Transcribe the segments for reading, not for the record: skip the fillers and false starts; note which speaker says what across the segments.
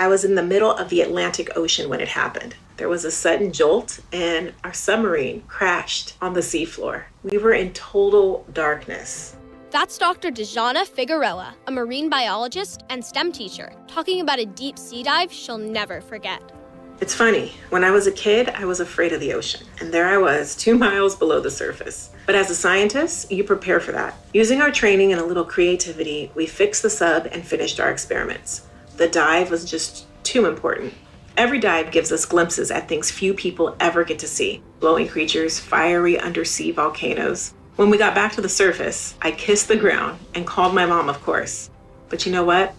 Speaker 1: I was in the middle of the Atlantic Ocean when it happened. There was a sudden jolt and our submarine crashed on the seafloor. We were in total darkness.
Speaker 2: That's Dr. Dejana Figueroa, a marine biologist and STEM teacher, talking about a deep sea dive she'll never forget.
Speaker 1: It's funny, when I was a kid, I was afraid of the ocean, and there I was, 2 miles below the surface. But as a scientist, you prepare for that. Using our training and a little creativity, we fixed the sub and finished our experiments. The dive was just too important. Every dive gives us glimpses at things few people ever get to see. Glowing creatures, fiery undersea volcanoes. When we got back to the surface, I kissed the ground and called my mom, of course. But you know what?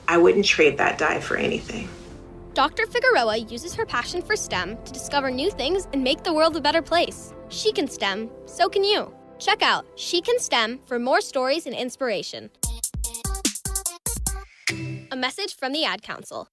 Speaker 1: I wouldn't trade that dive for anything.
Speaker 2: Dr. Figueroa uses her passion for STEM to discover new things and make the world a better place. She can STEM, so can you. Check out She Can STEM for more stories and inspiration. A message from the Ad Council.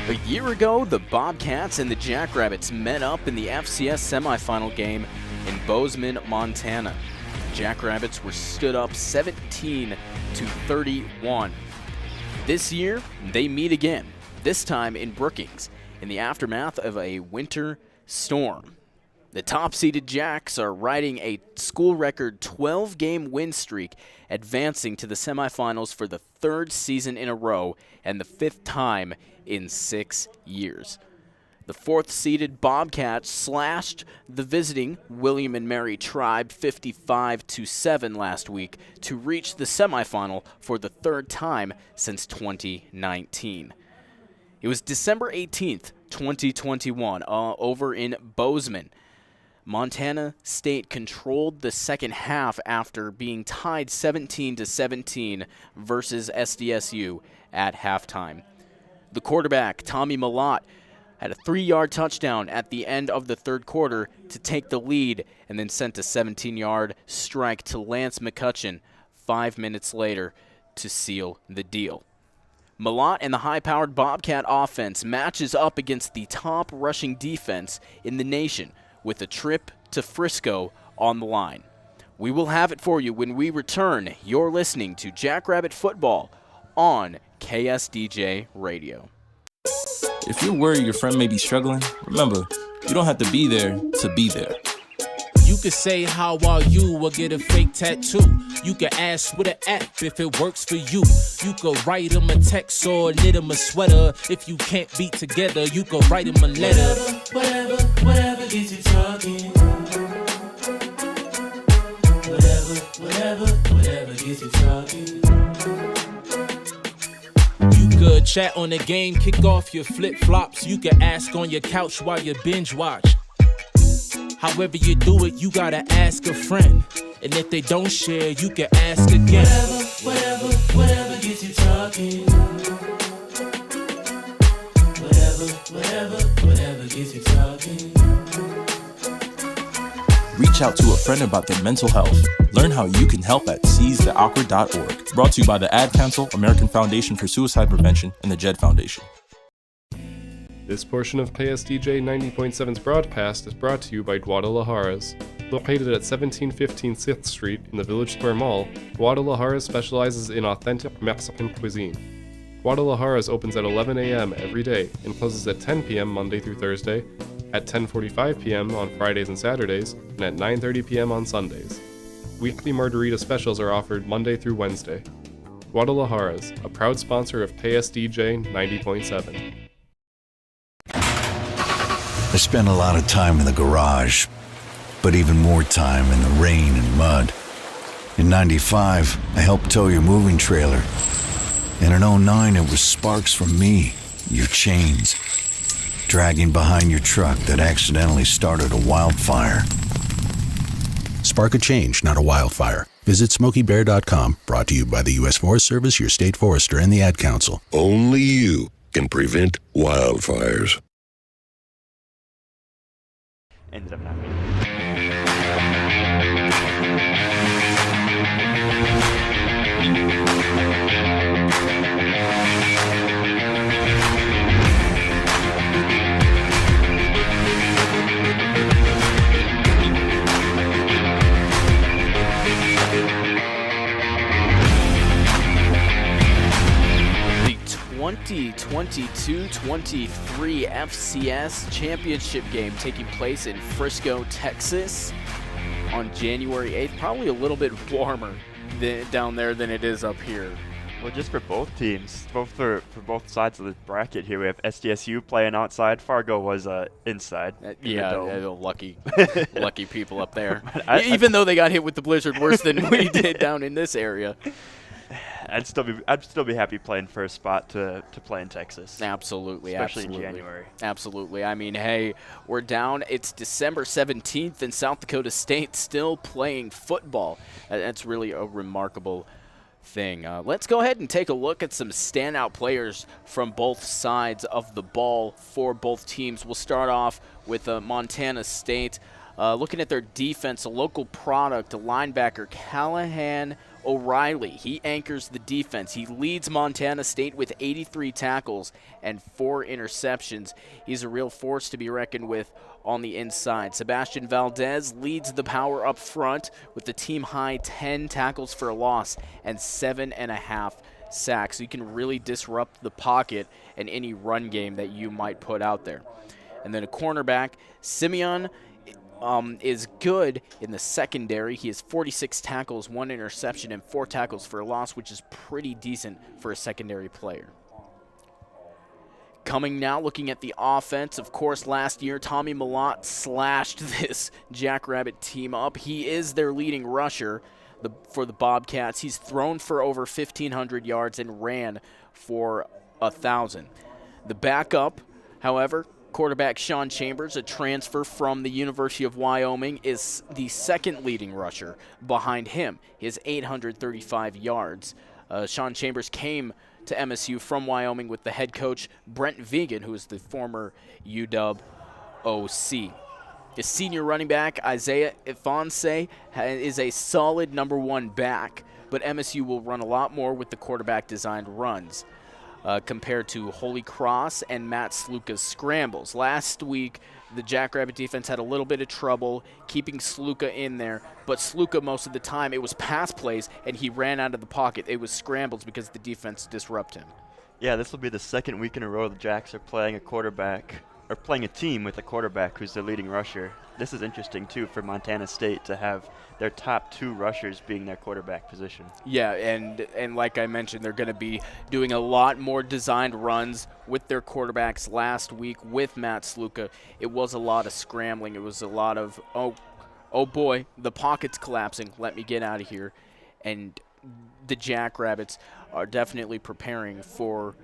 Speaker 3: A year ago, the Bobcats and the Jackrabbits met up in the FCS Semifinal game in Bozeman, Montana. The Jackrabbits were stood up 17-31. This year, they meet again, this time in Brookings, in the aftermath of a winter storm. The top-seeded Jacks are riding a school record 12-game win streak, advancing to the semifinals for the 3rd season in a row and the 5th time in 6 years. The 4th-seeded Bobcats slashed the visiting William and Mary Tribe 55-7 last week to reach the semifinal for the 3rd time since 2019. It was December 18th, 2021, over in Bozeman. Montana State controlled the second half after being tied 17-17 versus SDSU at halftime. The quarterback, Tommy Malott, had a 3-yard touchdown at the end of the 3rd quarter to take the lead and then sent a 17-yard strike to Lance McCutcheon 5 minutes later to seal the deal. Malott and the high-powered Bobcat offense matches up against the top rushing defense in the nation with a trip to Frisco on the line. We will have it for you when we return. You're listening to Jackrabbit Football on KSDJ Radio.
Speaker 4: If you're worried your friend may be struggling, remember, you don't have to be there to be there.
Speaker 5: You could say, how are you, or get a fake tattoo. You can ask with an app if it works for you. You could write them a text or knit them a sweater. If you can't be together, you could write them a letter. Whatever gets you talking. Whatever gets you talking. You could chat on the game, kick off your flip-flops. You can ask on your couch while you binge watch. However you do it, you gotta ask a friend. And if they don't share, you can ask again. Whatever gets you talking. Whatever gets you talking.
Speaker 4: Reach out to a friend about their mental health. Learn how you can help at seizetheawkward.org. Brought to you by the Ad Council, American Foundation for Suicide Prevention, and the JED Foundation.
Speaker 6: This portion of KSDJ 90.7's broadcast is brought to you by Guadalajara's. Located at 1715 6th Street in the Village Square Mall, Guadalajara's specializes in authentic Mexican cuisine. Guadalajara's opens at 11 a.m. every day and closes at 10 p.m. Monday through Thursday, at 10:45 p.m. on Fridays and Saturdays, and at 9:30 p.m. on Sundays. Weekly margarita specials are offered Monday through Wednesday. Guadalajara's, a proud sponsor of KSDJ 90.7.
Speaker 7: I spent a lot of time in the garage, but even more time in the rain and mud. In 95, I helped tow your moving trailer. And in 09, it was sparks from me, your chains, dragging behind your truck that accidentally started a wildfire.
Speaker 8: Spark a change, not a wildfire. Visit SmokeyBear.com, brought to you by the U.S. Forest Service, your state forester, and the Ad Council.
Speaker 9: Only you can prevent wildfires. ended up not making
Speaker 3: The 2022-23 FCS Championship game taking place in Frisco, Texas on January 8th. Probably a little bit warmer down there than it is up here.
Speaker 9: Well, just for both teams, for both sides of the bracket here, we have SDSU playing outside. Fargo was inside.
Speaker 3: Lucky people up there. Even though they got hit with the blizzard worse than we did down in this area.
Speaker 9: I'd still be happy playing for a spot to play in Texas.
Speaker 3: Absolutely,
Speaker 9: especially in January.
Speaker 3: Absolutely. I mean, hey, we're down. It's December 17th, and South Dakota State still playing football. That's really a remarkable thing. Let's go ahead and take a look at some standout players from both sides of the ball for both teams. We'll start off with Montana State. Looking at their defense, a local product, a linebacker, Callahan O'Reilly. He anchors the defense. He leads Montana State with 83 tackles and 4 interceptions. He's a real force to be reckoned with on the inside. Sebastian Valdez leads the power up front with the team-high 10 tackles for a loss and 7.5 sacks. So you can really disrupt the pocket and any run game that you might put out there. And then a cornerback, Simeon is good in the secondary. He has 46 tackles, 1 interception, and 4 tackles for a loss, which is pretty decent for a secondary player. Coming now, looking at the offense, of course, last year, Tommy Malott slashed this Jackrabbit team up. He is their leading rusher for the Bobcats. He's thrown for over 1,500 yards and ran for 1,000. The backup, however, quarterback Sean Chambers, a transfer from the University of Wyoming, is the second leading rusher behind him. He has 835 yards. Sean Chambers came to MSU from Wyoming with the head coach Brent Vigen, who is the former UW OC. The senior running back Isaiah Ifanse is a solid number 1 back, but MSU will run a lot more with the quarterback-designed runs. Compared to Holy Cross and Matt Sluka's scrambles. Last week, the Jackrabbit defense had a little bit of trouble keeping Sluka in there, but Sluka, most of the time, it was pass plays, and he ran out of the pocket. It was scrambles because the defense disrupted him.
Speaker 9: Yeah, this will be the second week in a row the Jacks are playing a team with a quarterback who's their leading rusher. This is interesting, too, for Montana State to have their top 2 rushers being their quarterback position. Yeah,
Speaker 3: and like I mentioned, they're going to be doing a lot more designed runs with their quarterbacks. Last week with Matt Sluka, it was a lot of scrambling. It was a lot of, oh boy, the pocket's collapsing. Let me get out of here. And the Jackrabbits are definitely preparing for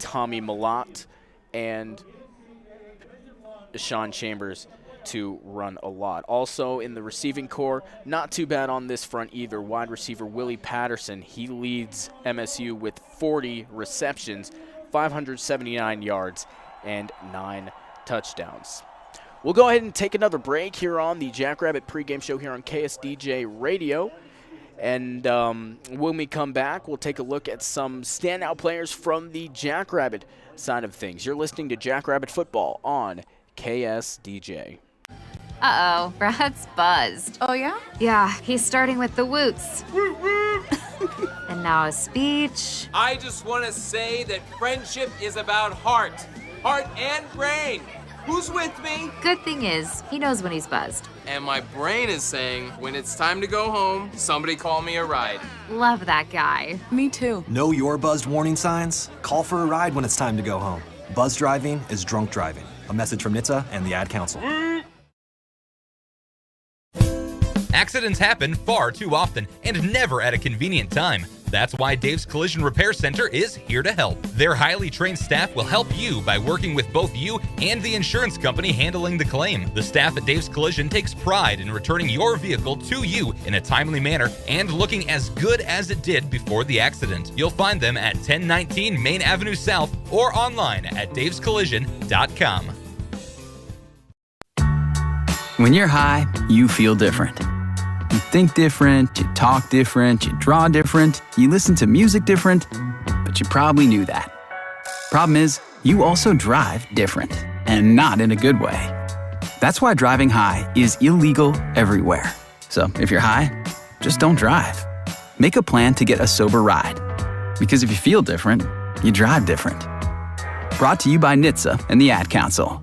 Speaker 3: Tommy Malott and Sean Chambers to run a lot. Also in the receiving core, not too bad on this front either. Wide receiver Willie Patterson, he leads MSU with 40 receptions, 579 yards, and 9 touchdowns. We'll go ahead and take another break here on the Jackrabbit pregame show here on KSDJ Radio. And when we come back, we'll take a look at some standout players from the Jackrabbit side of things. You're listening to Jackrabbit Football on KSDJ.
Speaker 10: Uh-oh, Brad's buzzed.
Speaker 11: Oh, yeah?
Speaker 10: Yeah, he's starting with the woots. And now a speech.
Speaker 12: I just want to say that friendship is about heart and brain. Who's with me?
Speaker 10: Good thing is, he knows when he's buzzed.
Speaker 12: And my brain is saying, when it's time to go home, somebody call me a ride.
Speaker 10: Love that guy.
Speaker 11: Me too.
Speaker 13: Know your buzzed warning signs? Call for a ride when it's time to go home. Buzz driving is drunk driving. A message from NHTSA and the Ad Council.
Speaker 14: Accidents happen far too often and never at a convenient time. That's why Dave's Collision Repair Center is here to help. Their highly trained staff will help you by working with both you and the insurance company handling the claim. The staff at Dave's Collision takes pride in returning your vehicle to you in a timely manner and looking as good as it did before the accident. You'll find them at 1019 Main Avenue South or online at davescollision.com.
Speaker 11: When you're high, you feel different. You think different, you talk different, you draw different, you listen to music different, but you probably knew that. Problem is, you also drive different, and not in a good way. That's why driving high is illegal everywhere. So if you're high, just don't drive. Make a plan to get a sober ride. Because if you feel different, you drive different. Brought to you by NHTSA and the Ad Council.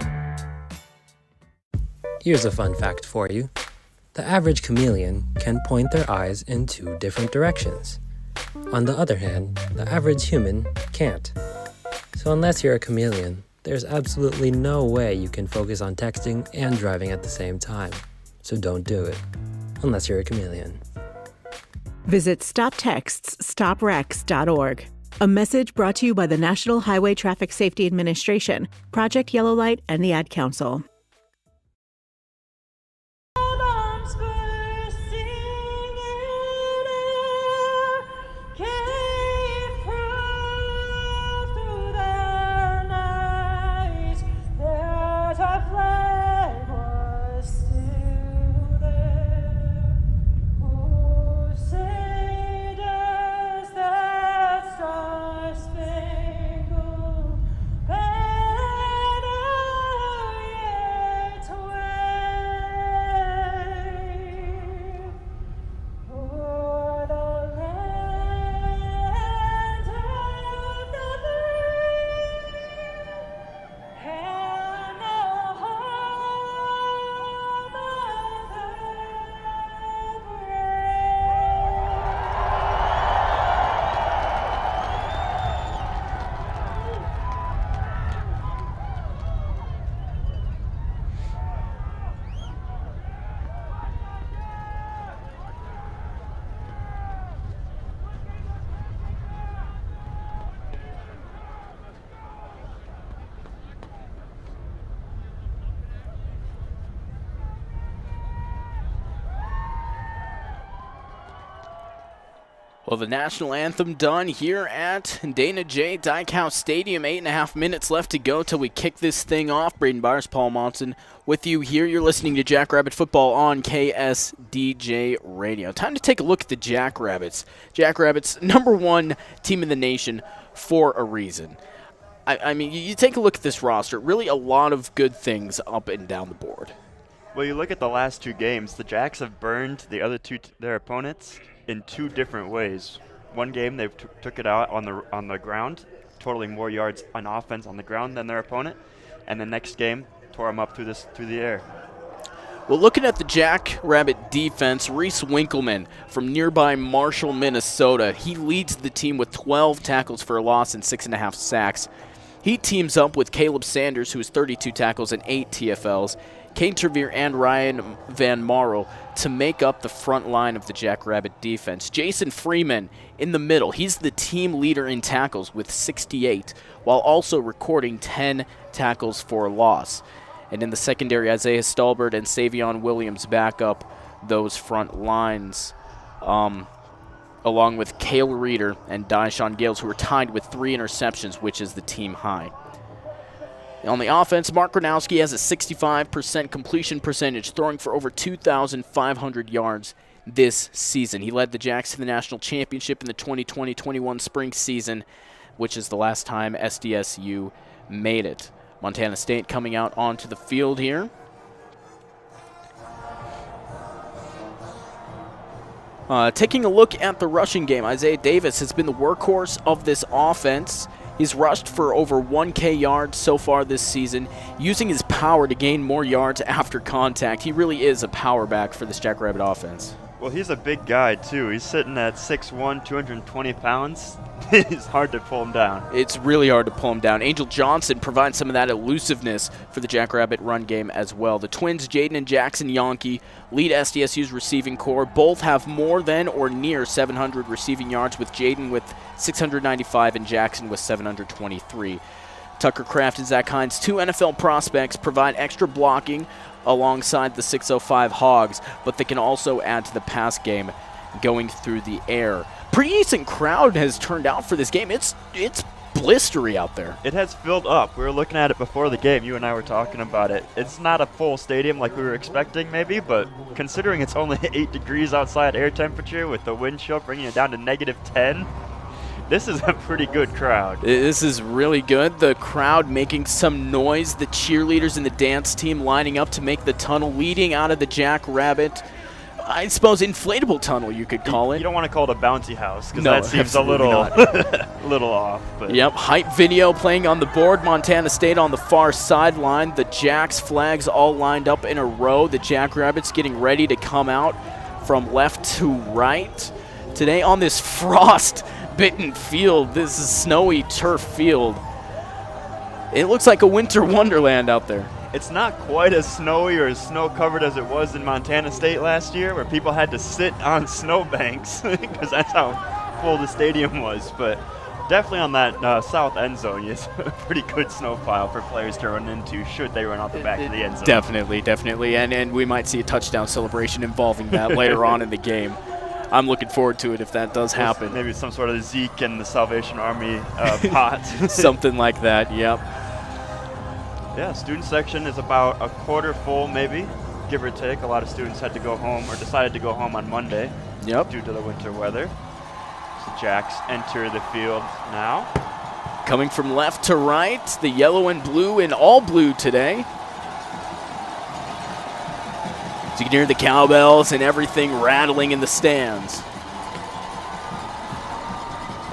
Speaker 15: Here's a fun fact for you. The average chameleon can point their eyes in 2 different directions. On the other hand, the average human can't. So unless you're a chameleon, there's absolutely no way you can focus on texting and driving at the same time. So don't do it, unless you're a chameleon.
Speaker 16: Visit StopTextsStopWrecks.org. A message brought to you by the National Highway Traffic Safety Administration, Project Yellow Light, and the Ad Council.
Speaker 3: Well, the national anthem done here at Dana J. Dykhouse Stadium. 8.5 minutes left to go till we kick this thing off. Braden Byers, Paul Monson with you here. You're listening to Jackrabbit Football on KSDJ Radio. Time to take a look at the Jackrabbits. Jackrabbits, #1 team in the nation for a reason. I mean, you take a look at this roster, really a lot of good things up and down the board.
Speaker 9: Well, you look at the last 2 games, the Jacks have burned the other their opponents in 2 different ways. One game they took it out on the ground, totaling more yards on offense on the ground than their opponent, and the next game tore them up through the air.
Speaker 3: Well, looking at the Jackrabbit defense, Reese Winkleman from nearby Marshall, Minnesota, he leads the team with 12 tackles for a loss and 6.5 sacks. He teams up with Caleb Sanders, who has 32 tackles and 8 TFLs, Kane Trevere and Ryan Van Marl to make up the front line of the Jackrabbit defense. Jason Freeman in the middle. He's the team leader in tackles with 68, while also recording 10 tackles for a loss. And in the secondary, Isaiah Stallbird and Savion Williams back up those front lines, along with Cale Reeder and Dyshawn Gales, who are tied with 3 interceptions, which is the team high. On the offense, Mark Gronowski has a 65% completion percentage, throwing for over 2,500 yards this season. He led the Jacks to the national championship in the 2020-21 spring season, which is the last time SDSU made it. Montana State coming out onto the field here. Taking a look at the rushing game, Isaiah Davis has been the workhorse of this offense. He's rushed for over 1K yards so far this season, using his power to gain more yards after contact. He really is a power back for this Jackrabbit offense.
Speaker 9: Well, he's a big guy, too. He's sitting at 6'1", 220 pounds. It's hard to pull him down.
Speaker 3: It's really hard to pull him down. Angel Johnson provides some of that elusiveness for the Jackrabbit run game as well. The twins, Jaden and Jackson Yonke, lead SDSU's receiving corps. Both have more than or near 700 receiving yards, with Jaden with 695 and Jackson with 723. Tucker Kraft and Zach Hines, 2 NFL prospects, provide extra blocking alongside the 605 Hogs, but they can also add to the pass game going through the air. Pretty decent crowd has turned out for this game. It's blistery out there.
Speaker 9: It has filled up. We were looking at it before the game. You and I were talking about it. It's not a full stadium like we were expecting maybe, but considering it's only 8 degrees outside air temperature with the wind chill bringing it down to -10, this is a pretty good crowd.
Speaker 3: This is really good. The crowd making some noise. The cheerleaders and the dance team lining up to make the tunnel leading out of the Jackrabbit. I suppose inflatable tunnel, you could call it.
Speaker 9: You don't want to call it a bouncy house because
Speaker 3: No,
Speaker 9: that seems a little, little off. But.
Speaker 3: Yep, hype video playing on the board. Montana State on the far sideline. The Jacks flags all lined up in a row. The Jackrabbits getting ready to come out from left to right. Today on this frost-bitten field, this is snowy turf field. It looks like a winter wonderland out there.
Speaker 9: It's not quite as snowy or as snow-covered as it was in Montana State last year, where people had to sit on snowbanks because that's how full the stadium was. But definitely on that south end zone, it's a pretty good snow pile for players to run into should they run out the back of the end zone.
Speaker 3: Definitely. And we might see a touchdown celebration involving that later on in the game. I'm looking forward to it if that does happen.
Speaker 9: Maybe some sort of Zeke and the Salvation Army pot.
Speaker 3: Something like that, yep.
Speaker 9: Yeah, student section is about a quarter full maybe, give or take. A lot of students had to go home or decided to go home on Monday due to the winter weather. So Jacks enter the field now.
Speaker 3: Coming from left to right, the yellow and blue and all blue today. So you can hear the cowbells and everything rattling in the stands.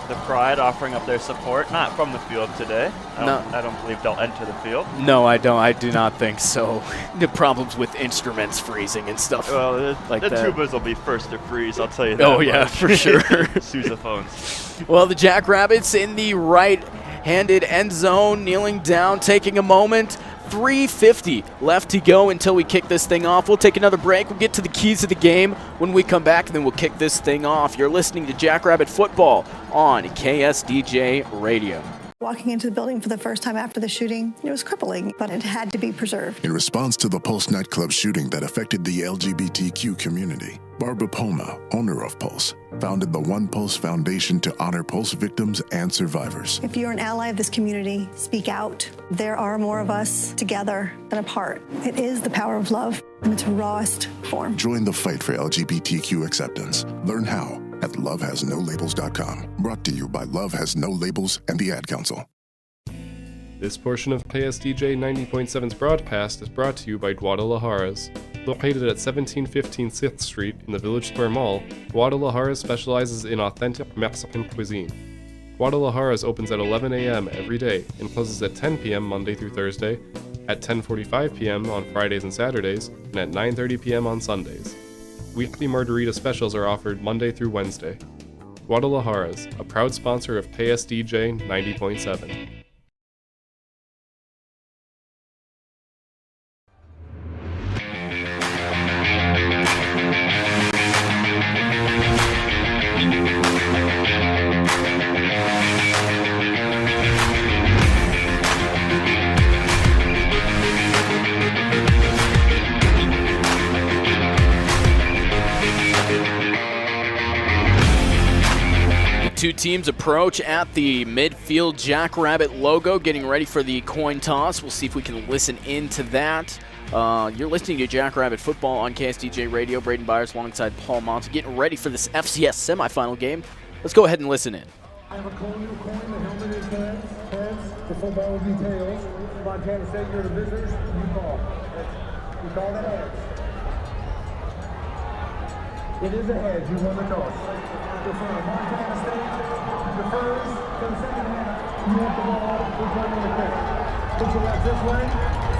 Speaker 9: The Pride offering up their support, not from the field today. I don't believe they'll enter the field.
Speaker 3: No, I don't. I do not think so. The problems with instruments freezing and stuff.
Speaker 9: Well,
Speaker 3: like
Speaker 9: the
Speaker 3: that.
Speaker 9: tubas will be first to freeze, I'll tell you that.
Speaker 3: Oh, yeah, for sure.
Speaker 9: Sousaphones.
Speaker 3: Well, the Jackrabbits in the right-handed end zone, kneeling down, taking a moment. 3:50 left to go until we kick this thing off. We'll take another break. We'll get to the keys of the game when we come back, and then we'll kick this thing off. You're listening to Jackrabbit Football on KSDJ Radio.
Speaker 17: Walking into the building for the first time after the shooting, it was crippling, but it had to be preserved.
Speaker 18: In response to the Pulse nightclub shooting that affected the LGBTQ community, Barbara Poma, owner of Pulse, founded the One Pulse Foundation to honor Pulse victims and survivors.
Speaker 17: If you're an ally of this community, speak out. There are more of us together than apart. It is the power of love in its rawest form.
Speaker 18: Join the fight for LGBTQ acceptance. Learn how at lovehasnolabels.com. Brought to you by Love Has No Labels and the Ad Council.
Speaker 6: This portion of KSDJ 90.7's broadcast is brought to you by Guadalajara's. Located at 1715 6th Street in the Village Square Mall, Guadalajara's specializes in authentic Mexican cuisine. Guadalajara's opens at 11 a.m. every day and closes at 10 p.m. Monday through Thursday, at 10:45 p.m. on Fridays and Saturdays, and at 9:30 p.m. on Sundays. Weekly margarita specials are offered Monday through Wednesday. Guadalajara's, a proud sponsor of KSDJ 90.7.
Speaker 3: Two teams approach at the midfield Jackrabbit logo, getting ready for the coin toss. We'll see if we can listen into that. You're listening to Jackrabbit Football on KSDJ Radio. Braden Byers alongside Paul Monty, getting ready for this FCS semifinal game. Let's go ahead and listen in.
Speaker 19: I have a coin, the helmet is heads, the football will be tails. Montana State, you're the visitors, you call. You call the heads. It is a heads, you won the toss. Montana State defers for the second half. You want the ball, we're playing the kick. Put your left this way.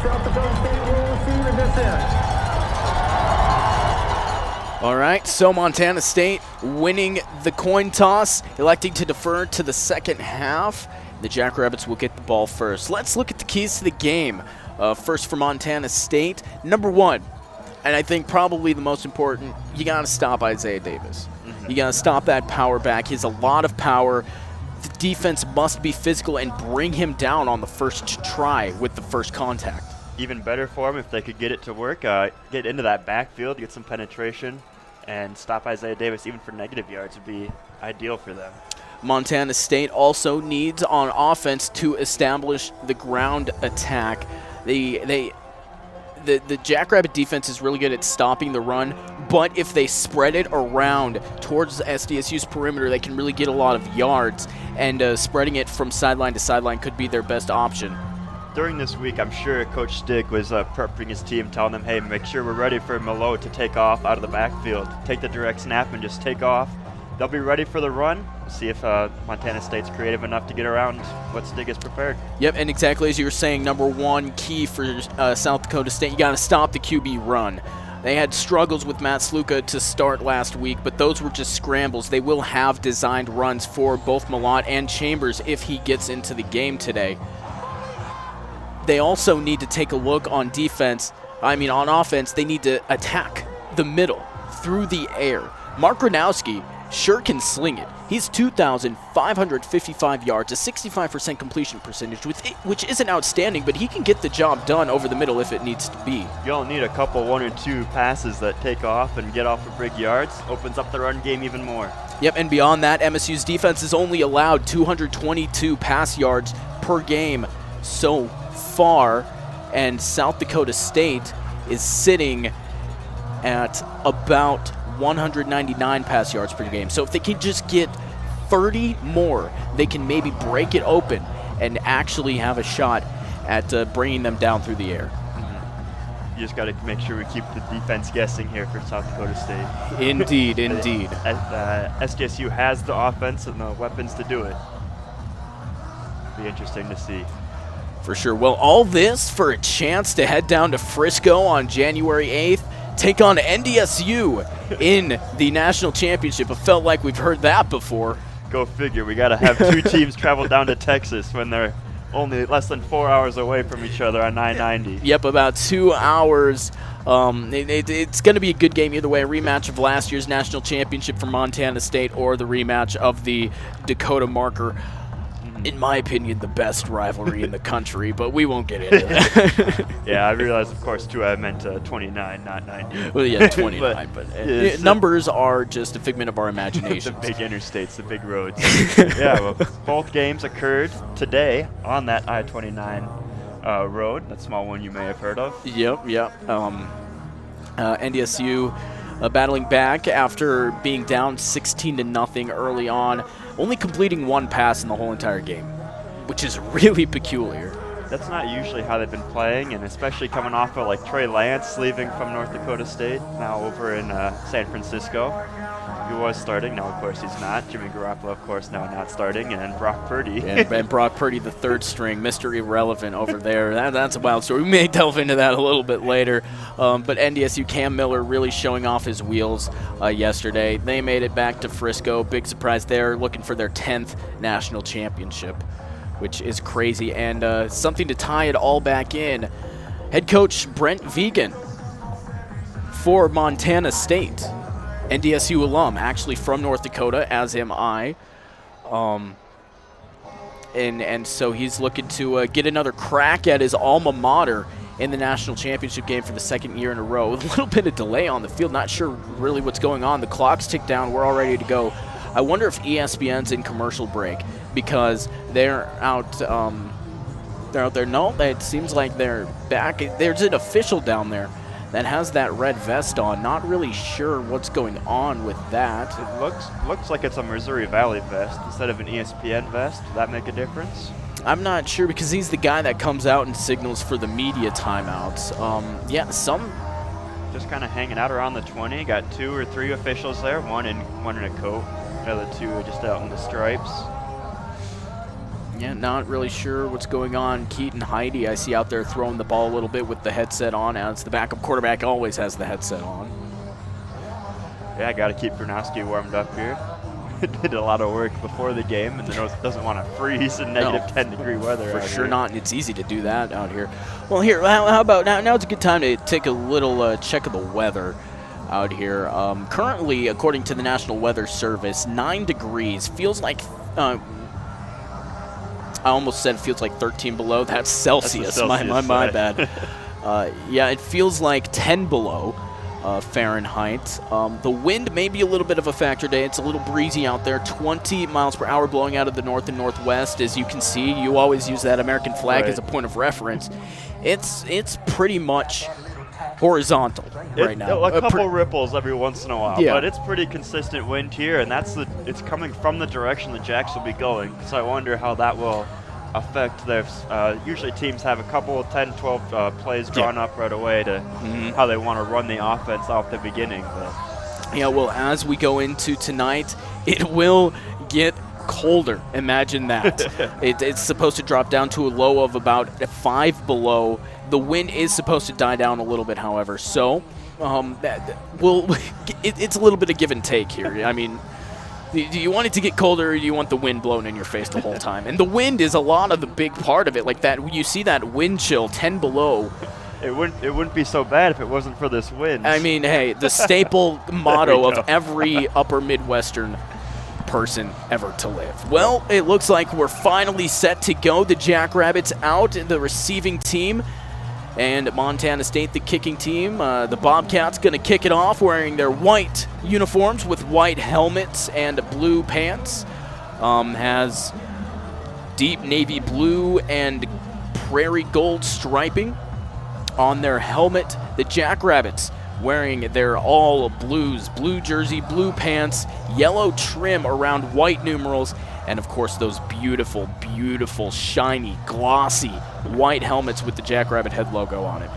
Speaker 19: South Dakota State will receive at this end.
Speaker 3: All right, so Montana State winning the coin toss, electing to defer to the second half. The Jackrabbits will get the ball first. Let's look at the keys to the game. First for Montana State, number one, and I think probably the most important, you got to stop Isaiah Davis. You got to stop that power back. He has a lot of power. The defense must be physical and bring him down on the first try with the first contact.
Speaker 9: Even better for him if they could get it to work, get into that backfield, get some penetration, and stop Isaiah Davis even for negative yards would be ideal for them.
Speaker 3: Montana State also needs on offense to establish the ground attack. The Jackrabbit defense is really good at stopping the run, but if they spread it around towards SDSU's perimeter, they can really get a lot of yards, and spreading it from sideline to sideline could be their best option.
Speaker 9: During this week, I'm sure Coach Stig was prepping his team, telling them, hey, make sure we're ready for Malo to take off out of the backfield. Take the direct snap and just take off. They'll be ready for the run. We'll see if Montana State's creative enough to get around what Stig has prepared.
Speaker 3: Yep, and exactly as you were saying, number one key for South Dakota State, you got to stop the QB run. They had struggles with Matt Sluka to start last week, but those were just scrambles. They will have designed runs for both Malott and Chambers if he gets into the game today. They also need to take a look on defense. On offense, they need to attack the middle through the air. Mark Gronowski sure can sling it. He's 2,555 yards, a 65% completion percentage, which isn't outstanding, but he can get the job done over the middle if it needs to be.
Speaker 9: You'll need a couple, 1 or 2 passes that take off and get off for big yards. Opens up the run game even more.
Speaker 3: Yep, and beyond that, MSU's defense has only allowed 222 pass yards per game so far, and South Dakota State is sitting at about 199 pass yards per game. So if they can just get 30 more, they can maybe break it open and actually have a shot at bringing them down through the air.
Speaker 9: You just got to make sure we keep the defense guessing here for South Dakota State.
Speaker 3: Indeed.
Speaker 9: SDSU has the offense and the weapons to do it. Be interesting to see.
Speaker 3: For sure. Well, all this for a chance to head down to Frisco on January 8th, take on NDSU in the national championship. It felt like we've heard that before.
Speaker 9: Go figure. We got to have 2 teams travel down to Texas when they're only less than 4 hours away from each other on 990.
Speaker 3: Yep, about 2 hours. It's going to be a good game either way. A rematch of last year's national championship for Montana State or the rematch of the Dakota Marker. In my opinion, the best rivalry in the country, but we won't get into that.
Speaker 9: Yeah, I realize, of course, too, I meant 29, not 90.
Speaker 3: Well, yeah, 29, but numbers are just a figment of our imagination.
Speaker 9: The big interstates, the big roads. Yeah, well, both games occurred today on that I-29 road, that small one you may have heard of.
Speaker 3: Yep. NDSU battling back after being down 16-0 early on, only completing 1 pass in the whole entire game, which is really peculiar.
Speaker 9: That's not usually how they've been playing, and especially coming off of like Trey Lance leaving from North Dakota State, now over in San Francisco. He was starting, now of course he's not. Jimmy Garoppolo, of course, now not starting, and Brock Purdy.
Speaker 3: And Brock Purdy, the 3rd string, Mr. Irrelevant over there. That's a wild story. We may delve into that a little bit later. But NDSU, Cam Miller really showing off his wheels yesterday. They made it back to Frisco. Big surprise there, looking for their 10th national championship, which is crazy. And something to tie it all back in, head coach Brent Vigen for Montana State. NDSU alum, actually from North Dakota, as am I. And so he's looking to get another crack at his alma mater in the national championship game for the 2nd year in a row. A little bit of delay on the field, not sure really what's going on. The clock's ticked down, we're all ready to go. I wonder if ESPN's in commercial break because they're out there. No, it seems like they're back. There's an official down there that has that red vest on. Not really sure what's going on with that.
Speaker 9: It looks like it's a Missouri Valley vest instead of an ESPN vest. Does that make a difference?
Speaker 3: I'm not sure because he's the guy that comes out and signals for the media timeouts. Some
Speaker 9: just kind of hanging out around the 20. Got 2 or 3 officials there. One in a coat. The other 2 are just out in the stripes.
Speaker 3: Yeah, not really sure what's going on. Keaton Heidi, I see out there throwing the ball a little bit with the headset on, as the backup quarterback always has the headset on.
Speaker 9: Yeah, I got to keep Gronowski warmed up here. Did a lot of work before the game, and doesn't want to freeze in negative 10-degree weather.
Speaker 3: For sure not, and it's easy to do that out here. Well, here, how about now? Now it's a good time to take a little check of the weather out here. Currently, according to the National Weather Service, 9 degrees. Feels like I almost said it feels like 13 below. That's Celsius. My bad. Yeah, it feels like 10 below. Fahrenheit. The wind may be a little bit of a factor today. It's a little breezy out there, 20 miles per hour blowing out of the north and northwest. As you can see, you always use that American flag as a point of reference. It's pretty much horizontal right now.
Speaker 9: A couple ripples every once in a while,
Speaker 3: yeah.
Speaker 9: but it's pretty consistent wind here, and it's coming from the direction the Jacks will be going. So I wonder how that will affect their. Usually teams have a couple of 10, 12 plays drawn up right away to how they want to run the offense off the beginning. But.
Speaker 3: Yeah, well, as we go into tonight, it will get colder. Imagine that. It's supposed to drop down to a low of about 5 below. The wind is supposed to die down a little bit, however. So, it's a little bit of give and take here. I mean, do you want it to get colder, or do you want the wind blowing in your face the whole time? And the wind is a lot of the big part of it. Like that, you see that wind chill 10 below.
Speaker 9: It wouldn't be so bad if it wasn't for this wind.
Speaker 3: I mean, hey, the staple motto of every upper Midwestern person ever to live. Well, it looks like we're finally set to go. The Jackrabbits out, the receiving team, and Montana State, the kicking team. The Bobcats going to kick it off wearing their white uniforms with white helmets and blue pants. Has deep navy blue and prairie gold striping on their helmet. The Jackrabbits wearing their all blues, blue jersey, blue pants, yellow trim around white numerals, and of course those beautiful, beautiful, shiny, glossy white helmets with the Jackrabbit head logo on it.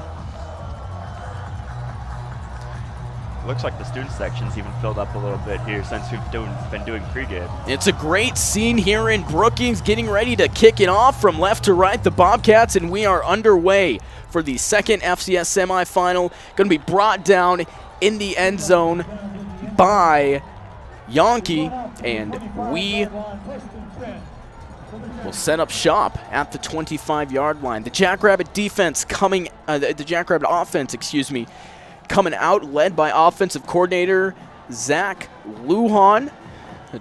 Speaker 9: Looks like the student section's even filled up a little bit here since we've been doing pregame.
Speaker 3: It's a great scene here in Brookings, getting ready to kick it off from left to right, the Bobcats, and we are underway for the second FCS semifinal. Going to be brought down in the end zone by Yankee, and we will set up shop at the 25-yard line. The Jackrabbit defense coming, the Jackrabbit offense, coming out, led by offensive coordinator Zach Lujan.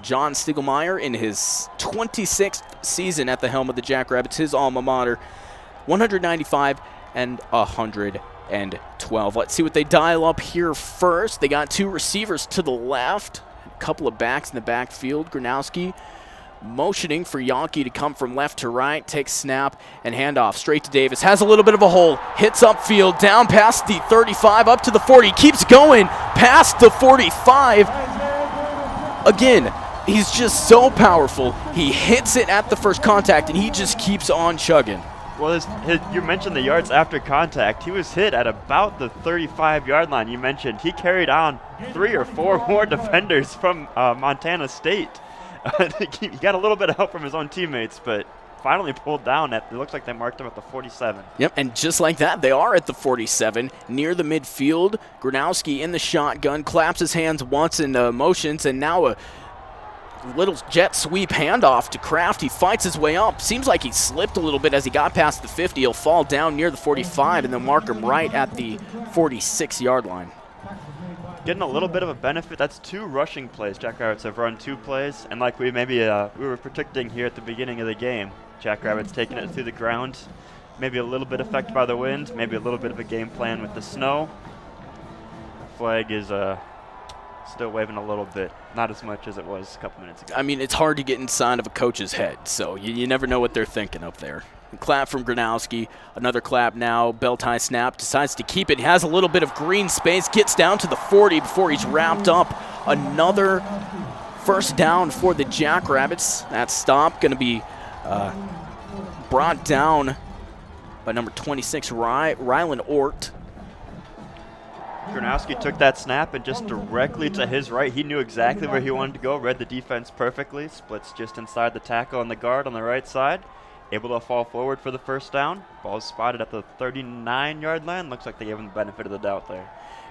Speaker 3: John Stiegelmeier in his 26th season at the helm of the Jackrabbits, his alma mater. 195 and 112. Let's see what they dial up here first. They got 2 receivers to the left, a couple of backs in the backfield. Gronowski motioning for Yankee to come from left to right, takes snap and handoff straight to Davis. Has a little bit of a hole, hits upfield, down past the 35, up to the 40, keeps going past the 45. Again, he's just so powerful. He hits it at the first contact, and he just keeps on chugging.
Speaker 9: Well, you mentioned the yards after contact. He was hit at about the 35-yard line. You mentioned he carried on 3 or 4 more defenders from Montana State. He got a little bit of help from his own teammates, but finally pulled down it looks like they marked him at the 47.
Speaker 3: Yep, and just like that, they are at the 47, near the midfield. Gronowski in the shotgun, claps his hands once in motions, and now a little jet sweep handoff to Kraft. He fights his way up. Seems like he slipped a little bit as he got past the 50. He'll fall down near the 45 and then mark him right at the 46-yard line.
Speaker 9: Getting a little bit of a benefit. That's 2 rushing plays. Jackrabbits have run 2 plays, and like we were predicting here at the beginning of the game, Jackrabbits taking it through the ground. Maybe a little bit affected by the wind, maybe a little bit of a game plan with the snow. Flag is still waving a little bit, not as much as it was a couple minutes ago.
Speaker 3: I mean, it's hard to get inside of a coach's head, so you never know what they're thinking up there. Clap from Gronowski, another clap now, belt high snap, decides to keep it. He has a little bit of green space, gets down to the 40 before he's wrapped up. Another first down for the Jackrabbits. That stop going to be brought down by number 26, Rylan Ort.
Speaker 9: Gronowski took that snap and just directly to his right. He knew exactly where he wanted to go, read the defense perfectly, splits just inside the tackle and the guard on the right side. Able to fall forward for the first down. Ball's spotted at the 39-yard line. Looks like they gave him the benefit of the doubt there.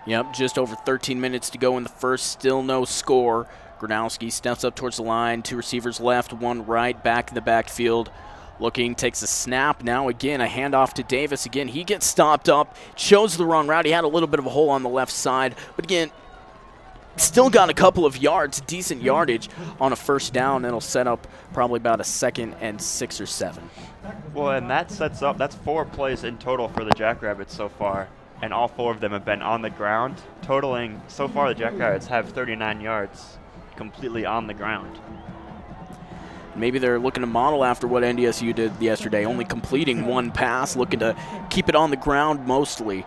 Speaker 3: Yep, just over 13 minutes to go in the first. Still no score. Gronowski steps up towards the line. 2 receivers left, 1 right, back in the backfield. Looking, takes a snap. Now again, a handoff to Davis. Again, he gets stopped up. Chose the wrong route. He had a little bit of a hole on the left side. But again, still got a couple of yards, decent yardage on a first down. It'll set up probably about a 2nd and 6 or 7.
Speaker 9: Well, and that sets up, that's 4 plays in total for the Jackrabbits so far. and all 4 of them have been on the ground, totaling, so far the Jackrabbits have 39 yards completely on the ground.
Speaker 3: Maybe they're looking to model after what NDSU did yesterday, only completing 1 pass, looking to keep it on the ground mostly.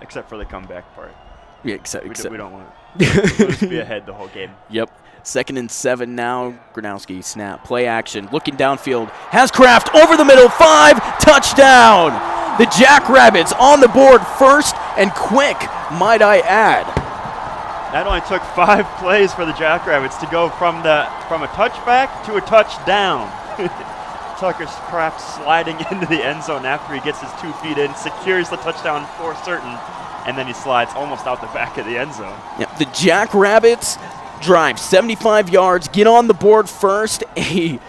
Speaker 9: Except for the comeback part.
Speaker 3: Yeah, except
Speaker 9: we don't want to be ahead the whole game.
Speaker 3: Yep. 2nd and 7 now. Gronowski snap, play action, looking downfield, has Kraft over the middle, 5, touchdown! The Jackrabbits on the board first and quick, might I add.
Speaker 9: That only took 5 plays for the Jackrabbits to go from a touchback to a touchdown. Tucker Kraft sliding into the end zone after he gets his 2 feet in, secures the touchdown for certain, and then he slides almost out the back of the end zone.
Speaker 3: Yep, the Jackrabbits drive 75 yards, get on the board first, a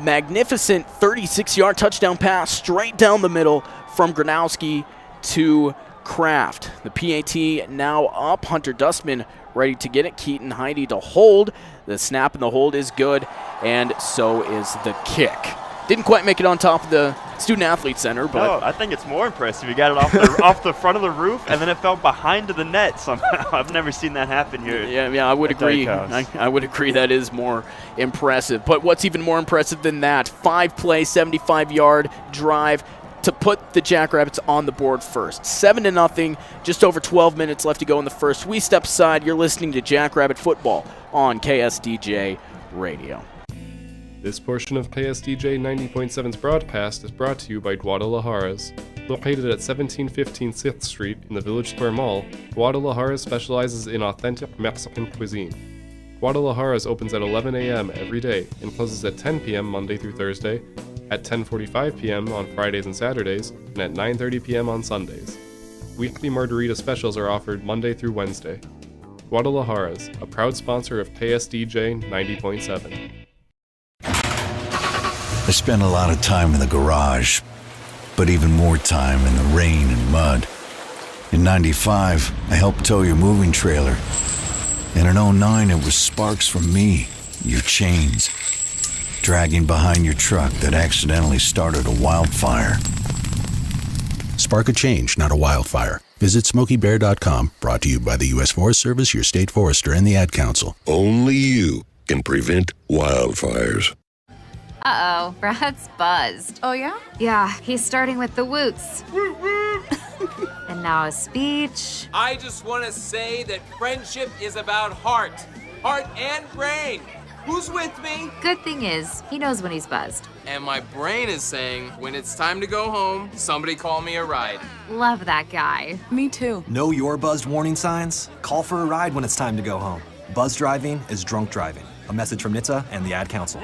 Speaker 3: magnificent 36-yard touchdown pass straight down the middle from Gronowski to Kraft. The PAT now up, Hunter Dustman ready to get it, Keaton Heidi to hold. The snap and the hold is good, and so is the kick. Didn't quite make it on top of the Student Athlete Center, but
Speaker 9: no, I think it's more impressive. You got it off the front of the roof, and then it fell behind the net somehow. I've never seen that happen here.
Speaker 3: Yeah, I would agree. I would agree that is more impressive. But what's even more impressive than that? 5-play, 75-yard drive to put the Jackrabbits on the board first. 7-0, just over 12 minutes left to go in the first. We step aside. You're listening to Jackrabbit Football on KSDJ Radio.
Speaker 6: This portion of KSDJ 90.7's broadcast is brought to you by Guadalajaras. Located at 1715 6th Street in the Village Square Mall, Guadalajaras specializes in authentic Mexican cuisine. Guadalajaras opens at 11 a.m. every day and closes at 10 p.m. Monday through Thursday, at 10:45 p.m. on Fridays and Saturdays, and at 9:30 p.m. on Sundays. Weekly margarita specials are offered Monday through Wednesday. Guadalajaras, a proud sponsor of KSDJ 90.7.
Speaker 7: I spent a lot of time in the garage, but even more time in the rain and mud. In 95, I helped tow your moving trailer. And in 09, it was sparks from me, your chains, dragging behind your truck that accidentally started a wildfire.
Speaker 8: Spark a change, not a wildfire. Visit SmokeyBear.com, brought to you by the U.S. Forest Service, your state forester, and the Ad Council.
Speaker 20: Only you can prevent wildfires.
Speaker 10: Uh-oh, Brad's buzzed.
Speaker 21: Oh, yeah?
Speaker 10: Yeah, he's starting with the woots. And now a speech.
Speaker 12: I just want to say that friendship is about heart and brain. Who's with me?
Speaker 10: Good thing is, he knows when he's buzzed.
Speaker 12: And my brain is saying, when it's time to go home, somebody call me a ride.
Speaker 10: Love that guy.
Speaker 21: Me too.
Speaker 13: Know your buzzed warning signs? Call for a ride when it's time to go home. Buzz driving is drunk driving. A message from NHTSA and the Ad Council.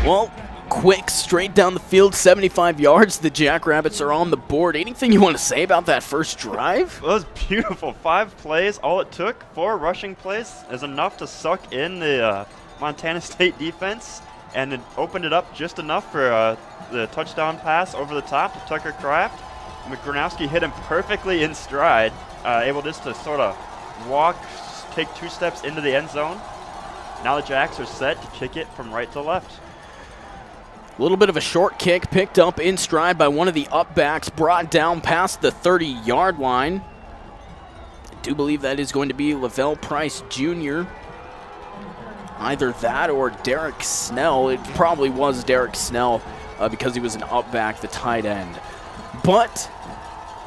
Speaker 3: Well, quick, straight down the field, 75 yards. The Jackrabbits are on the board. Anything you want to say about that first drive?
Speaker 9: It was beautiful. 5 plays. All it took, 4 rushing plays, is enough to suck in the Montana State defense, and it opened it up just enough for the touchdown pass over the top to Tucker Kraft. Gronowski hit him perfectly in stride, able just to sort of walk, take 2 steps into the end zone. Now the Jacks are set to kick it from right to left.
Speaker 3: A little bit of a short kick picked up in stride by one of the upbacks, brought down past the 30-yard line. I do believe that is going to be Lavelle Price Jr. Either that or Derek Snell. It probably was Derek Snell because he was an upback, the tight end. But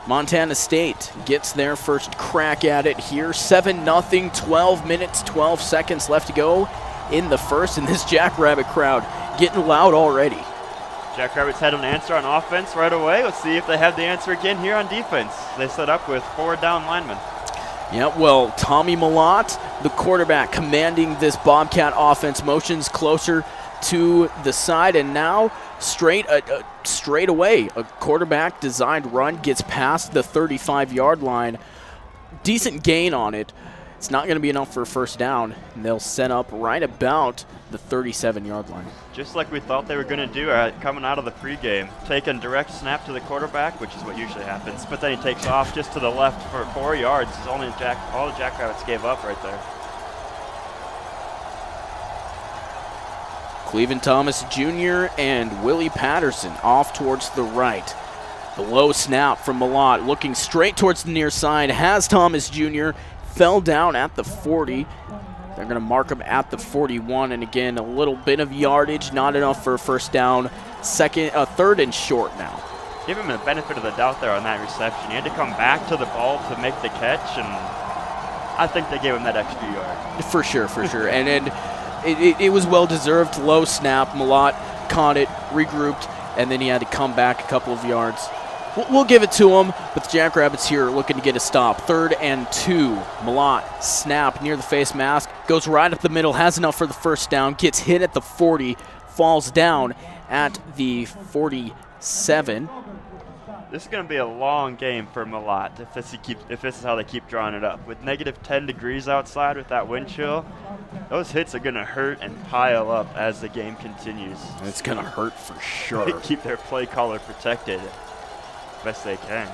Speaker 3: Montana State gets their first crack at it here. 7-0, 12 minutes, 12 seconds left to go in the first, and this Jackrabbit crowd getting loud already.
Speaker 9: Jackrabbits had an answer on offense right away. Let's see if they have the answer again here on defense. They set up with 4 down linemen.
Speaker 3: Yeah, well, Tommy Malott, the quarterback, commanding this Bobcat offense, motions closer to the side, and now straight away, a quarterback designed run gets past the 35-yard line. decent gain on it. It's not going to be enough for a first down, and they'll set up right about the 37-yard line.
Speaker 9: Just like we thought they were going to do coming out of the pregame. Taking direct snap to the quarterback, which is what usually happens, but then he takes off just to the left for 4 yards. It's only all the Jackrabbits gave up right there.
Speaker 3: Cleveland Thomas Jr. and Willie Patterson off towards the right. The low snap from Malott, looking straight towards the near side, has Thomas Jr., fell down at the 40. They're going to mark him at the 41, and again, a little bit of yardage, not enough for a first down. Third and short now.
Speaker 9: Give him the benefit of the doubt there on that reception. He had to come back to the ball to make the catch, and I think they gave him that extra yard.
Speaker 3: For sure. And it was well-deserved. Low snap. Malott caught it, regrouped, and then he had to come back a couple of yards. We'll give it to him, but the Jackrabbits here looking to get a stop. 3rd and 2. Malott, snap near the face mask, goes right up the middle, has enough for the first down, gets hit at the 40, falls down at the 47.
Speaker 9: This is going to be a long game for Malott if this is how they keep drawing it up. With negative 10 degrees outside with that wind chill, those hits are going to hurt and pile up as the game continues.
Speaker 3: It's going to hurt for sure.
Speaker 9: They keep their play caller protected best they can.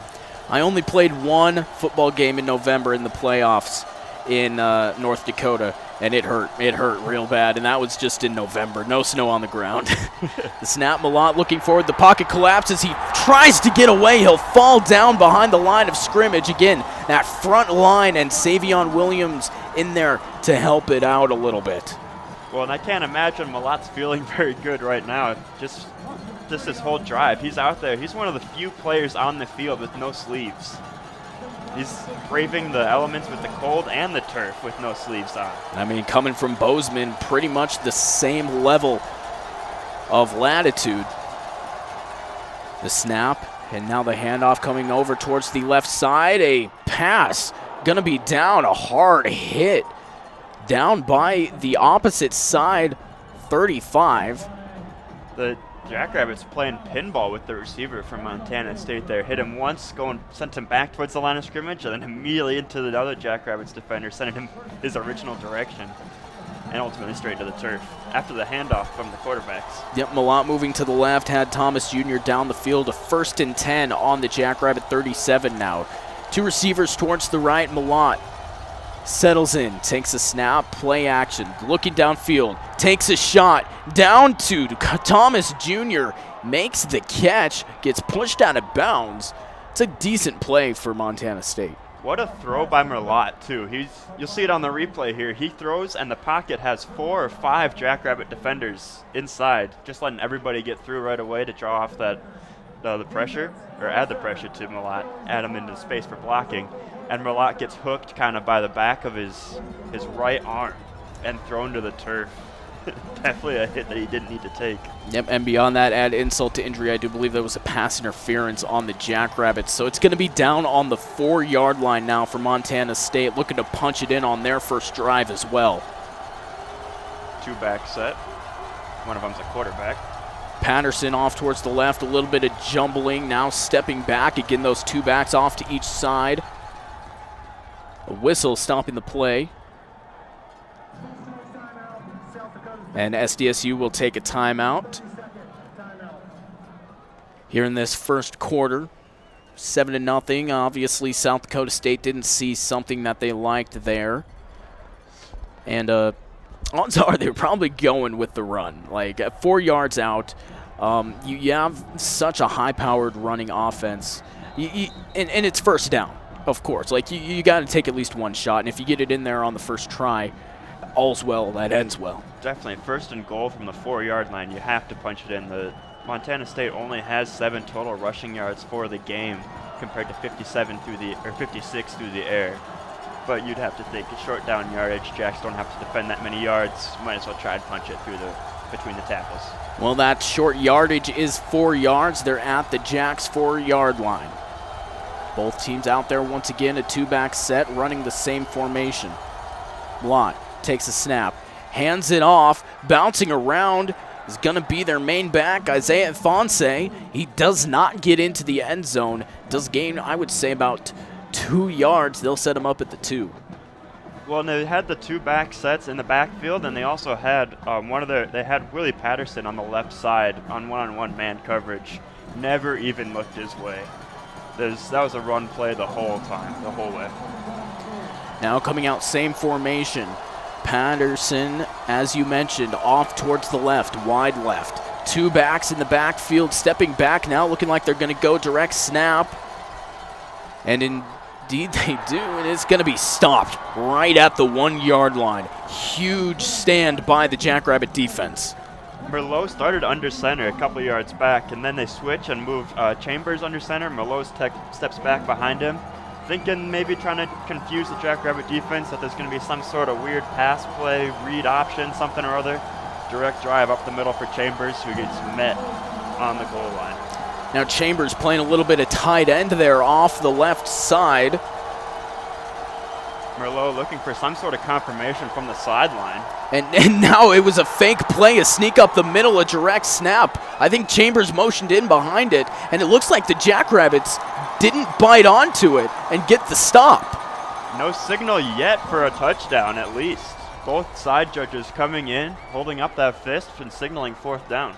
Speaker 3: I only played one football game in November in the playoffs in North Dakota, and it hurt. It hurt real bad, and that was just in November. No snow on the ground. The snap, Malott looking forward. The pocket collapses. He tries to get away. He'll fall down behind the line of scrimmage. Again, that front line, and Savion Williams in there to help it out a little bit.
Speaker 9: Well, and I can't imagine Malott's feeling very good right now. Just this whole drive. He's out there. He's one of the few players on the field with no sleeves. He's braving the elements with the cold and the turf with no sleeves on.
Speaker 3: I mean, coming from Bozeman, pretty much the same level of latitude. The snap, and now the handoff coming over towards the left side. A pass, gonna be down, a hard hit. Down by the opposite side, 35.
Speaker 9: The Jackrabbits playing pinball with the receiver from Montana State there. Hit him once, sent him back towards the line of scrimmage, and then immediately into the other Jackrabbits defender, sending him his original direction, and ultimately straight to the turf after the handoff from the quarterbacks.
Speaker 3: Yep, Malott moving to the left, had Thomas Jr. down the field. A 1st and 10 on the Jackrabbit 37 now. 2 receivers towards the right. Malott settles in, takes a snap, play action, looking downfield, takes a shot, down to Thomas Jr., makes the catch, gets pushed out of bounds. It's a decent play for Montana State.
Speaker 9: What a throw by Malott, too. You'll see it on the replay here. He throws, and the pocket has 4 or 5 Jackrabbit defenders inside, just letting everybody get through right away to draw off the pressure, or add the pressure to Malott, add him into space for blocking. And Malott gets hooked kind of by the back of his right arm and thrown to the turf. Definitely a hit that he didn't need to take.
Speaker 3: Yep, and beyond that, add insult to injury, I do believe there was a pass interference on the Jackrabbits. So it's going to be down on the 4-yard line now for Montana State, looking to punch it in on their first drive as well.
Speaker 9: 2-back set. One of them's a quarterback.
Speaker 3: Patterson off towards the left, a little bit of jumbling, now stepping back. Again, those 2 backs off to each side. A whistle stopping the play. And SDSU will take a timeout. Here in this first quarter, 7-0. Obviously, South Dakota State didn't see something that they liked there. And odds are they're probably going with the run. Like, 4 yards out, you have such a high-powered running offense. And it's first down. Of course, like you got to take at least one shot, and if you get it in there on the first try, all's well that ends well.
Speaker 9: Definitely 1st and goal from the 4-yard line. You have to punch it in. The Montana State only has 7 total rushing yards for the game, compared to 56 through the air. But you'd have to think a short down yardage. Jacks don't have to defend that many yards. Might as well try and punch it between the tackles.
Speaker 3: Well, that short yardage is 4 yards. They're at the Jacks 4-yard line. Both teams out there once again, a 2-back set, running the same formation. Malott takes a snap, hands it off, bouncing around is going to be their main back, Isaiah Fonse. He does not get into the end zone. Does gain, I would say, about 2 yards. They'll set him up at the 2.
Speaker 9: Well, they had the 2 back sets in the backfield, and they also had they had Willie Patterson on the left side on one-on-one man coverage. Never even looked his way. That was a run play the whole time, the whole way.
Speaker 3: Now coming out, same formation. Patterson, as you mentioned, off towards the left, wide left. 2 backs in the backfield, stepping back now, looking like they're going to go direct snap. And indeed they do, and it's going to be stopped right at the 1-yard line. Huge stand by the Jackrabbit defense.
Speaker 9: Merlot started under center a couple yards back, and then they switch and move Chambers under center. Merlot steps back behind him, thinking maybe trying to confuse the Jackrabbit defense that there's going to be some sort of weird pass play, read option, something or other. Direct drive up the middle for Chambers, who gets met on the goal line.
Speaker 3: Now Chambers playing a little bit of tight end there off the left side.
Speaker 9: Merlot looking for some sort of confirmation from the sideline.
Speaker 3: And now it was a fake play, a sneak up the middle, a direct snap. I think Chambers motioned in behind it, and it looks like the Jackrabbits didn't bite onto it and get the stop.
Speaker 9: No signal yet for a touchdown, at least. Both side judges coming in, holding up that fist and signaling 4th down.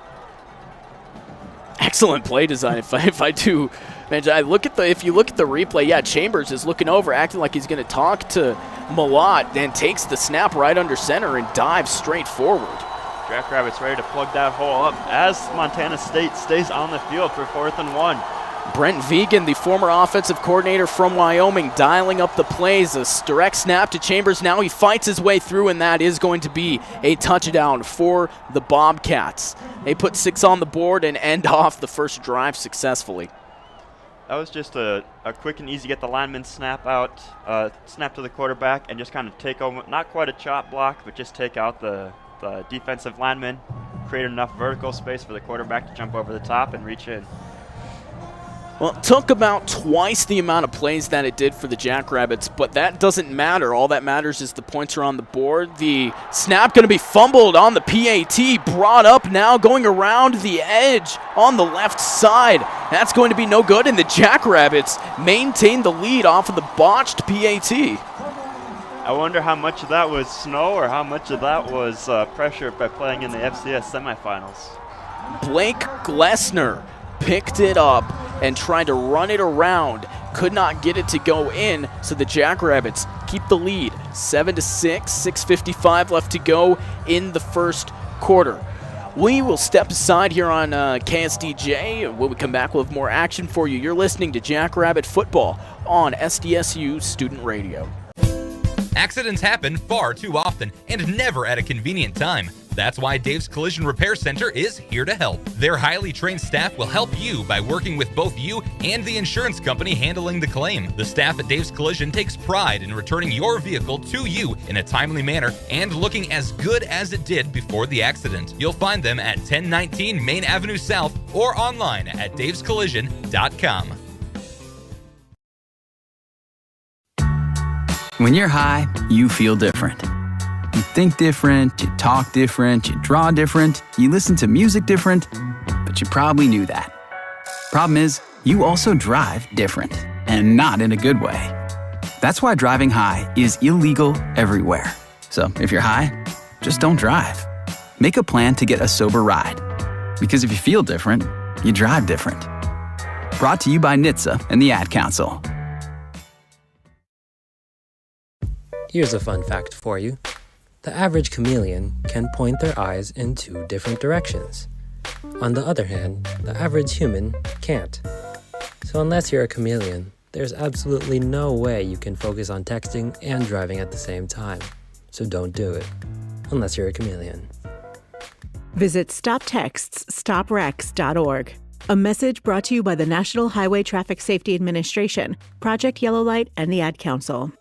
Speaker 3: Excellent play design, if I do mention. If you look at the replay, yeah, Chambers is looking over, acting like he's going to talk to Malott, then takes the snap right under center and dives straight forward.
Speaker 9: Jackrabbits ready to plug that hole up as Montana State stays on the field for 4th and 1.
Speaker 3: Brent Vegan, the former offensive coordinator from Wyoming, dialing up the plays. A direct snap to Chambers. Now he fights his way through, and that is going to be a touchdown for the Bobcats. They put 6 on the board and end off the first drive successfully.
Speaker 9: That was just a quick and easy get the lineman snap out, snap to the quarterback, and just kind of take over, not quite a chop block, but just take out the defensive lineman, create enough vertical space for the quarterback to jump over the top and reach in.
Speaker 3: Well, it took about twice the amount of plays that it did for the Jackrabbits, but that doesn't matter. All that matters is the points are on the board. The snap going to be fumbled on the PAT, brought up now, going around the edge on the left side. That's going to be no good, and the Jackrabbits maintain the lead off of the botched PAT.
Speaker 9: I wonder how much of that was snow or how much of that was pressure by playing in the FCS semifinals.
Speaker 3: Blake Glessner picked it up and tried to run it around. Could not get it to go in, so the Jackrabbits keep the lead. 7-6, 6:55 left to go in the first quarter. We will step aside here on KSDJ. When we come back, we'll have more action for you. You're listening to Jackrabbit Football on SDSU Student Radio.
Speaker 14: Accidents happen far too often and never at a convenient time. That's why Dave's Collision Repair Center is here to help. Their highly trained staff will help you by working with both you and the insurance company handling the claim. The staff at Dave's Collision takes pride in returning your vehicle to you in a timely manner and looking as good as it did before the accident. You'll find them at 1019 Main Avenue South or online at davescollision.com.
Speaker 11: When you're high, you feel different. You think different, you talk different, you draw different, you listen to music different, but you probably knew that. Problem is, you also drive different, and not in a good way. That's why driving high is illegal everywhere. So if you're high, just don't drive. Make a plan to get a sober ride. Because if you feel different, you drive different. Brought to you by NHTSA and the Ad Council.
Speaker 15: Here's a fun fact for you. The average chameleon can point their eyes in 2 different directions. On the other hand, the average human can't. So unless you're a chameleon, there's absolutely no way you can focus on texting and driving at the same time. So don't do it, unless you're a chameleon.
Speaker 16: Visit StopTextsStopWrecks.org. A message brought to you by the National Highway Traffic Safety Administration, Project Yellow Light, and the Ad Council.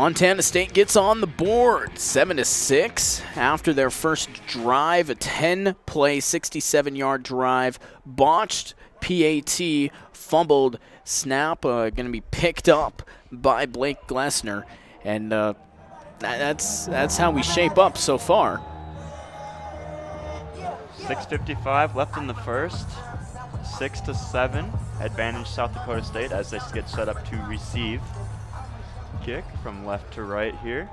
Speaker 3: Montana State gets on the board, 7-6 after their first drive, a 10-play, 67-yard drive, botched PAT, fumbled snap, going to be picked up by Blake Glessner, and that's how we shape up so far.
Speaker 9: 6:55 left in the first. 6-7, advantage South Dakota State as they get set up to receive. Kick from left to right here.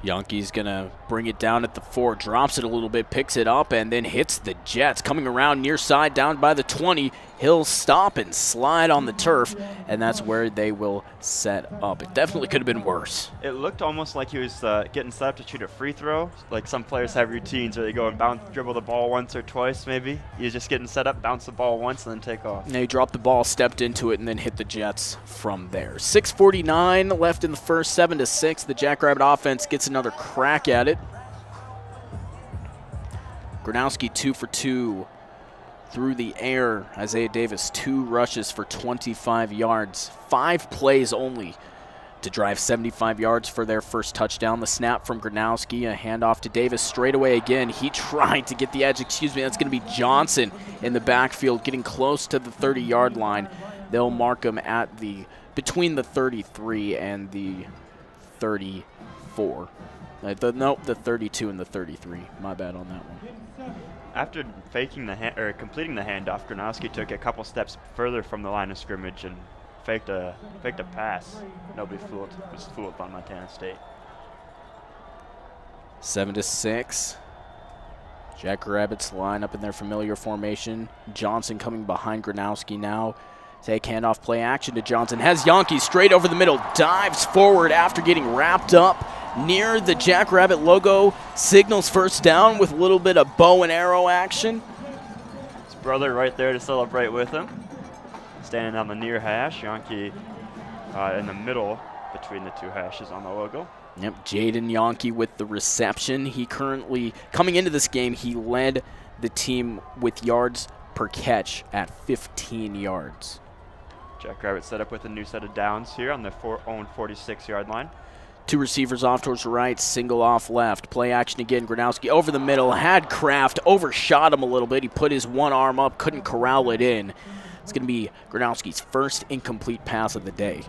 Speaker 3: Yankee's going to bring it down at the 4, drops it a little bit, picks it up, and then hits the Jets. Coming around near side, down by the 20. He'll stop and slide on the turf, and that's where they will set up. It definitely could have been worse.
Speaker 9: It looked almost like he was getting set up to shoot a free throw. Like some players have routines where they go and dribble the ball once or twice maybe. He was just getting set up, bounce the ball once, and then take off.
Speaker 3: And he dropped the ball, stepped into it, and then hit the Jets from there. 6:49 left in the first, 7-6. The Jackrabbit offense gets another crack at it. Gronowski 2 for 2 through the air. Isaiah Davis 2 rushes for 25 yards. 5 plays only to drive 75 yards for their first touchdown. The snap from Gronowski, a handoff to Davis straight away again. He tried to get the edge. That's going to be Johnson in the backfield, getting close to the 30-yard line. They'll mark him at between the 33 and the 34. The 32 and the 33. My bad on that one.
Speaker 9: After completing the handoff, Gronowski took a couple steps further from the line of scrimmage and faked a pass. Nobody was fooled by Montana State.
Speaker 3: 7-6. Jackrabbits line up in their familiar formation. Johnson coming behind Gronowski now. Take handoff, play action to Johnson. Has Yankee straight over the middle. Dives forward after getting wrapped up near the Jackrabbit logo. Signals first down with a little bit of bow and arrow action.
Speaker 9: His brother right there to celebrate with him. Standing on the near hash. Yankee in the middle between the two hashes on the logo.
Speaker 3: Yep, Jaden Yankee with the reception. He currently, coming into this game, he led the team with yards per catch at 15 yards.
Speaker 9: Jackrabbit set up with a new set of downs here on their own 46-yard line.
Speaker 3: 2 receivers off towards the right, single off left. Play action again, Gronowski over the middle, had Kraft, overshot him a little bit. He put his one arm up, couldn't corral it in. It's going to be Gronowski's first incomplete pass of the day.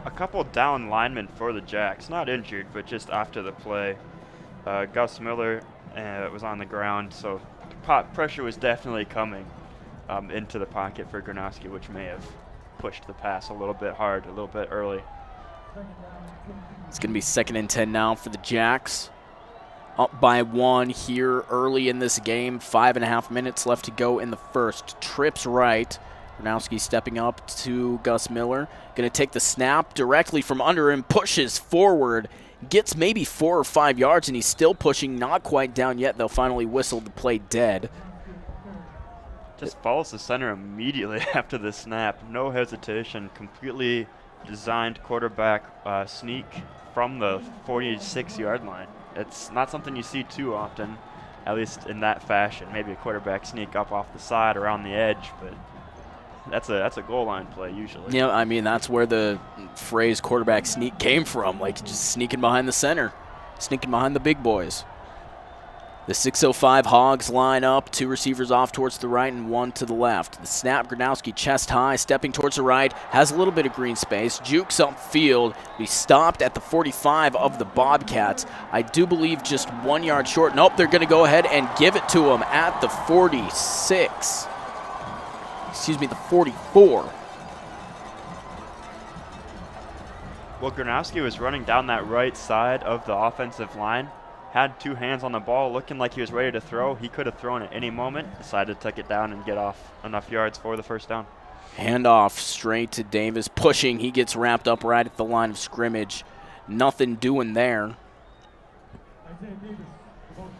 Speaker 9: A couple down linemen for the Jacks, not injured, but just after the play. Gus Miller was on the ground, so pressure was definitely coming into the pocket for Gronowski, which may have pushed the pass a little bit hard, a little bit early.
Speaker 3: It's going to be 2nd and 10 now for the Jacks. Up by 1 here early in this game. 5.5 minutes left to go in the first. Trips right. Gronowski stepping up to Gus Miller. Going to take the snap directly from under him. Pushes forward. Gets maybe 4 or 5 yards, and he's still pushing. Not quite down yet. They'll finally whistle the play dead.
Speaker 9: Just follows the center immediately after the snap. No hesitation. Completely designed quarterback sneak from the 46-yard line. It's not something you see too often, at least in that fashion. Maybe a quarterback sneak up off the side or on the edge, but that's a goal line play usually.
Speaker 3: Yeah, I mean, that's where the phrase quarterback sneak came from, like just sneaking behind the center, sneaking behind the big boys. The 605 Hogs line up, 2 receivers off towards the right and 1 to the left. The snap, Gronowski chest high, stepping towards the right, has a little bit of green space, jukes upfield. He stopped at the 45 of the Bobcats. I do believe just 1 yard short. Nope, they're going to go ahead and give it to him at the 46. Excuse me, the 44.
Speaker 9: Well, Gronowski was running down that right side of the offensive line. Had 2 hands on the ball, looking like he was ready to throw. He could have thrown at any moment. Decided to take it down and get off enough yards for the first down.
Speaker 3: Handoff straight to Davis, pushing. He gets wrapped up right at the line of scrimmage. Nothing doing there.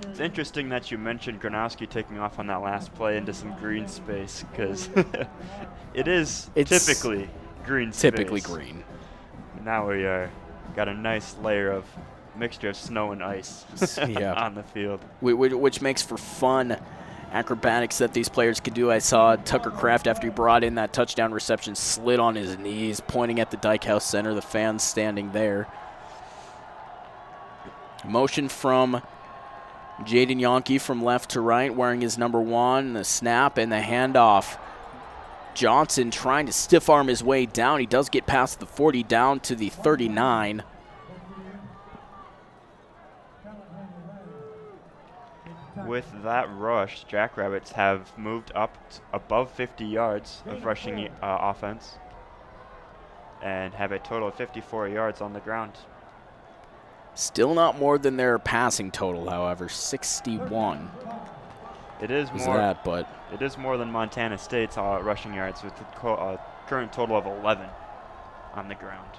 Speaker 9: It's interesting that you mentioned Gronowski taking off on that last play into some green space, because it's typically green space.
Speaker 3: Typically green.
Speaker 9: Now we got a nice layer of mixture of snow and ice on the field.
Speaker 3: Which makes for fun acrobatics that these players could do. I saw Tucker Kraft, after he brought in that touchdown reception, slid on his knees, pointing at the Dyke House Center, the fans standing there. Motion from Jaden Yonke from left to right, wearing his number 1, the snap and the handoff. Johnson trying to stiff arm his way down. He does get past the 40, down to the 39.
Speaker 9: With that rush, Jackrabbits have moved up above 50 yards of rushing offense and have a total of 54 yards on the ground.
Speaker 3: Still not more than their passing total, however, 61.
Speaker 9: It is more than Montana State's rushing yards, with the current total of 11 on the ground.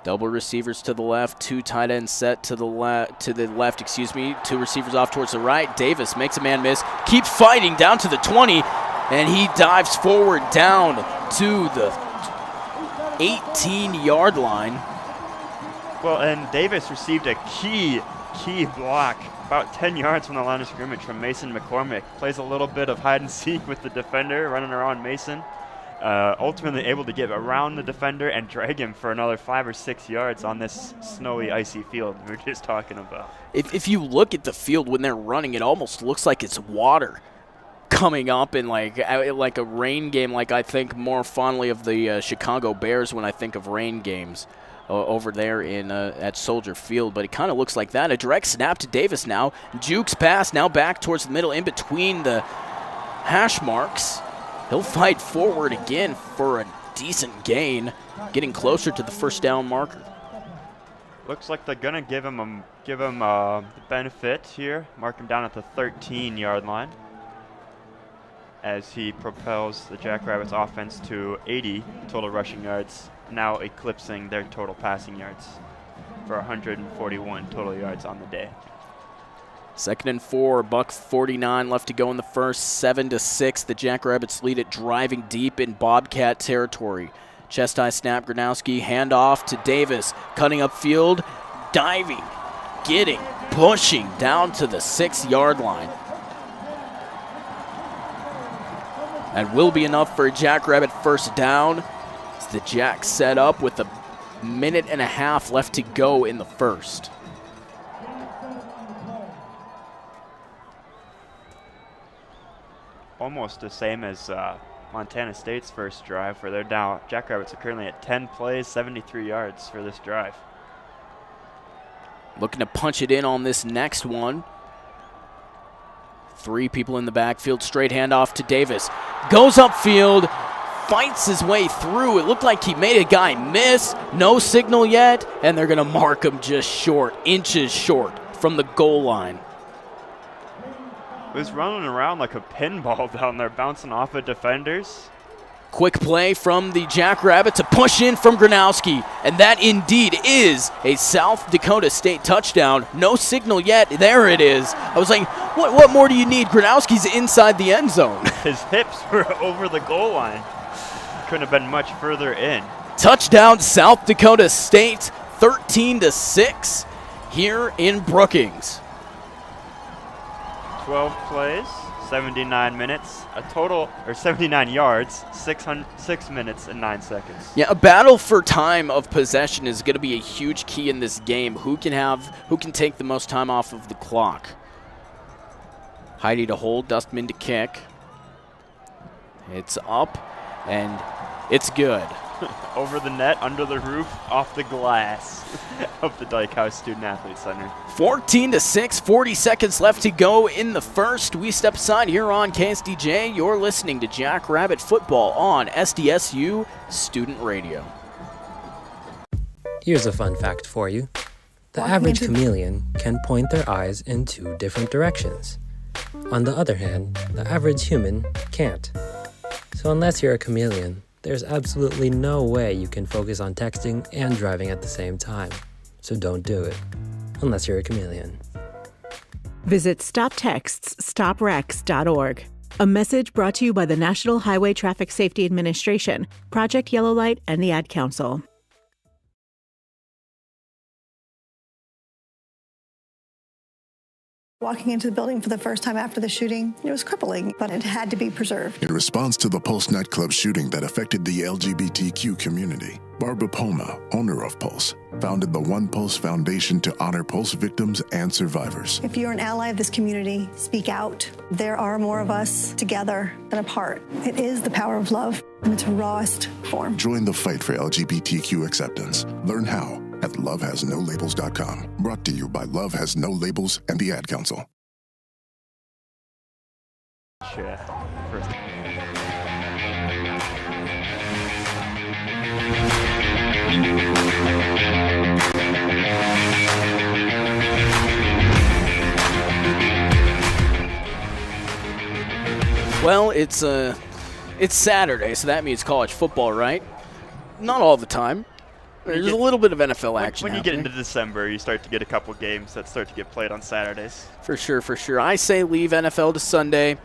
Speaker 3: Double receivers to the left, 2 tight ends set to the left, 2 receivers off towards the right. Davis makes a man miss, keeps fighting down to the 20, and he dives forward down to the 18-yard line.
Speaker 9: Well, and Davis received a key block about 10 yards from the line of scrimmage from Mason McCormick. Plays a little bit of hide and seek with the defender, running around Mason. Ultimately able to get around the defender and drag him for another 5 or 6 yards on this snowy, icy field we were just talking about.
Speaker 3: If you look at the field when they're running, it almost looks like it's water coming up in like a rain game, like I think more fondly of the Chicago Bears when I think of rain games over there in at Soldier Field. But it kind of looks like that. A direct snap to Davis now. Jukes pass now back towards the middle in between the hash marks. He'll fight forward again for a decent gain, getting closer to the first down marker.
Speaker 9: Looks like they're gonna give him the benefit here. Mark him down at the 13-yard line as he propels the Jackrabbits offense to 80 total rushing yards, now eclipsing their total passing yards for 141 total yards on the day.
Speaker 3: 2nd and 4, $1:49 left to go in the first, 7-6. The Jackrabbits lead it, driving deep in Bobcat territory. Chest high snap, Gronowski, handoff to Davis, cutting upfield, diving, getting, pushing down to the 6-yard line. That will be enough for a Jackrabbit first down. As the Jacks set up with a minute and a half left to go in the first.
Speaker 9: Almost the same as Montana State's first drive, where they're down. Jackrabbits are currently at 10 plays, 73 yards for this drive.
Speaker 3: Looking to punch it in on this next one. 3 people in the backfield, straight handoff to Davis. Goes upfield, fights his way through. It looked like he made a guy miss. No signal yet, and they're going to mark him just short, inches short from the goal line.
Speaker 9: He was running around like a pinball down there, bouncing off of defenders.
Speaker 3: Quick play from the Jackrabbit to push in from Gronowski, and that indeed is a South Dakota State touchdown. No signal yet. There it is. I was like, what more do you need? Gronowski's inside the end zone.
Speaker 9: His hips were over the goal line. Couldn't have been much further in.
Speaker 3: Touchdown South Dakota State, 13-6 here in Brookings.
Speaker 9: 12 plays, 79 minutes, a total, or 79 yards, 6 minutes and 9 seconds.
Speaker 3: Yeah, a battle for time of possession is going to be a huge key in this game. Who can take the most time off of the clock? Heidi to hold, Dustman to kick. It's up, and it's good.
Speaker 9: Over the net, under the roof, off the glass of the Dyke House Student Athlete Center.
Speaker 3: 14-6, 40 seconds left to go in the first. We step aside here on KSDJ. You're listening to Jackrabbit Football on SDSU Student Radio.
Speaker 15: Here's a fun fact for you. The average chameleon can point their eyes in 2 different directions. On the other hand, the average human can't. So unless you're a chameleon, there's absolutely no way you can focus on texting and driving at the same time. So don't do it, unless you're a chameleon.
Speaker 16: Visit StopTextsStopWrecks.org. A message brought to you by the National Highway Traffic Safety Administration, Project Yellow Light, and the Ad Council.
Speaker 17: Walking into the building for the first time after the shooting, it was crippling, but it had to be preserved.
Speaker 18: In response to the Pulse nightclub shooting that affected the LGBTQ community, Barbara Poma, owner of Pulse, founded the One Pulse Foundation to honor Pulse victims and survivors.
Speaker 17: If you're an ally of this community, speak out. There are more of us together than apart. It is the power of love in its rawest form.
Speaker 18: Join the fight for LGBTQ acceptance. Learn how at lovehasnolabels.com. Brought to you by Love Has No Labels and the Ad Council.
Speaker 3: Well, it's Saturday, so that means college football, right? Not all the time. There's a little bit of NFL action.
Speaker 9: When you get into December, you start to get a couple games that start to get played on Saturdays.
Speaker 3: For sure, for sure. I say leave NFL to Sunday,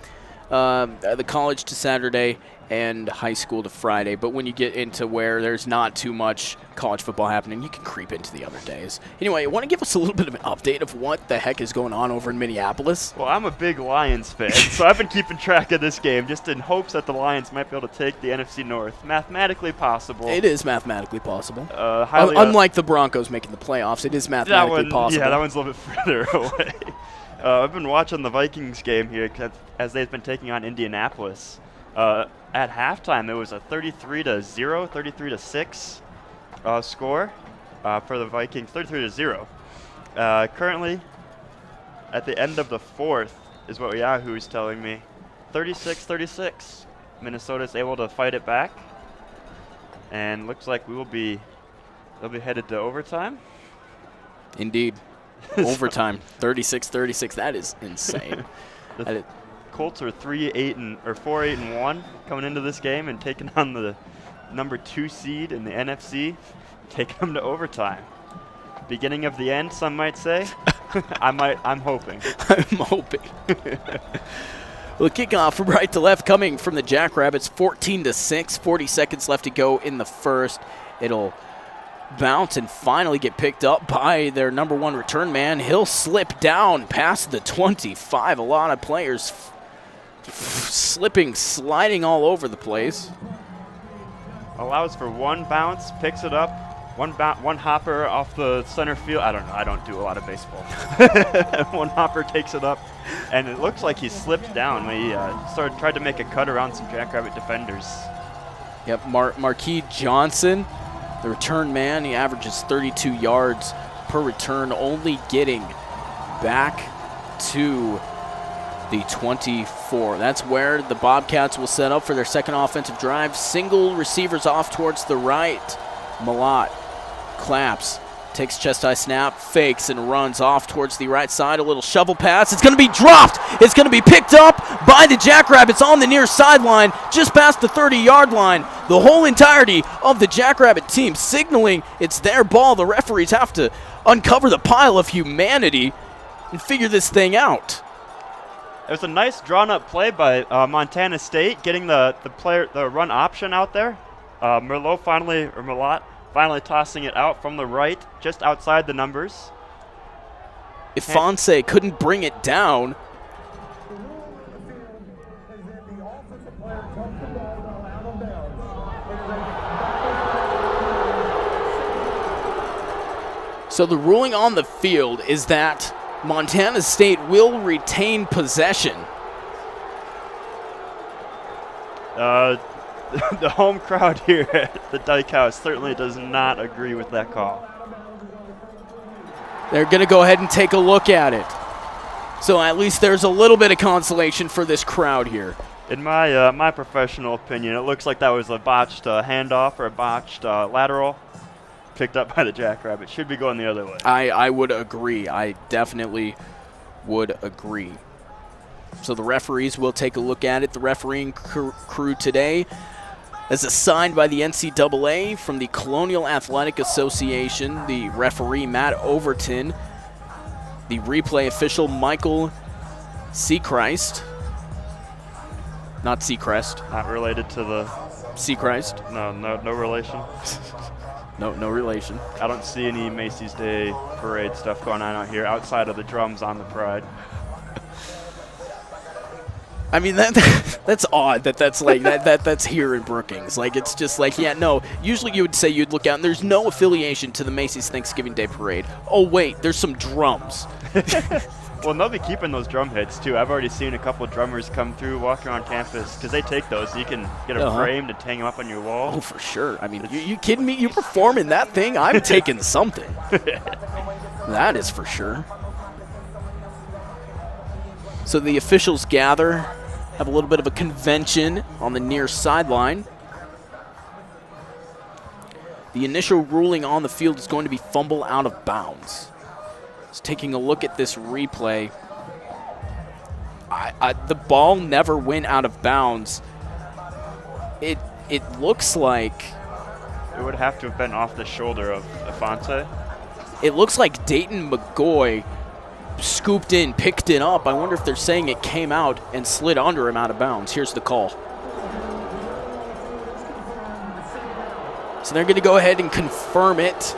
Speaker 3: the college to Saturday, and high school to Friday. But when you get into where there's not too much college football happening, you can creep into the other days. Anyway, want to give us a little bit of an update of what the heck is going on over in Minneapolis?
Speaker 9: Well, I'm a big Lions fan, so I've been keeping track of this game just in hopes that the Lions might be able to take the NFC North. Mathematically possible.
Speaker 3: It is mathematically possible.
Speaker 9: Highly,
Speaker 3: unlike the Broncos making the playoffs, it is mathematically possible.
Speaker 9: Yeah, that one's a little bit further away. I've been watching the Vikings game here as they've been taking on Indianapolis. At halftime, it was a 33-0, 33-6 score for the Vikings, 33-0. Currently, at the end of the fourth, is what Yahoo is telling me, 36-36. Minnesota's able to fight it back, and looks like they'll be headed to overtime.
Speaker 3: Indeed, overtime, 36-36. That is insane.
Speaker 9: Colts are 4-8-1 coming into this game and taking on the number 2 seed in the NFC, taking them to overtime. Beginning of the end, some might say. I'm hoping.
Speaker 3: I'm hoping. Well, kickoff from right to left coming from the Jackrabbits, 14-6, 40 seconds left to go in the first. It'll bounce and finally get picked up by their number 1 return man. He'll slip down past the 25. A lot of players slipping, sliding all over the place.
Speaker 9: Allows for one bounce, picks it up, one hopper off the center field. I don't know. I don't do a lot of baseball. One hopper takes it up, and it looks like he slipped down when he tried to make a cut around some Jackrabbit defenders.
Speaker 3: Yep, Marquis Johnson, the return man, he averages 32 yards per return, only getting back to the 24. That's where the Bobcats will set up for their second offensive drive. Single receivers off towards the right. Malott claps, takes chest-high snap, fakes, and runs off towards the right side. A little shovel pass. It's going to be dropped. It's going to be picked up by the Jackrabbits on the near sideline, just past the 30-yard line. The whole entirety of the Jackrabbit team signaling it's their ball. The referees have to uncover the pile of humanity and figure this thing out.
Speaker 9: It was a nice drawn-up play by Montana State, getting the run option out there. Malott finally tossing it out from the right, just outside the numbers.
Speaker 3: If Fonse couldn't bring it down. So the ruling on the field is that Montana State will retain possession.
Speaker 9: The home crowd here at the Dyke House certainly does not agree with that call.
Speaker 3: They're going to go ahead and take a look at it. So at least there's a little bit of consolation for this crowd here.
Speaker 9: In my professional opinion, it looks like that was a botched handoff or a botched lateral picked up by the Jackrabbit. Should be going the other way.
Speaker 3: I would agree. I definitely would agree. So the referees will take a look at it. The refereeing crew today is assigned by the NCAA from the Colonial Athletic Association, the referee Matt Overton, the replay official Michael Seacrest. Not Seacrest.
Speaker 9: Not related to the
Speaker 3: Seacrest.
Speaker 9: No relation.
Speaker 3: No relation.
Speaker 9: I don't see any Macy's Day Parade stuff going on out here outside of the drums on the Pride.
Speaker 3: I mean, that's odd that's like that's here in Brookings. Like, it's just like, yeah, no, usually you would say you'd look out and there's no affiliation to the Macy's Thanksgiving Day Parade. Oh, wait, there's some drums.
Speaker 9: Well, they'll be keeping those drum hits, too. I've already seen a couple of drummers come through, walk around campus, because they take those. So you can get a frame to hang them up on your wall.
Speaker 3: Oh, for sure. I mean, you kidding me? You performing that thing? I'm taking something. That is for sure. So the officials gather, have a little bit of a convention on the near sideline. The initial ruling on the field is going to be fumble out of bounds. Just taking a look at this replay, the ball never went out of bounds. It looks like
Speaker 9: it would have to have been off the shoulder of Afonso.
Speaker 3: It looks like Dayton McGoy scooped in, picked it up. I wonder if they're saying it came out and slid under him out of bounds. Here's the call. So they're going to go ahead and confirm it.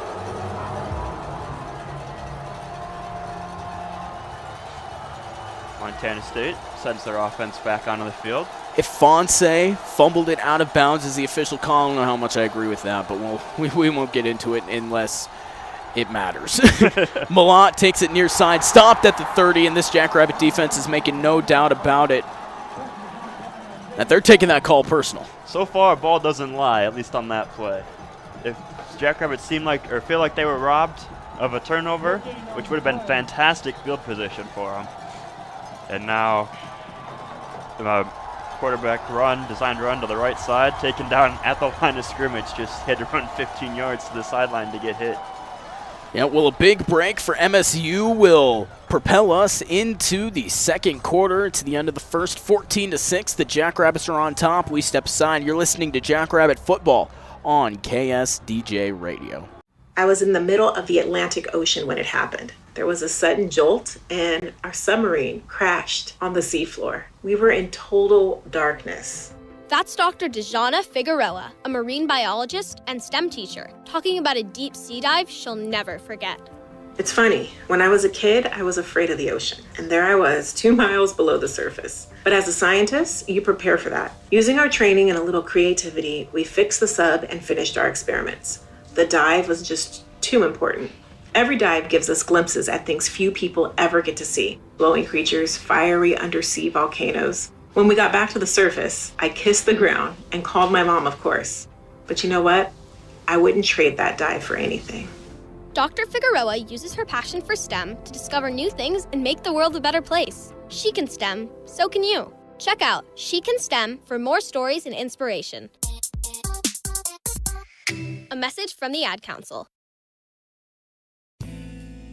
Speaker 9: Montana State sends their offense back onto the field.
Speaker 3: If Fonse fumbled it out of bounds as the official call, I don't know how much I agree with that, but we won't get into it unless it matters. Malott takes it near side, stopped at the 30, and this Jackrabbit defense is making no doubt about it that they're taking that call personal.
Speaker 9: So far, ball doesn't lie, at least on that play. If Jackrabbits feel like they were robbed of a turnover, which would have been fantastic field position for them. And now, quarterback run, designed run to the right side, taken down at the line of scrimmage, just had to run 15 yards to the sideline to get hit.
Speaker 3: Yeah, well, a big break for MSU will propel us into the second quarter, to the end of the first. 14-6, the Jackrabbits are on top. We step aside. You're listening to Jackrabbit Football on KSDJ Radio.
Speaker 1: I was in the middle of the Atlantic Ocean when it happened. There was a sudden jolt, and our submarine crashed on the seafloor. We were in total darkness.
Speaker 2: That's Dr. Dejana Figueroa, a marine biologist and STEM teacher, talking about a deep sea dive she'll never forget.
Speaker 1: It's funny, when I was a kid, I was afraid of the ocean, and there I was, 2 miles below the surface. But as a scientist, you prepare for that. Using our training and a little creativity, we fixed the sub and finished our experiments. The dive was just too important. Every dive gives us glimpses at things few people ever get to see. Glowing creatures, fiery undersea volcanoes. When we got back to the surface, I kissed the ground and called my mom, of course. But you know what? I wouldn't trade that dive for anything.
Speaker 2: Dr. Figueroa uses her passion for STEM to discover new things and make the world a better place. She can STEM, so can you. Check out She Can STEM for more stories and inspiration. A message from the Ad Council.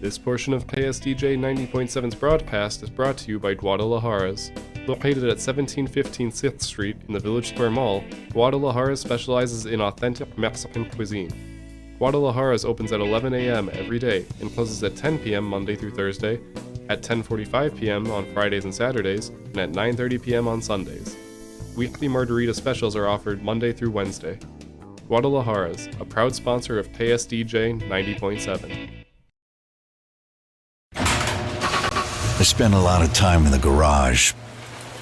Speaker 6: This portion of KSDJ 90.7's broadcast is brought to you by Guadalajara's. Located at 1715 6th Street in the Village Square Mall, Guadalajara specializes in authentic Mexican cuisine. Guadalajara's opens at 11 a.m. every day and closes at 10 p.m. Monday through Thursday, at 10:45 p.m. on Fridays and Saturdays, and at 9:30 p.m. on Sundays. Weekly margarita specials are offered Monday through Wednesday. Guadalajara's, a proud sponsor of KSDJ 90.7.
Speaker 7: I spent a lot of time in the garage,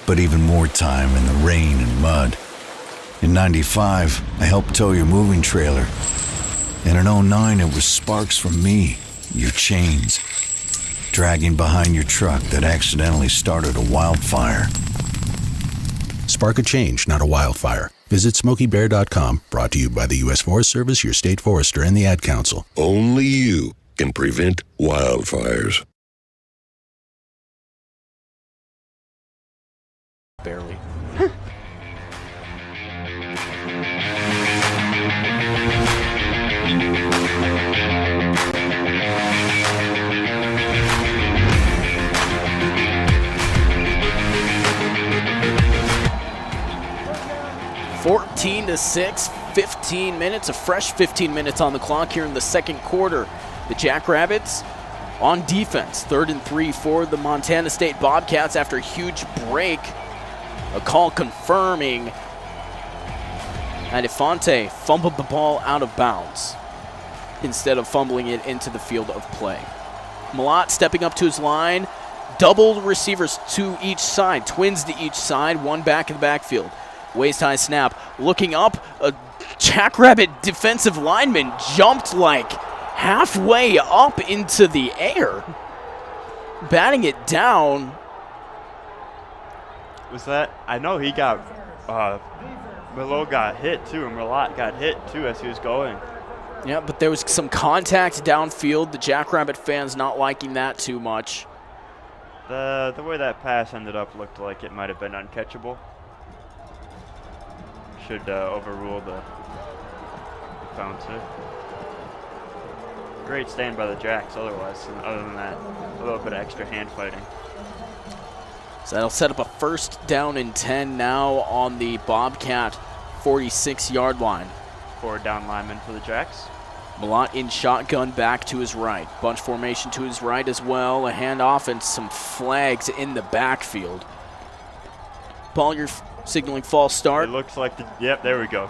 Speaker 7: but even more time in the rain and mud. In 95, I helped tow your moving trailer. And in 09, it was sparks from me, your chains, dragging behind your truck that accidentally started a wildfire.
Speaker 8: Spark a change, not a wildfire. Visit SmokeyBear.com, brought to you by the U.S. Forest Service, your state forester, and the Ad Council.
Speaker 20: Only you can prevent wildfires.
Speaker 3: Barely. Fourteen to 6, 15 minutes, a fresh 15 minutes on the clock here in the second quarter. The Jackrabbits on defense, 3rd and 3 for the Montana State Bobcats after a huge break. A call confirming that Infante fumbled the ball out of bounds instead of fumbling it into the field of play. Malott stepping up to his line, double receivers to each side, twins to each side, one back in the backfield. Waist-high snap, looking up, a Jackrabbit defensive lineman jumped like halfway up into the air, batting it down.
Speaker 9: Was that, I know he got, Milo got hit too, and Merlot got hit too as he was going.
Speaker 3: Yeah, but there was some contact downfield. The Jackrabbit fans not liking that too much.
Speaker 9: The way that pass ended up looked like it might have been uncatchable. Should overrule the bouncer. Great stand by the Jacks otherwise, and other than that, a little bit of extra hand fighting.
Speaker 3: So that'll set up a 1st down and 10 now on the Bobcat 46-yard line.
Speaker 9: 4 down linemen for the Jacks.
Speaker 3: Malott in shotgun back to his right. Bunch formation to his right as well. A handoff and some flags in the backfield. Paul, you're signaling false start.
Speaker 9: It looks like yep, there we go.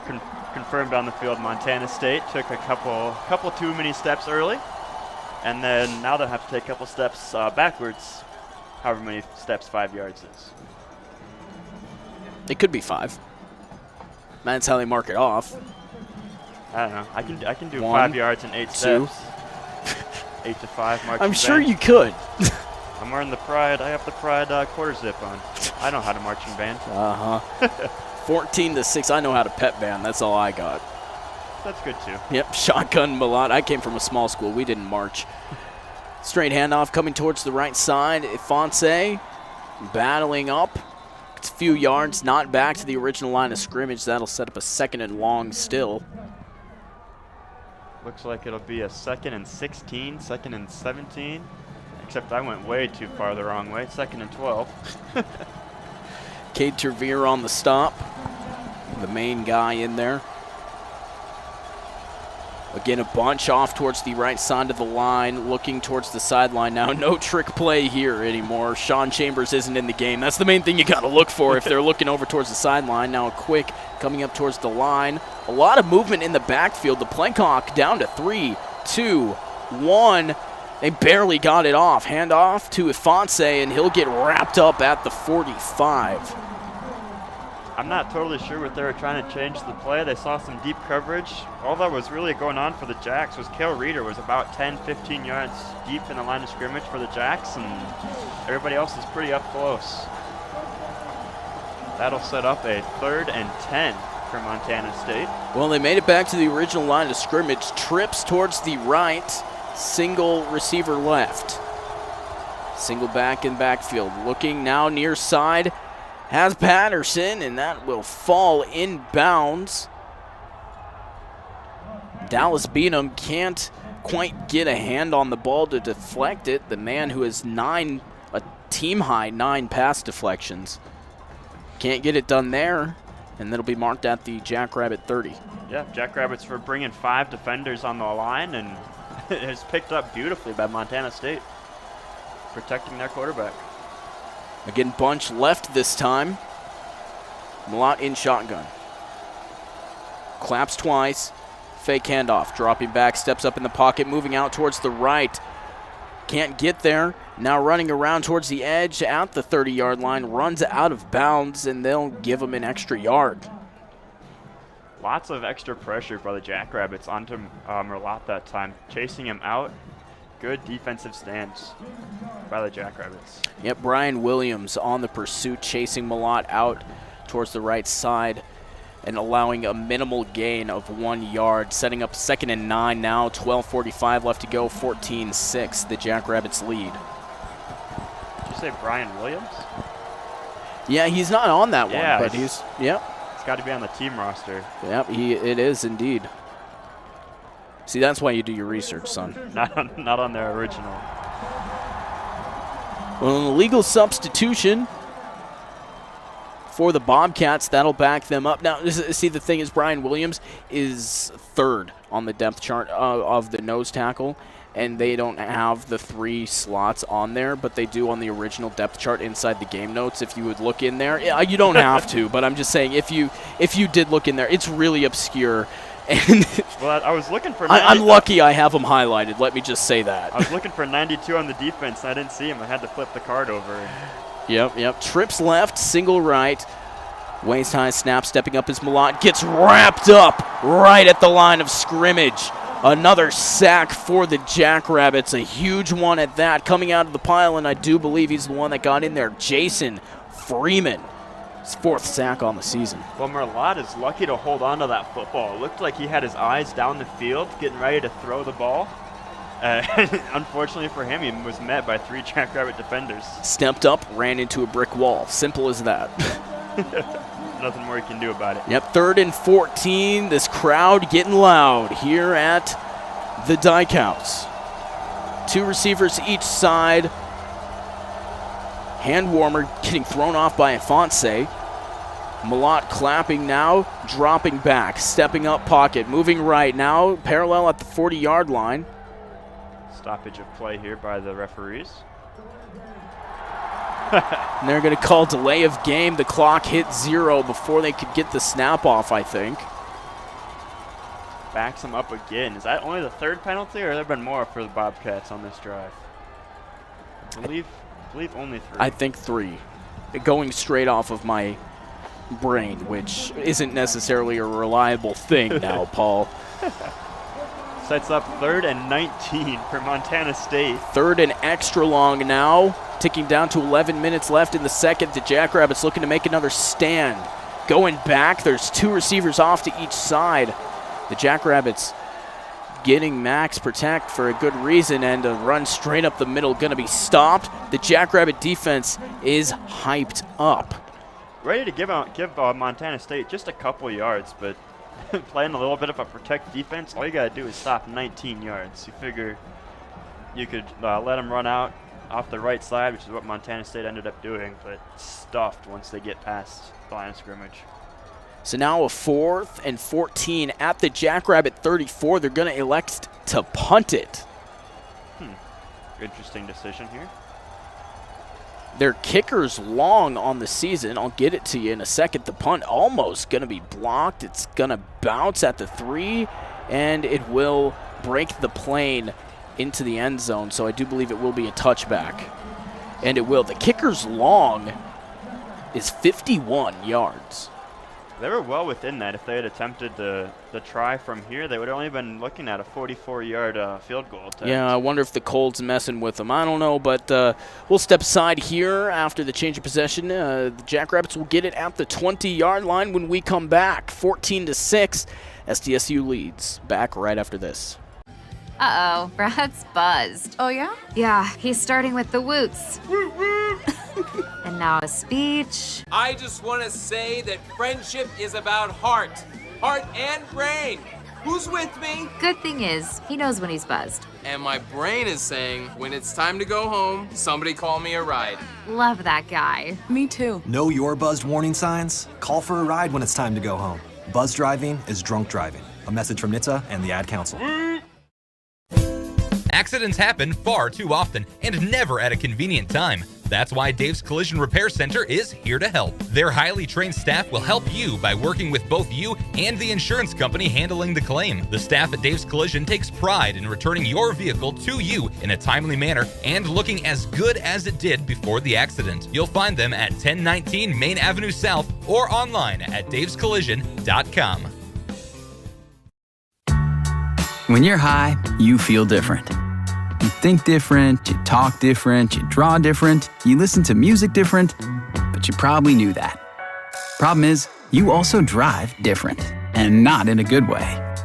Speaker 9: Confirmed on the field. Montana State took a couple too many steps early, and then now they'll have to take a couple steps backwards. However many steps 5 yards is.
Speaker 3: It could be 5. That's how they mark it off.
Speaker 9: I don't know. I can do
Speaker 3: 1,
Speaker 9: 5 yards and 8 steps. 8 to 5 marching
Speaker 3: I'm sure
Speaker 9: band.
Speaker 3: you could.
Speaker 9: I'm wearing the Pride. I have the Pride quarter zip on. I know how to marching band.
Speaker 3: 14 to 6. I know how to pep band. That's all I got.
Speaker 9: That's good too.
Speaker 3: Yep, shotgun Malott. I came from a small school. We didn't march. Straight handoff coming towards the right side. Ifanse battling up. It's a few yards, not back to the original line of scrimmage. That'll set up a 2nd and long still.
Speaker 9: Looks like it'll be a 2nd and 16, 2nd and 17. Except I went way too far the wrong way. 2nd and 12.
Speaker 3: Cade Tervier on the stop. The main guy in there. Again, a bunch off towards the right side of the line, looking towards the sideline now. No trick play here anymore. Sean Chambers isn't in the game. That's the main thing you got to look for if they're looking over towards the sideline. Now a quick coming up towards the line. A lot of movement in the backfield. The play clock down to 3, 2, 1. They barely got it off. Hand off to Ifanse, and he'll get wrapped up at the 45.
Speaker 9: I'm not totally sure what they were trying to change the play. They saw some deep coverage. All that was really going on for the Jacks was Cale Reeder was about 10, 15 yards deep in the line of scrimmage for the Jacks, and everybody else is pretty up close. That'll set up a 3rd and 10 for Montana State.
Speaker 3: Well, they made it back to the original line of scrimmage. Trips towards the right, single receiver left. Single back in backfield. Looking now near side. Has Patterson, and that will fall in bounds. Dallas Beanham can't quite get a hand on the ball to deflect it. The man who has a team-high 9 pass deflections. Can't get it done there, and that'll be marked at the Jackrabbit 30.
Speaker 9: Yeah, Jackrabbits were bringing 5 defenders on the line, and it was picked up beautifully by Montana State, protecting their quarterback.
Speaker 3: Again, bunch left this time. Malott in shotgun. Claps twice. Fake handoff. Dropping back, steps up in the pocket, moving out towards the right. Can't get there. Now running around towards the edge at the 30-yard line. Runs out of bounds, and they'll give him an extra yard.
Speaker 9: Lots of extra pressure by the Jackrabbits onto Merlot that time, chasing him out. Good defensive stance by the Jackrabbits.
Speaker 3: Yep, Brian Williams on the pursuit, chasing Malott out towards the right side and allowing a minimal gain of 1 yard, setting up 2nd and 9 now, 12:45 left to go, 14-6, the Jackrabbits lead.
Speaker 9: Did you say Brian Williams?
Speaker 3: Yeah, he's not on that
Speaker 9: yeah,
Speaker 3: one, but he's yep.
Speaker 9: It's got to be on the team roster.
Speaker 3: Yep, it is indeed. See, that's why you do your research, son.
Speaker 9: Not on their original.
Speaker 3: Well, an illegal substitution for the Bobcats. That'll back them up. Now, see, the thing is, Brian Williams is 3rd on the depth chart of the nose tackle, and they don't have the 3 slots on there, but they do on the original depth chart inside the game notes. If you would look in there, yeah, you don't have to, but I'm just saying if you did look in there, it's really obscure. And
Speaker 9: well, I was looking for.
Speaker 3: I'm lucky I have him highlighted. Let me just say that.
Speaker 9: I was looking for 92 on the defense, and I didn't see him. I had to flip the card over.
Speaker 3: Yep. Trips left, single right. Waist high snap, stepping up is Malott. Gets wrapped up right at the line of scrimmage. Another sack for the Jackrabbits, a huge one at that, coming out of the pile, and I do believe he's the one that got in there. Jason Freeman, his 4th sack on the season.
Speaker 9: Well, Malott is lucky to hold on to that football. It looked like he had his eyes down the field, getting ready to throw the ball. Unfortunately for him, he was met by 3 Jackrabbit defenders.
Speaker 3: Stepped up, ran into a brick wall. Simple as that.
Speaker 9: Nothing more you can do about it.
Speaker 3: Yep, 3rd and 14. This crowd getting loud here at the Dyke House. 2 receivers each side. Hand warmer getting thrown off by Afonso. Malott clapping now, dropping back, stepping up pocket, moving right now, parallel at the 40-yard line.
Speaker 9: Stoppage of play here by the referees.
Speaker 3: And they're going to call delay of game. The clock hit 0 before they could get the snap off, I think.
Speaker 9: Backs him up again. Is that only the 3rd penalty, or have there been more for the Bobcats on this drive? I believe only 3.
Speaker 3: I think 3. Going straight off of my brain, which isn't necessarily a reliable thing now, Paul.
Speaker 9: Sets up 3rd and 19 for Montana State.
Speaker 3: 3rd and extra long now. Ticking down to 11 minutes left in the second. The Jackrabbits looking to make another stand. Going back, there's 2 receivers off to each side. The Jackrabbits getting max protect for a good reason, and a run straight up the middle going to be stopped. The Jackrabbit defense is hyped up.
Speaker 9: Ready to give Montana State just a couple yards, but playing a little bit of a protect defense, all you got to do is stop 19 yards. You figure you could let them run out off the right side, which is what Montana State ended up doing, but stuffed once they get past the line of scrimmage.
Speaker 3: So now a 4th and 14 at the Jackrabbit 34. They're going to elect to punt it.
Speaker 9: Interesting decision here.
Speaker 3: Their kicker's long on the season. I'll get it to you in a second. The punt almost going to be blocked. It's going to bounce at the 3, and it will break the plane into the end zone, so I do believe it will be a touchback. And it will. The kicker's long is 51 yards.
Speaker 9: They were well within that. If they had attempted the try from here, they would have only been looking at a 44-yard field goal attempt.
Speaker 3: Yeah, I wonder if the Colts messing with them. I don't know, but we'll step aside here after the change of possession. The Jackrabbits will get it at the 20-yard line when we come back. 14-6, SDSU leads. Back right after this.
Speaker 10: Uh-oh, Brad's buzzed.
Speaker 21: Oh, yeah?
Speaker 10: Yeah, he's starting with the woots. And now a speech.
Speaker 12: I just want to say that friendship is about heart and brain. Who's with me?
Speaker 10: Good thing is, he knows when he's buzzed.
Speaker 12: And my brain is saying, when it's time to go home, somebody call me a ride.
Speaker 10: Love that guy.
Speaker 21: Me too.
Speaker 13: Know your buzzed warning signs? Call for a ride when it's time to go home. Buzz driving is drunk driving. A message from NHTSA and the Ad Council.
Speaker 14: Accidents happen far too often and never at a convenient time. That's why Dave's Collision Repair Center is here to help. Their highly trained staff will help you by working with both you and the insurance company handling the claim. The staff at Dave's Collision takes pride in returning your vehicle to you in a timely manner and looking as good as it did before the accident. You'll find them at 1019 Main Avenue South or online at davescollision.com.
Speaker 11: When you're high, you feel different. You think different, you talk different, you draw different, you listen to music different, but you probably knew that. Problem is, you also drive different, and not in a good way.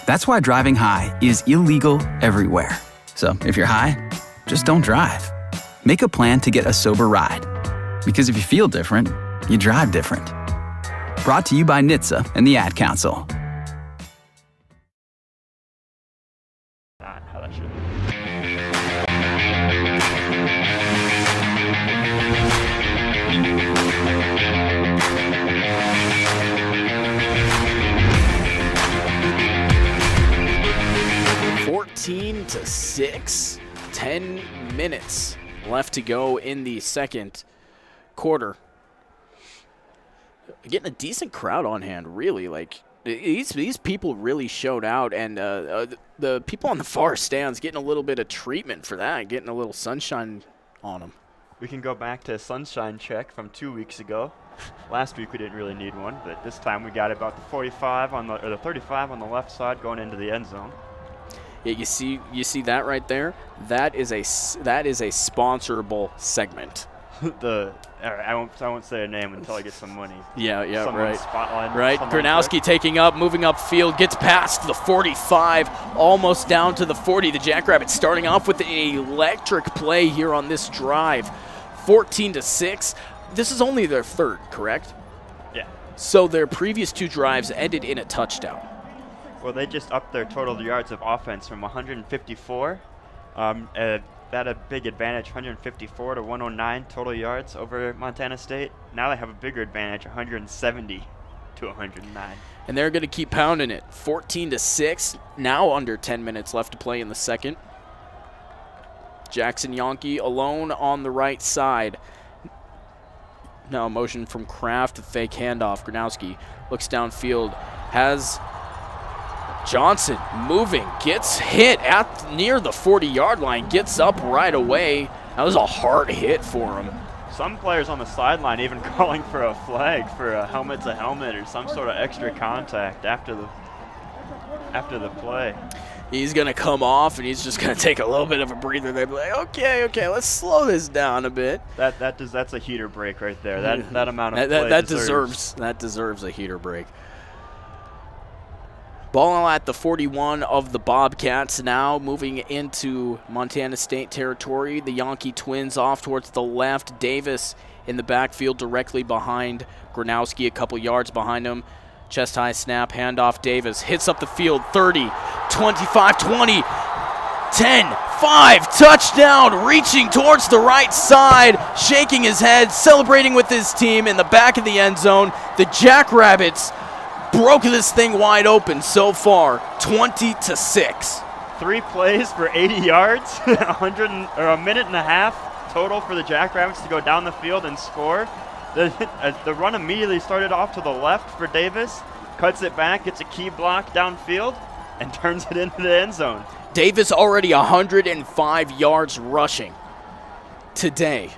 Speaker 11: That's why driving high is illegal everywhere. So if you're high, just don't drive. Make a plan to get a sober ride. Because if you feel different, you drive different. Brought to you by NHTSA and the Ad Council.
Speaker 9: Not how that should.
Speaker 3: To 6, 10 minutes left to go in the second quarter. Getting a decent crowd on hand, really. Like, These people really showed out, and the people on the far stands getting a little bit of treatment for that, getting a little sunshine on them.
Speaker 9: We can go back to a sunshine check from 2 weeks ago. Last week we didn't really need one, but this time we got about the 45 on the 35 on the left side going into the end zone.
Speaker 3: Yeah, you see that right there? That is a sponsorable segment.
Speaker 9: I won't say a name until I get some money.
Speaker 3: Yeah,
Speaker 9: Someone's
Speaker 3: right.
Speaker 9: Spotlight.
Speaker 3: Right, Gronowski taking up, moving upfield, gets past the 45, almost down to the 40. The Jackrabbits starting off with an electric play here on this drive, 14-6. This is only their third, correct?
Speaker 9: Yeah.
Speaker 3: So their previous 2 drives ended in a touchdown.
Speaker 9: Well, they just upped their total yards of offense from 154. That a big advantage, 154 to 109 total yards over Montana State. Now they have a bigger advantage, 170 to 109.
Speaker 3: And they're going to keep pounding it. 14-6. Now under 10 minutes left to play in the second. Jackson Yonke alone on the right side. Now a motion from Kraft, a fake handoff. Gronowski looks downfield, has Johnson moving, gets hit at near the 40-yard line, gets up right away. That was a hard hit for him.
Speaker 9: Some players on the sideline even calling for a flag for a helmet-to-helmet or some sort of extra contact after the play.
Speaker 3: He's going to come off, and he's just going to take a little bit of a breather. They'll be like, okay, let's slow this down a bit.
Speaker 9: That's a heater break right there. That amount of play
Speaker 3: that deserves a heater break. Ball at the 41 of the Bobcats now, moving into Montana State territory. The Yonke twins off towards the left. Davis in the backfield directly behind Gronowski, a couple yards behind him. Chest high snap, handoff. Davis hits up the field, 30, 25, 20, 10, 5, touchdown, reaching towards the right side, shaking his head, celebrating with his team in the back of the end zone. The Jackrabbits broke this thing wide open so far, 20-6.
Speaker 9: 3 plays for 80 yards, a minute and a half total for the Jackrabbits to go down the field and score. The run immediately started off to the left for Davis, cuts it back, gets a key block downfield, and turns it into the end zone.
Speaker 3: Davis already 105 yards rushing today.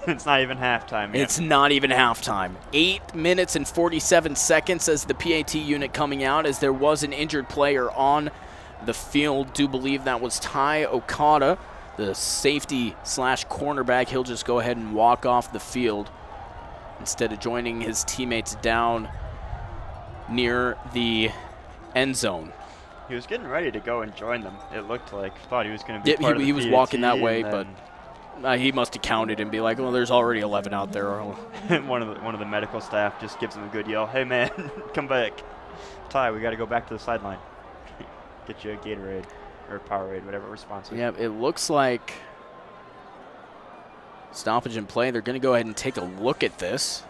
Speaker 9: It's not even halftime yet.
Speaker 3: It's not even halftime. 8 minutes and 47 seconds as the PAT unit coming out, as there was an injured player on the field. Do believe that was Ty Okada, the safety / cornerback. He'll just go ahead and walk off the field instead of joining his teammates down near the end zone.
Speaker 9: He was getting ready to go and join them. It looked like. Thought he was going to be part of the
Speaker 3: he was
Speaker 9: PAT,
Speaker 3: walking that way, but he must have counted and be like, well, there's already 11 out there.
Speaker 9: one of the medical staff just gives him a good yell. Hey, man, come back. Ty, we got to go back to the sideline. Get you a Gatorade or Powerade, whatever we're sponsored.
Speaker 3: Yeah, it looks like stoppage in play. They're going to go ahead and take a look at this.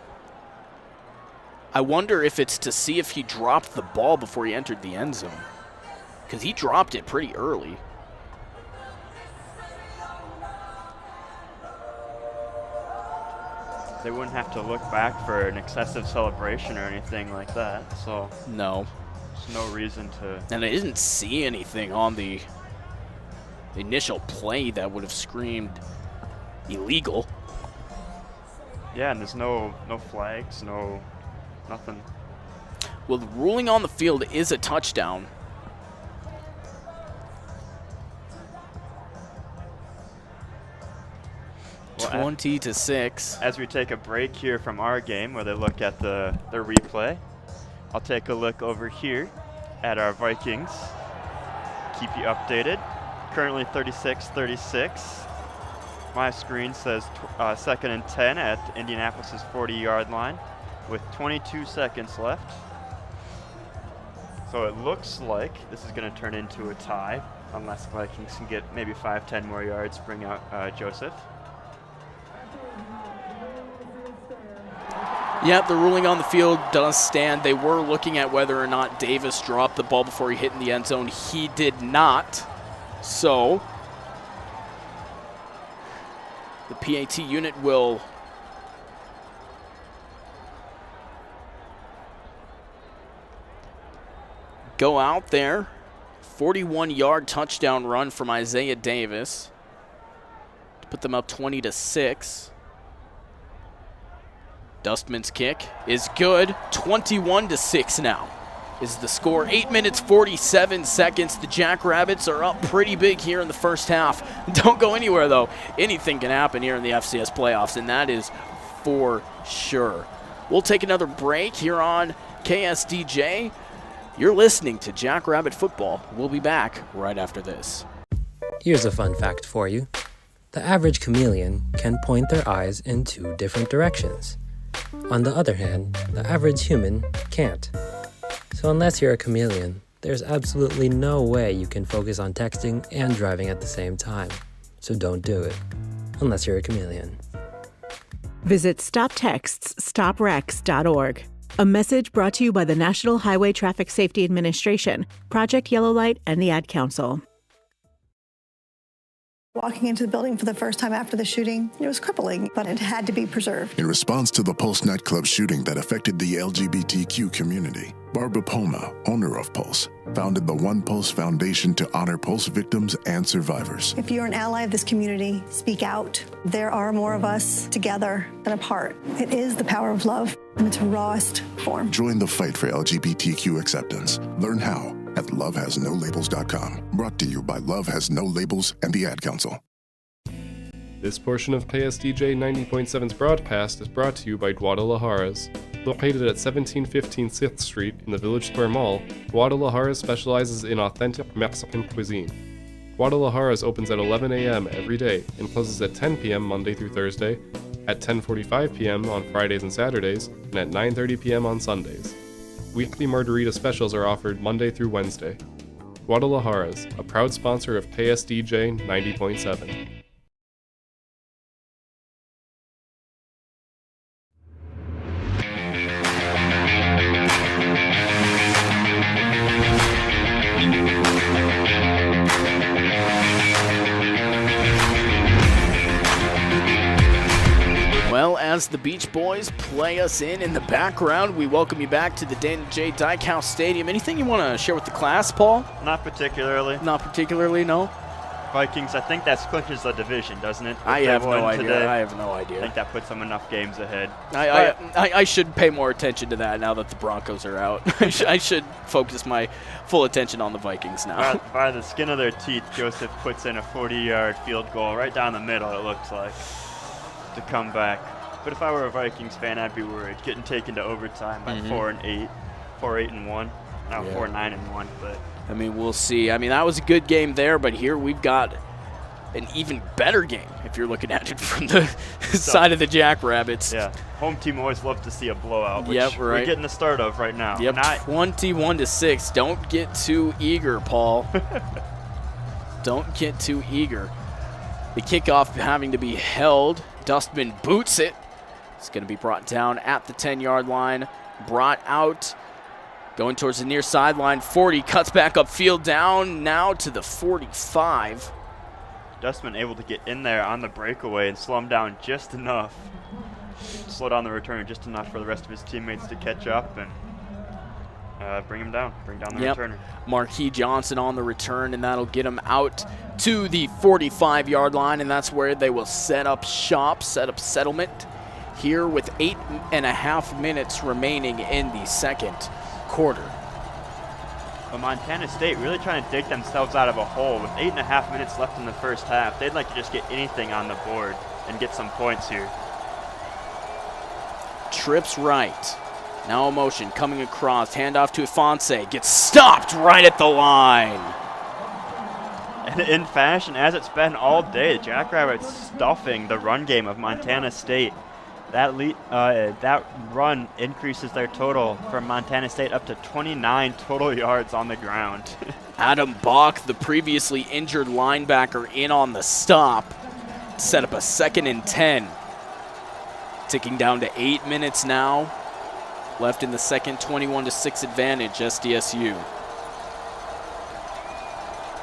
Speaker 3: I wonder if it's to see if he dropped the ball before he entered the end zone, because he dropped it pretty early.
Speaker 9: They wouldn't have to look back for an excessive celebration or anything like that, so
Speaker 3: no.
Speaker 9: There's no reason to.
Speaker 3: And I didn't see anything on the initial play that would have screamed illegal.
Speaker 9: Yeah, and there's no flags, nothing.
Speaker 3: Well, the ruling on the field is a touchdown. Well, 20-6.
Speaker 9: As we take a break here from our game where they look at the replay, I'll take a look over here at our Vikings. Keep you updated. Currently 36-36. My screen says 2nd and 10 at Indianapolis's 40-yard line with 22 seconds left. So it looks like this is going to turn into a tie unless the Vikings can get maybe 5-10 more yards, bring out Joseph.
Speaker 3: Yep, the ruling on the field does stand. They were looking at whether or not Davis dropped the ball before he hit in the end zone. He did not. So the PAT unit will go out there. 41-yard touchdown run from Isaiah Davis to put them up 20-6. Dustman's kick is good. 21-6 now is the score. 8 minutes, 47 seconds. The Jackrabbits are up pretty big here in the first half. Don't go anywhere, though. Anything can happen here in the FCS playoffs, and that is for sure. We'll take another break here on KSDJ. You're listening to Jackrabbit Football. We'll be back right after this.
Speaker 15: Here's a fun fact for you. The average chameleon can point their eyes in 2 different directions. On the other hand, the average human can't. So unless you're a chameleon, there's absolutely no way you can focus on texting and driving at the same time. So don't do it, unless you're a chameleon.
Speaker 16: Visit StopTextsStopWrecks.org. A message brought to you by the National Highway Traffic Safety Administration, Project Yellow Light, and the Ad Council.
Speaker 17: Walking into the building for the first time after the shooting, it was crippling, but it had to be preserved.
Speaker 18: In response to the Pulse nightclub shooting that affected the LGBTQ community, Barbara Poma, owner of Pulse, founded the One Pulse Foundation to honor Pulse victims and survivors.
Speaker 17: If you're an ally of this community, speak out. There are more of us together than apart. It is the power of love in its rawest form.
Speaker 18: Join the fight for LGBTQ acceptance. Learn how at lovehasnolabels.com. Brought to you by Love Has No Labels and the Ad Council.
Speaker 6: This portion of KSDJ 90.7's broadcast is brought to you by Guadalajara's. Located at 1715 6th Street in the Village Square Mall, Guadalajara specializes in authentic Mexican cuisine. Guadalajara's opens at 11 a.m. every day and closes at 10 p.m. Monday through Thursday, at 10:45 p.m. on Fridays and Saturdays, and at 9:30 p.m. on Sundays. Weekly margarita specials are offered Monday through Wednesday. Guadalajara's, a proud sponsor of KSDJ 90.7.
Speaker 3: Well, as the Beach Boys play us in the background, we welcome you back to the Dana J. Dykehouse Stadium. Anything you want to share with the class, Paul?
Speaker 9: Not particularly.
Speaker 3: Not particularly, no?
Speaker 9: Vikings, I think that clinches the division, doesn't it?
Speaker 3: I have no idea. I have no idea.
Speaker 9: I think that puts them enough games ahead.
Speaker 3: I should pay more attention to that now that the Broncos are out. I should focus my full attention on the Vikings now.
Speaker 9: By the skin of their teeth, Joseph puts in a 40-yard field goal right down the middle, it looks like, to come back. But if I were a Vikings fan, I'd be worried. Getting taken to overtime by 4-8, 4-8-1, now 4-9-1. But
Speaker 3: I mean, we'll see. I mean, that was a good game there, but here we've got an even better game if you're looking at it from the side of the Jackrabbits.
Speaker 9: Yeah, home team always loves to see a blowout, which
Speaker 3: right.
Speaker 9: we're getting the start of right now.
Speaker 3: Yep, 21-6. Don't get too eager, Paul. Don't get too eager. The kickoff having to be held. Dustman boots it. It's going to be brought down at the 10-yard line. Brought out. Going towards the near sideline. 40 cuts back upfield, down now to the 45.
Speaker 9: Dustman able to get in there on the breakaway and slow him down just enough. Slow down the return just enough for the rest of his teammates to catch up and bring him down. Bring down the returner.
Speaker 3: Marquis Johnson on the return, and that'll get him out to the 45-yard line, and that's where they will set up shop, set up settlement here with 8.5 minutes remaining in the second quarter.
Speaker 9: But Montana State really trying to dig themselves out of a hole with 8.5 minutes left in the first half. They'd like to just get anything on the board and get some points here.
Speaker 3: Trips right. Now a motion coming across. Handoff to Ifanse. Gets stopped right at the line.
Speaker 9: And in fashion, as it's been all day, the Jackrabbits stuffing the run game of Montana State. That run increases their total from Montana State up to 29 total yards on the ground.
Speaker 3: Adam Bach, the previously injured linebacker, in on the stop. Set up a 2nd and 10. Ticking down to 8 minutes now. Left in the second, 21-6 advantage, SDSU.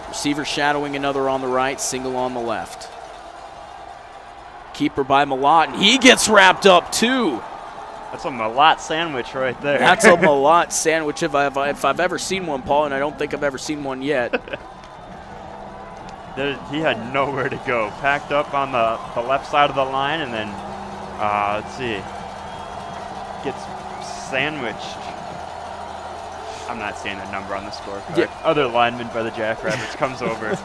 Speaker 3: Receiver shadowing another on the right, single on the left. Keeper by Malott, and he gets wrapped up too.
Speaker 9: That's a Malat sandwich right there.
Speaker 3: That's a Malat sandwich if I've ever seen one, Paul, and I don't think I've ever seen one yet.
Speaker 9: He had nowhere to go. Packed up on the left side of the line, and then, let's see, gets sandwiched. I'm not seeing the number on the scorecard.
Speaker 3: Yeah.
Speaker 9: Other lineman by the Jackrabbits comes over,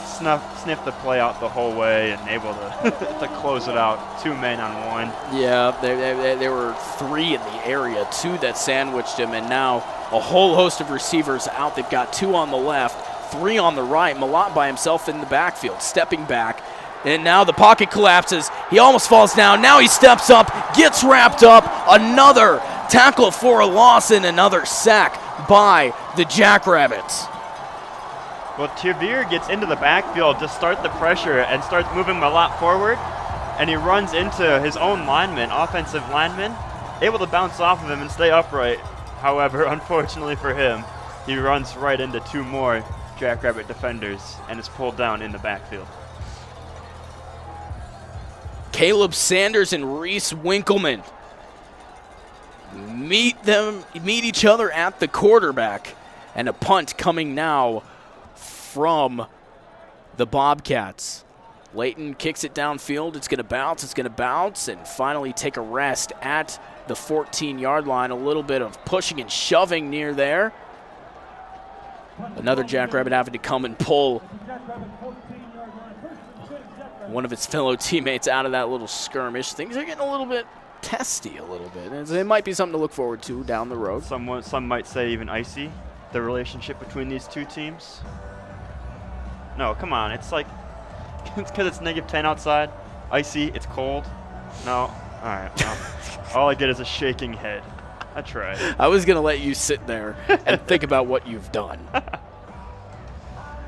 Speaker 9: sniffed the play out the whole way, and able to to close it out. 2 men on 1.
Speaker 3: Yeah, there were 3 in the area, 2 that sandwiched him, and now a whole host of receivers out. They've got 2 on the left, 3 on the right. Malat by himself in the backfield, stepping back. And now the pocket collapses. He almost falls down. Now he steps up, gets wrapped up. Another tackle for a loss and another sack by the Jackrabbits.
Speaker 9: Well, Tavir gets into the backfield to start the pressure and starts moving Malat forward, and he runs into his own lineman, offensive lineman, able to bounce off of him and stay upright. However, unfortunately for him, he runs right into 2 more Jackrabbit defenders and is pulled down in the backfield.
Speaker 3: Caleb Sanders and Reese Winkleman meet each other at the quarterback, and a punt coming now from the Bobcats. Layton kicks it downfield. It's going to bounce, and finally take a rest at the 14-yard line. A little bit of pushing and shoving near there. Another Jackrabbit having to come and pull one of his fellow teammates out of that little skirmish. Things are getting a little bit testy a little bit. It might be something to look forward to down the road.
Speaker 9: Some might say even icy, the relationship between these 2 teams. No, come on. It's like, it's because it's -10 outside. Icy, it's cold. No. All right. Well, all I get is a shaking head. I tried.
Speaker 3: I was going to let you sit there and think about what you've done.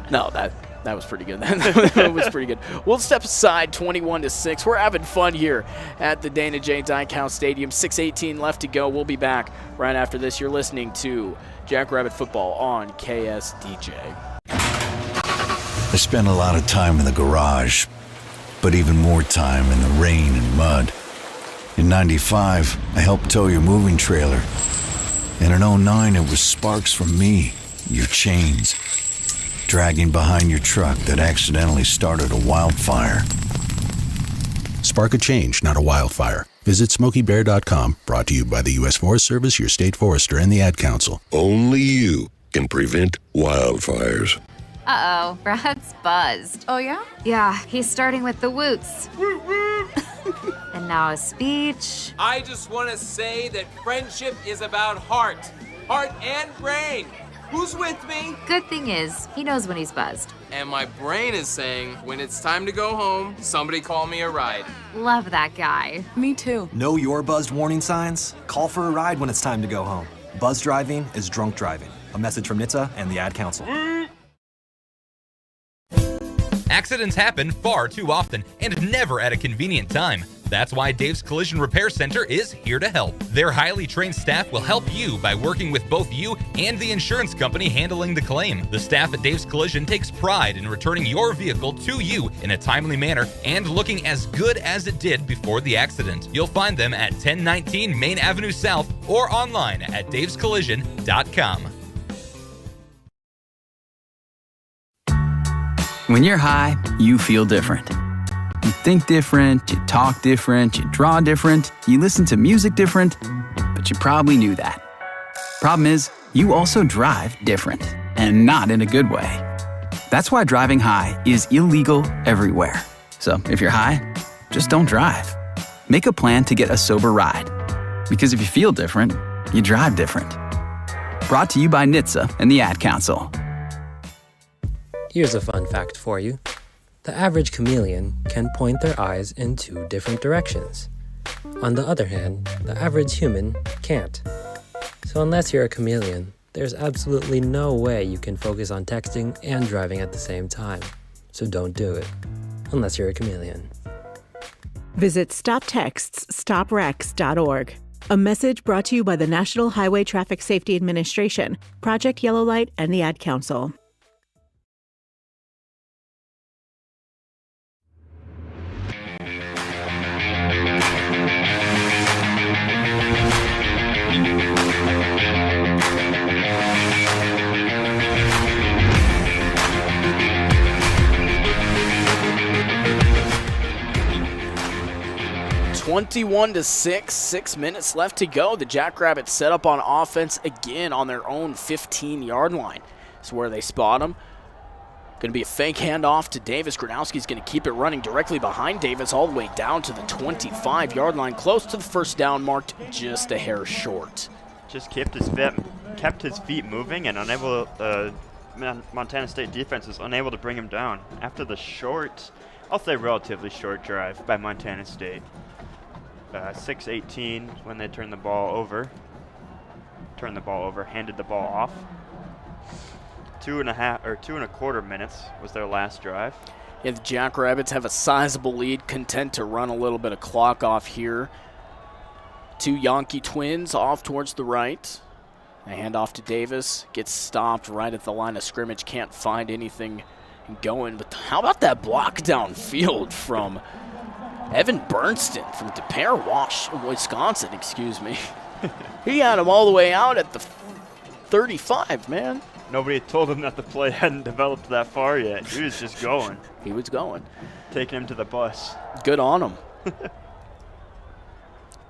Speaker 3: No, that was pretty good. That was pretty good. We'll step aside 21-6. We're having fun here at the Dana J. Dykhouse Stadium. 6:18 left to go. We'll be back right after this. You're listening to Jackrabbit Football on KSDJ.
Speaker 7: I spent a lot of time in the garage, but even more time in the rain and mud. In 95, I helped tow your moving trailer. And in 09, it was sparks from me, your chains, dragging behind your truck that accidentally started a wildfire.
Speaker 8: Spark a change, not a wildfire. Visit SmokeyBear.com, brought to you by the U.S. Forest Service, your state forester, and the Ad Council.
Speaker 20: Only you can prevent wildfires.
Speaker 10: Uh-oh, Brad's buzzed.
Speaker 21: Oh, yeah?
Speaker 10: Yeah, he's starting with the woots. And now a speech.
Speaker 12: I just want to say that friendship is about heart and brain. Who's with me?
Speaker 10: Good thing is, he knows when he's buzzed.
Speaker 12: And my brain is saying, when it's time to go home, somebody call me a ride.
Speaker 10: Love that guy.
Speaker 21: Me too.
Speaker 13: Know your buzzed warning signs? Call for a ride when it's time to go home. Buzz driving is drunk driving. A message from NHTSA and the Ad Council.
Speaker 14: Accidents happen far too often and never at a convenient time. That's why Dave's Collision Repair Center is here to help. Their highly trained staff will help you by working with both you and the insurance company handling the claim. The staff at Dave's Collision takes pride in returning your vehicle to you in a timely manner and looking as good as it did before the accident. You'll find them at 1019 Main Avenue South or online at davescollision.com.
Speaker 11: When you're high, you feel different. You think different, you talk different, you draw different, you listen to music different, but you probably knew that. Problem is, you also drive different, and not in a good way. That's why driving high is illegal everywhere. So if you're high, just don't drive. Make a plan to get a sober ride. Because if you feel different, you drive different. Brought to you by NHTSA and the Ad Council.
Speaker 15: Here's a fun fact for you. The average chameleon can point their eyes in 2 different directions. On the other hand, the average human can't. So unless you're a chameleon, there's absolutely no way you can focus on texting and driving at the same time. So don't do it, unless you're a chameleon.
Speaker 16: Visit StopTextsStopWrecks.org. A message brought to you by the National Highway Traffic Safety Administration, Project Yellow Light, and the Ad Council.
Speaker 3: 21-6, 6 minutes left to go. The Jackrabbits set up on offense again on their own 15-yard line. It's where they spot them. Going to be a fake handoff to Davis. Gronowski's going to keep it running directly behind Davis all the way down to the 25-yard line, close to the first down, marked just a hair short.
Speaker 9: Just kept his feet moving, and unable. Montana State defense is unable to bring him down after the short, I'll say relatively short drive by Montana State. 6:18 when they turned the ball over, handed the ball off. 2.25 minutes was their last drive.
Speaker 3: Yeah, the Jackrabbits have a sizable lead, content to run a little bit of clock off here. 2 Yankee twins off towards the right. A handoff to Davis, gets stopped right at the line of scrimmage, can't find anything going. But how about that block downfield from Evan Bernston from De Pere, Wisconsin, excuse me. He had him all the way out at the 35, man.
Speaker 9: Nobody had told him that the play hadn't developed that far yet. He was just going.
Speaker 3: He was going.
Speaker 9: Taking him to the bus.
Speaker 3: Good on him.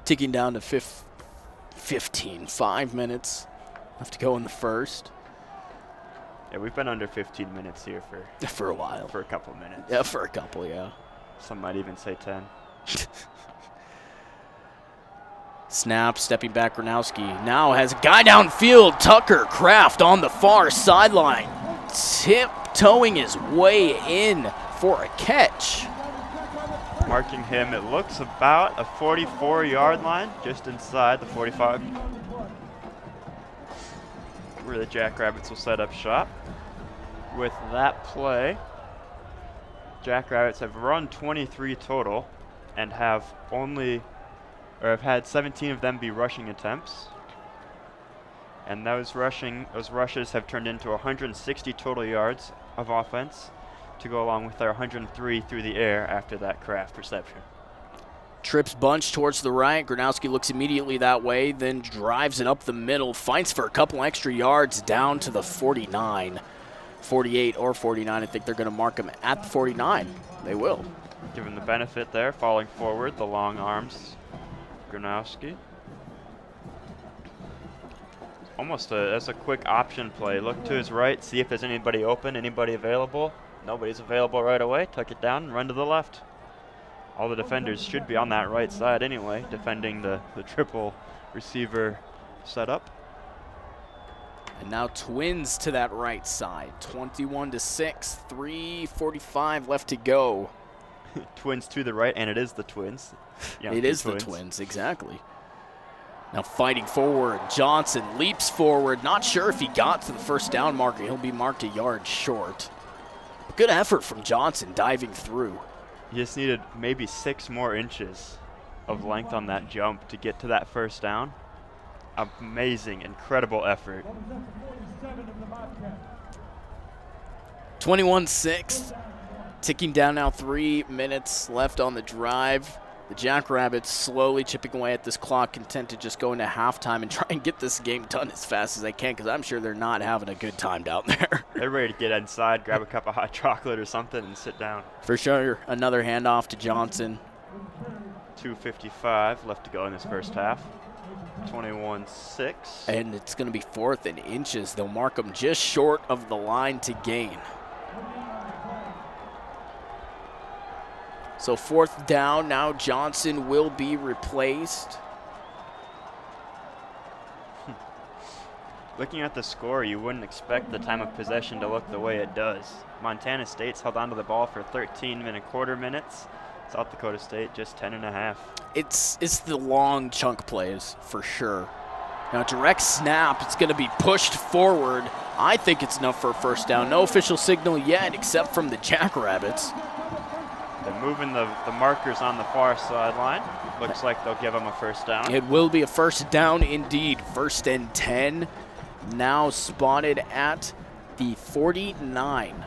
Speaker 3: Ticking down to 15, 5 minutes left to go in the first.
Speaker 9: Yeah, we've been under 15 minutes here
Speaker 3: for a while.
Speaker 9: For a couple minutes.
Speaker 3: Yeah, for a couple, yeah.
Speaker 9: Some might even say 10.
Speaker 3: Snap, stepping back, Gronowski now has a guy downfield. Tucker Kraft on the far sideline, tiptoeing his way in for a catch.
Speaker 9: Marking him, it looks about a 44-yard line, just inside the 45, where the Jackrabbits will set up shop. With that play, Jackrabbits have run 23 total and have had 17 of them be rushing attempts. And those rushes have turned into 160 total yards of offense to go along with their 103 through the air after that Kraft reception.
Speaker 3: Trips bunch towards the right. Gronowski looks immediately that way, then drives it up the middle, fights for a couple extra yards down to the 49. 48 or 49. I think they're going to mark him at the 49. They will.
Speaker 9: Give him the benefit there, falling forward, the long arms. Gronowski. That's a quick option play. Look to his right, see if there's anybody open, anybody available. Nobody's available right away. Tuck it down and run to the left. All the defenders should be on that right side anyway, defending the triple receiver setup.
Speaker 3: And now Twins to that right side. 21-6, 3:45 left to go.
Speaker 9: Twins to the right, and it is the Twins.
Speaker 3: It is the Twins, exactly. Now fighting forward, Johnson leaps forward. Not sure if he got to the first down marker. He'll be marked a yard short. Good effort from Johnson diving through.
Speaker 9: He just needed maybe 6 more inches of length on that jump to get to that first down. Amazing, incredible effort.
Speaker 3: 21-6. Ticking down now, 3 minutes left on the drive. The Jackrabbits slowly chipping away at this clock, content to just go into halftime and try and get this game done as fast as they can, because I'm sure they're not having a good time down there.
Speaker 9: They're ready to get inside, grab a cup of hot chocolate or something, and sit down.
Speaker 3: For sure. Another handoff to Johnson.
Speaker 9: 2:55 left to go in this first half. 21-6.
Speaker 3: And it's going to be 4th and inches. They'll mark them just short of the line to gain. So 4th down, now Johnson will be replaced.
Speaker 9: Looking at the score, you wouldn't expect the time of possession to look the way it does. Montana State's held onto the ball for 13.25 minutes. South Dakota State just 10.5.
Speaker 3: It's the long chunk plays for sure. Now direct snap, it's going to be pushed forward. I think it's enough for a first down. No official signal yet except from the Jackrabbits.
Speaker 9: They're moving the markers on the far sideline. Looks like they'll give them a first down.
Speaker 3: It will be a first down indeed. 1st and 10. Now spotted at the 49.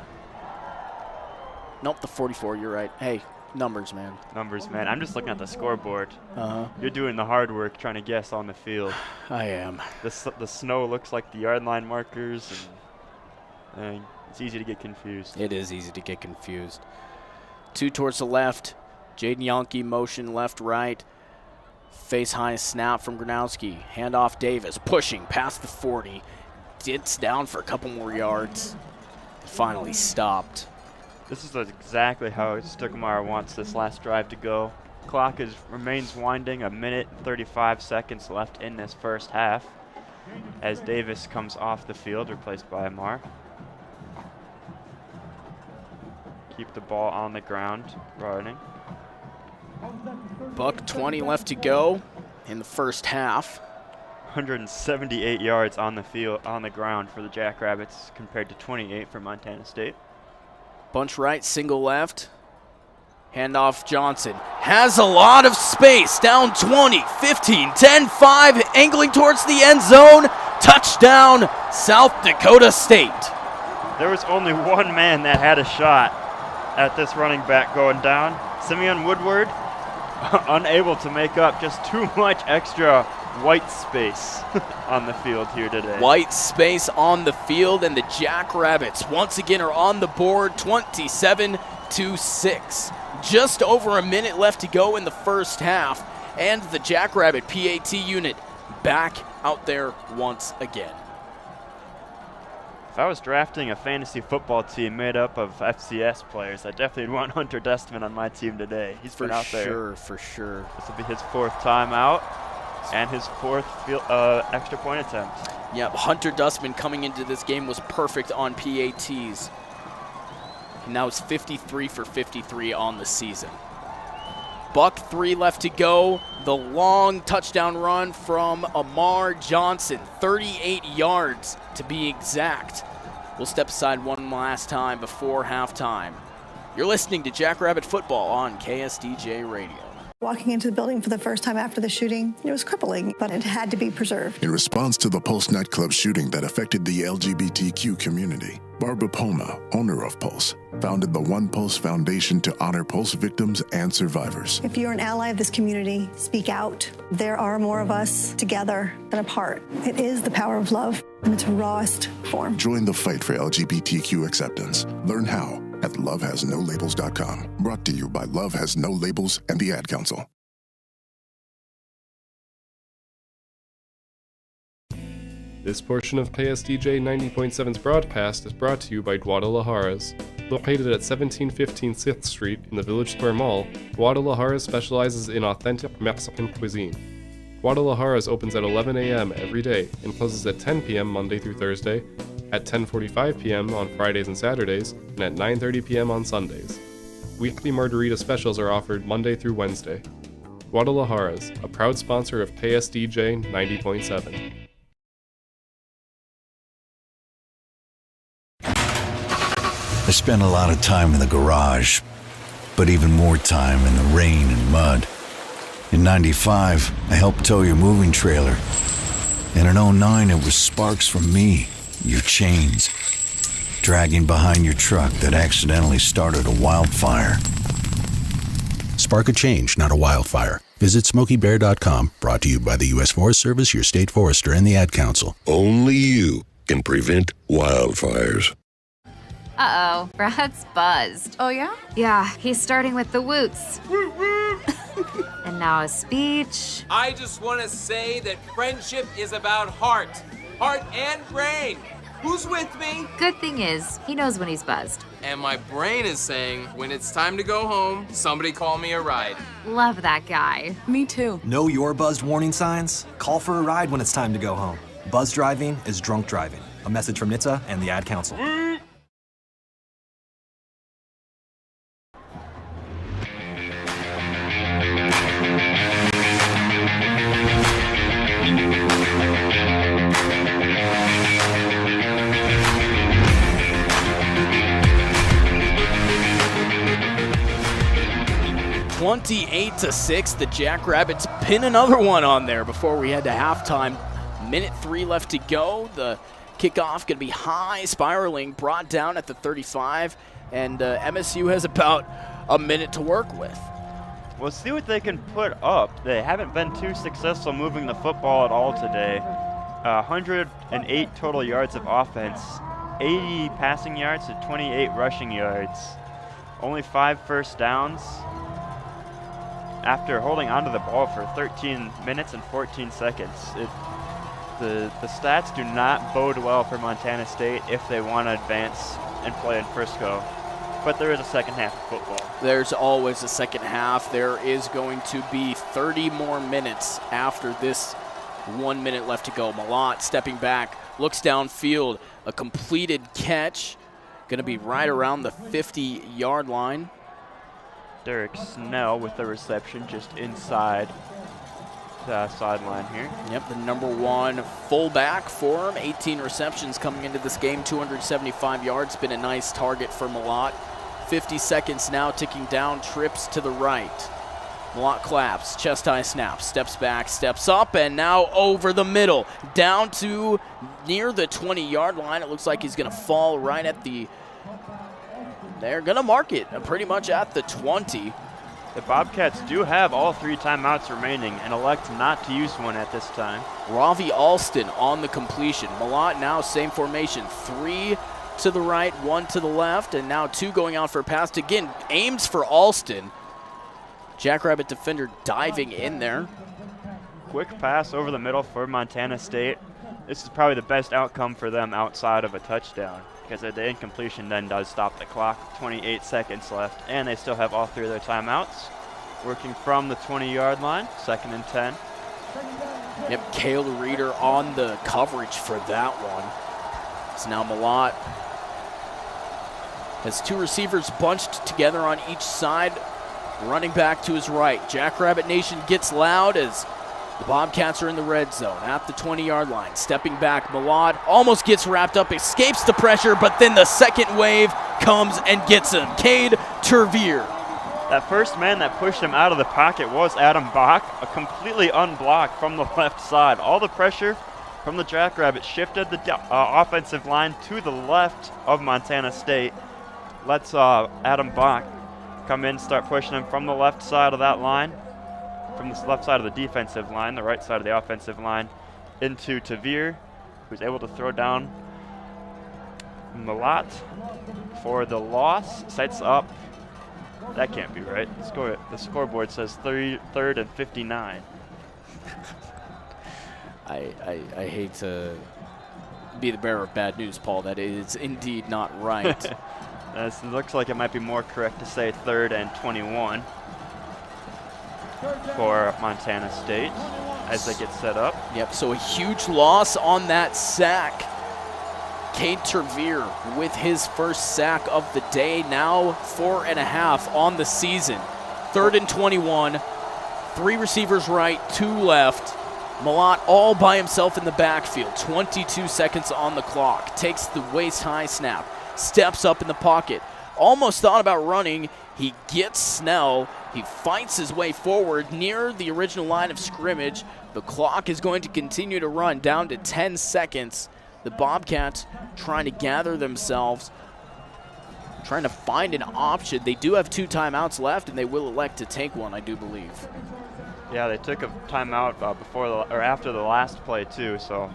Speaker 3: Nope, the 44, you're right. Hey, numbers, man.
Speaker 9: Numbers, man. I'm just looking at the scoreboard.
Speaker 3: Uh-huh.
Speaker 9: You're doing the hard work trying to guess on the field.
Speaker 3: I am.
Speaker 9: The snow looks like the yard line markers, and it's easy to get confused.
Speaker 3: It is easy to get confused. 2 towards the left. Jaden Yonke motion left, right. Face high snap from Gronowski. Handoff Davis, pushing past the 40. Dips down for a couple more yards. Finally stopped.
Speaker 9: This is exactly how Stoudemire wants this last drive to go. Clock remains winding, 1:35 seconds left in this first half as Davis comes off the field, replaced by Amar. Keep the ball on the ground, running.
Speaker 3: $1:20 left to go in the first half.
Speaker 9: 178 yards on the field, on the ground for the Jackrabbits compared to 28 for Montana State.
Speaker 3: Bunch right, single left. Handoff Johnson. Has a lot of space. Down 20, 15, 10, 5. Angling towards the end zone. Touchdown, South Dakota State.
Speaker 9: There was only one man that had a shot at this running back going down. Simeon Woodward, unable to make up, just too much extra white space on the field here today.
Speaker 3: White space on the field, and the Jackrabbits once again are on the board, 27-6. Just over a minute left to go in the first half, and the Jackrabbit PAT unit back out there once again.
Speaker 9: If I was drafting a fantasy football team made up of FCS players, I definitely would want Hunter Dustman on my team today. He's been out there.
Speaker 3: For sure.
Speaker 9: This will be his 4th time out and his 4th extra point attempt.
Speaker 3: Yep, Hunter Dustman coming into this game was perfect on PATs. And now it's 53 for 53 on the season. $1:03 left to go. The long touchdown run from Amar Johnson, 38 yards to be exact. We'll step aside one last time before halftime. You're listening to Jackrabbit Football on KSDJ Radio.
Speaker 17: Walking into the building for the first time after the shooting, it was crippling, but it had to be preserved.
Speaker 18: In response to the Pulse nightclub shooting that affected the LGBTQ community, Barbara Poma, owner of Pulse, founded the One Pulse Foundation to honor Pulse victims and survivors.
Speaker 17: If you're an ally of this community, speak out. There are more of us together than apart. It is the power of love in its rawest form.
Speaker 18: Join the fight for LGBTQ acceptance. Learn how at lovehasnolabels.com. Brought to you by Love Has No Labels and the Ad Council.
Speaker 6: This portion of KSDJ 90.7's broadcast is brought to you by Guadalajaras. Located at 1715 6th Street in the Village Square Mall, Guadalajaras specializes in authentic Mexican cuisine. Guadalajaras opens at 11 a.m. every day and closes at 10 p.m. Monday through Thursday, at 10:45 p.m. on Fridays and Saturdays, and at 9:30 p.m. on Sundays. Weekly margarita specials are offered Monday through Wednesday. Guadalajaras, a proud sponsor of KSDJ 90.7.
Speaker 7: I spent a lot of time in the garage, but even more time in the rain and mud. In 95, I helped tow your moving trailer. And in 09, it was sparks from me, your chains, dragging behind your truck that accidentally started a wildfire.
Speaker 8: Spark a change, not a wildfire. Visit SmokeyBear.com, brought to you by the U.S. Forest Service, your state forester, and the Ad Council.
Speaker 20: Only you can prevent wildfires.
Speaker 10: Uh-oh, Brad's buzzed.
Speaker 21: Oh, yeah?
Speaker 10: Yeah, he's starting with the woots. And now a speech.
Speaker 12: I just want to say that friendship is about heart and brain. Who's with me?
Speaker 10: Good thing is, he knows when he's buzzed.
Speaker 12: And my brain is saying, when it's time to go home, somebody call me a ride.
Speaker 10: Love that guy.
Speaker 21: Me too.
Speaker 13: Know your buzzed warning signs? Call for a ride when it's time to go home. Buzz driving is drunk driving. A message from NHTSA and the Ad Council.
Speaker 3: (28-6). The Jackrabbits pin another one on there before we head to halftime. 1:03 left to go. The kickoff going to be high, spiraling, brought down at the 35, and MSU has about a minute to work with.
Speaker 9: We'll see what they can put up. They haven't been too successful moving the football at all today. 108 total yards of offense, 80 passing yards to 28 rushing yards. Only 5 first downs. after holding onto the ball for 13 minutes and 14 seconds. The stats do not bode well for Montana State if they want to advance and play in Frisco. But there is a second half of football.
Speaker 3: There's always a second half. There is going to be 30 more minutes after this 1 minute left to go. Malott stepping back, looks downfield, a completed catch. Going to be right around the 50-yard line.
Speaker 9: Derek Snell with the reception just inside the sideline here.
Speaker 3: Yep, the number 1 fullback for him. 18 receptions coming into this game, 275 yards. Been a nice target for Malott. 50 seconds now ticking down, trips to the right. Malott claps, chest high snap, steps back, steps up, and now over the middle. Down to near the 20-yard line. It looks like he's going to fall right at the... They're going to mark it pretty much at the 20.
Speaker 9: The Bobcats do have all 3 timeouts remaining and elect not to use one at this time.
Speaker 3: Ravi Alston on the completion. Malott now same formation. 3 to the right, 1 to the left, and now 2 going out for a pass. Again, aims for Alston. Jackrabbit defender diving in there.
Speaker 9: Quick pass over the middle for Montana State. This is probably the best outcome for them outside of a touchdown, because the incompletion then does stop the clock. 28 seconds left, and they still have all 3 of their timeouts. Working from the 20-yard line, 2nd and 10.
Speaker 3: Yep, Cale Reeder on the coverage for that one. So now Malott has 2 receivers bunched together on each side, running back to his right. Jackrabbit Nation gets loud as the Bobcats are in the red zone at the 20-yard line. Stepping back, Malott almost gets wrapped up, escapes the pressure, but then the second wave comes and gets him. Cade Tervier.
Speaker 9: That first man that pushed him out of the pocket was Adam Bach, completely unblocked from the left side. All the pressure from the Jackrabbits shifted the offensive line to the left of Montana State. Let's Adam Bach come in, start pushing him from the left side of that line, from the left side of the defensive line, the right side of the offensive line, into Tavir, who's able to throw down Malott for the loss. Sets up. That can't be right. The scoreboard says third and 59.
Speaker 3: I hate to be the bearer of bad news, Paul. That is indeed not right.
Speaker 9: It looks like it might be more correct to say 3rd and 21 for Montana State as they get set up.
Speaker 3: Yep, so a huge loss on that sack. Cade Tervier with his first sack of the day, now 4.5 on the season. 3rd and 21, 3 receivers right, 2 left. Malott all by himself in the backfield, 22 seconds on the clock. Takes the waist-high snap, steps up in the pocket, almost thought about running. He gets Snell. He fights his way forward near the original line of scrimmage. The clock is going to continue to run down to 10 seconds. The Bobcats trying to gather themselves, trying to find an option. They do have 2 timeouts left, and they will elect to take one, I do believe.
Speaker 9: Yeah, they took a timeout after the last play too. So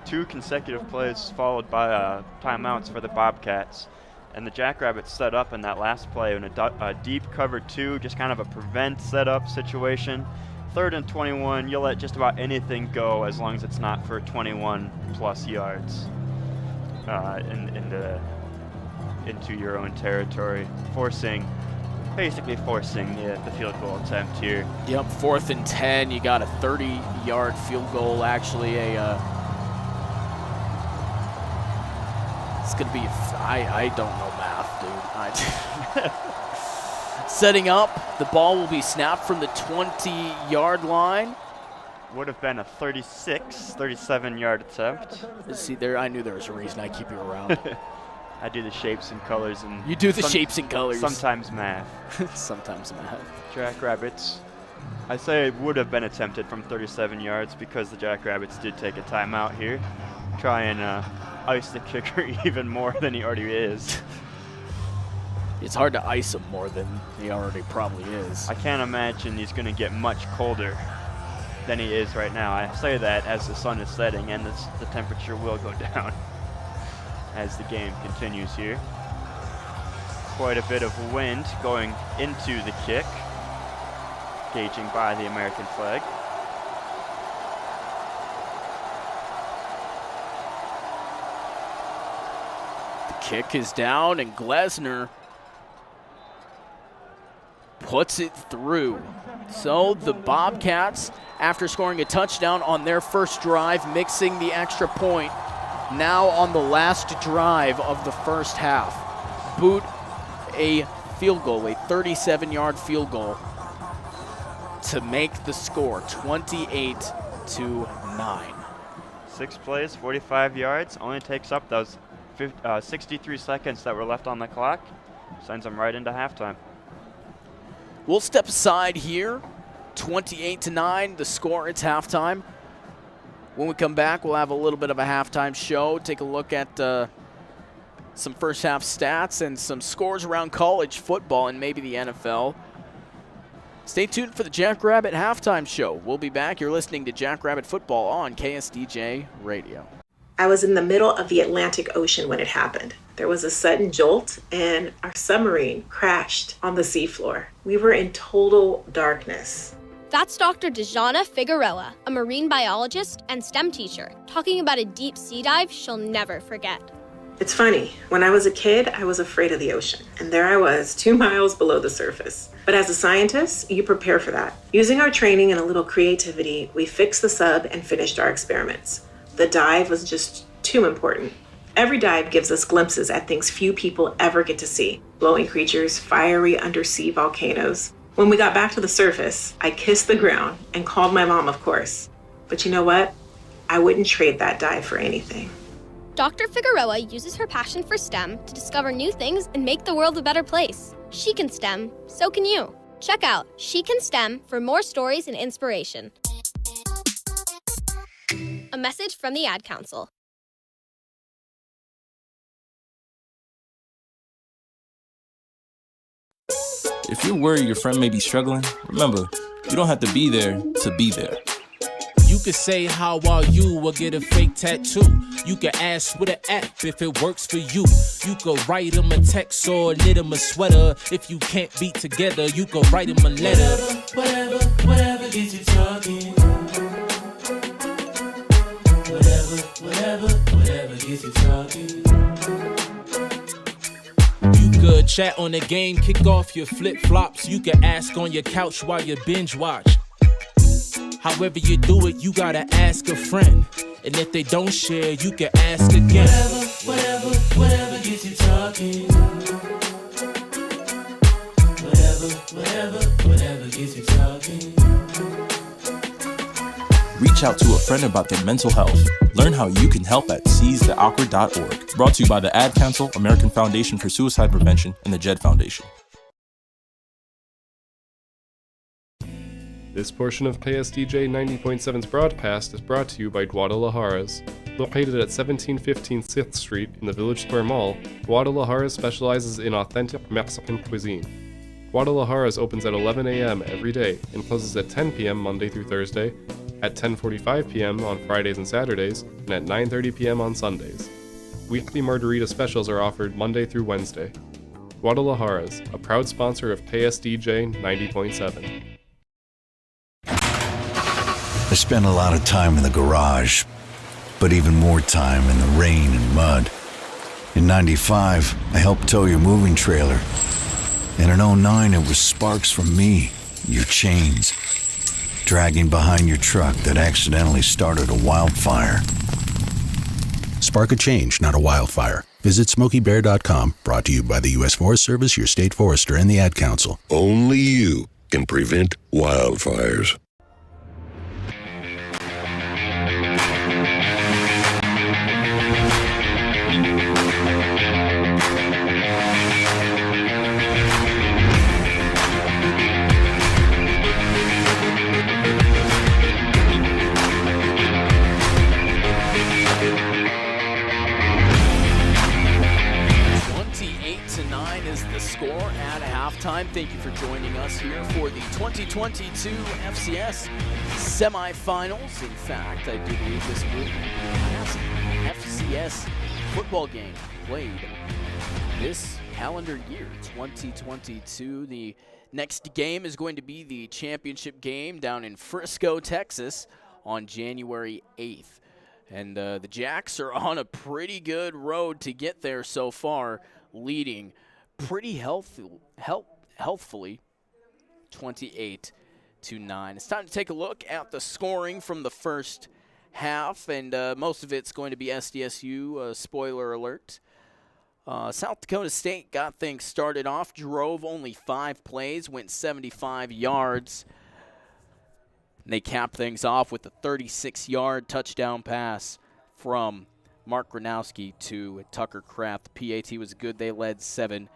Speaker 9: 2 consecutive plays followed by timeouts for the Bobcats. And the Jackrabbits set up in that last play in a deep cover 2, just kind of a prevent setup situation. 3rd and 21, you'll let just about anything go as long as it's not for 21 plus yards into your own territory, basically forcing the field goal attempt here.
Speaker 3: Yep, 4th and 10, you got a 30-yard field goal, actually it's going to be, I don't know math, dude. Setting up, the ball will be snapped from the 20-yard line.
Speaker 9: Would have been a 37-yard attempt.
Speaker 3: See, there, I knew there was a reason I keep you around.
Speaker 9: I do the shapes and colors. And
Speaker 3: you do the shapes and colors.
Speaker 9: Sometimes math.
Speaker 3: Sometimes math.
Speaker 9: Jackrabbits, I say it would have been attempted from 37 yards because the Jackrabbits did take a timeout here. Try and ice the kicker even more than he already is.
Speaker 3: It's hard to ice him more than he already probably is.
Speaker 9: I can't imagine he's going to get much colder than he is right now. I say that as the sun is setting and the temperature will go down as the game continues here. Quite a bit of wind going into the kick. engaging by the American flag.
Speaker 3: The kick is down, and Glesner puts it through. So the Bobcats, after scoring a touchdown on their first drive, mixing the extra point, now on the last drive of the first half, boot a field goal, a 37-yard field goal to make the score 28-9.
Speaker 9: 6 plays, 45 yards, only takes up those 63 seconds that were left on the clock. Sends them right into halftime.
Speaker 3: We'll step aside here. 28-9, the score, it's halftime. When we come back, we'll have a little bit of a halftime show, take a look at some first half stats and some scores around college football and maybe the NFL. Stay tuned for the Jackrabbit halftime show. We'll be back. You're listening to Jackrabbit Football on KSDJ Radio.
Speaker 1: I was in the middle of the Atlantic Ocean when it happened. There was a sudden jolt, and our submarine crashed on the seafloor. We were in total darkness.
Speaker 2: That's Dr. Dejana Figueroa, a marine biologist and STEM teacher, talking about a deep sea dive she'll never forget.
Speaker 1: It's funny, when I was a kid, I was afraid of the ocean, and there I was, 2 miles below the surface. But as a scientist, you prepare for that. Using our training and a little creativity, we fixed the sub and finished our experiments. The dive was just too important. Every dive gives us glimpses at things few people ever get to see. Glowing creatures, fiery undersea volcanoes. When we got back to the surface, I kissed the ground and called my mom, of course. But you know what? I wouldn't trade that dive for anything.
Speaker 2: Dr. Figueroa uses her passion for STEM to discover new things and make the world a better place. She can STEM, so can you. Check out She Can STEM for more stories and inspiration. A message from the Ad Council.
Speaker 4: If you're worried your friend may be struggling, remember, you don't have to be there to be there.
Speaker 5: You could say, how are you, or get a fake tattoo. You can ask with an app if it works for you. You could write them a text or knit them a sweater. If you can't be together, you could write them a letter.
Speaker 21: Whatever gets you talking. Whatever gets you talking.
Speaker 5: You could chat on the game, kick off your flip-flops. You can ask on your couch while you binge watch. However you do it, you gotta ask a friend. And if they don't share, you can ask again.
Speaker 21: Whatever gets you talking. Whatever gets you talking.
Speaker 4: Reach out to a friend about their mental health. Learn how you can help at seizetheawkward.org. Brought to you by the Ad Council, American Foundation for Suicide Prevention, and the JED Foundation.
Speaker 6: This portion of KSDJ 90.7's broadcast is brought to you by Guadalajara's. Located at 1715 6th Street in the Village Square Mall, Guadalajara's specializes in authentic Mexican cuisine. Guadalajara's opens at 11 a.m. every day and closes at 10 p.m. Monday through Thursday, at 10:45 p.m. on Fridays and Saturdays, and at 9:30 p.m. on Sundays. Weekly margarita specials are offered Monday through Wednesday. Guadalajara's, a proud sponsor of KSDJ 90.7.
Speaker 7: I spent a lot of time in the garage, but even more time in the rain and mud. In 95, I helped tow your moving trailer. And in 09, it was sparks from me, your chains, dragging behind your truck that accidentally started a wildfire.
Speaker 8: Spark a change, not a wildfire. Visit SmokeyBear.com, brought to you by the U.S. Forest Service, your state forester, and the Ad Council.
Speaker 20: Only you can prevent wildfires.
Speaker 3: Thank you for joining us here for the 2022 FCS Semifinals. In fact, I do believe this will be the last FCS football game played this calendar year, 2022. The Next game is going to be the championship game down in Frisco, Texas on January 8th. And the Jacks are on a pretty good road to get there so far, leading pretty healthfully 28-9. It's time to take a look at the scoring from the first half, and most of it's going to be SDSU, spoiler alert. South Dakota State got things started off, drove only 5 plays, went 75 yards. And they capped things off with a 36-yard touchdown pass from Mark Gronowski to Tucker Kraft. The PAT was good. They led 7-0.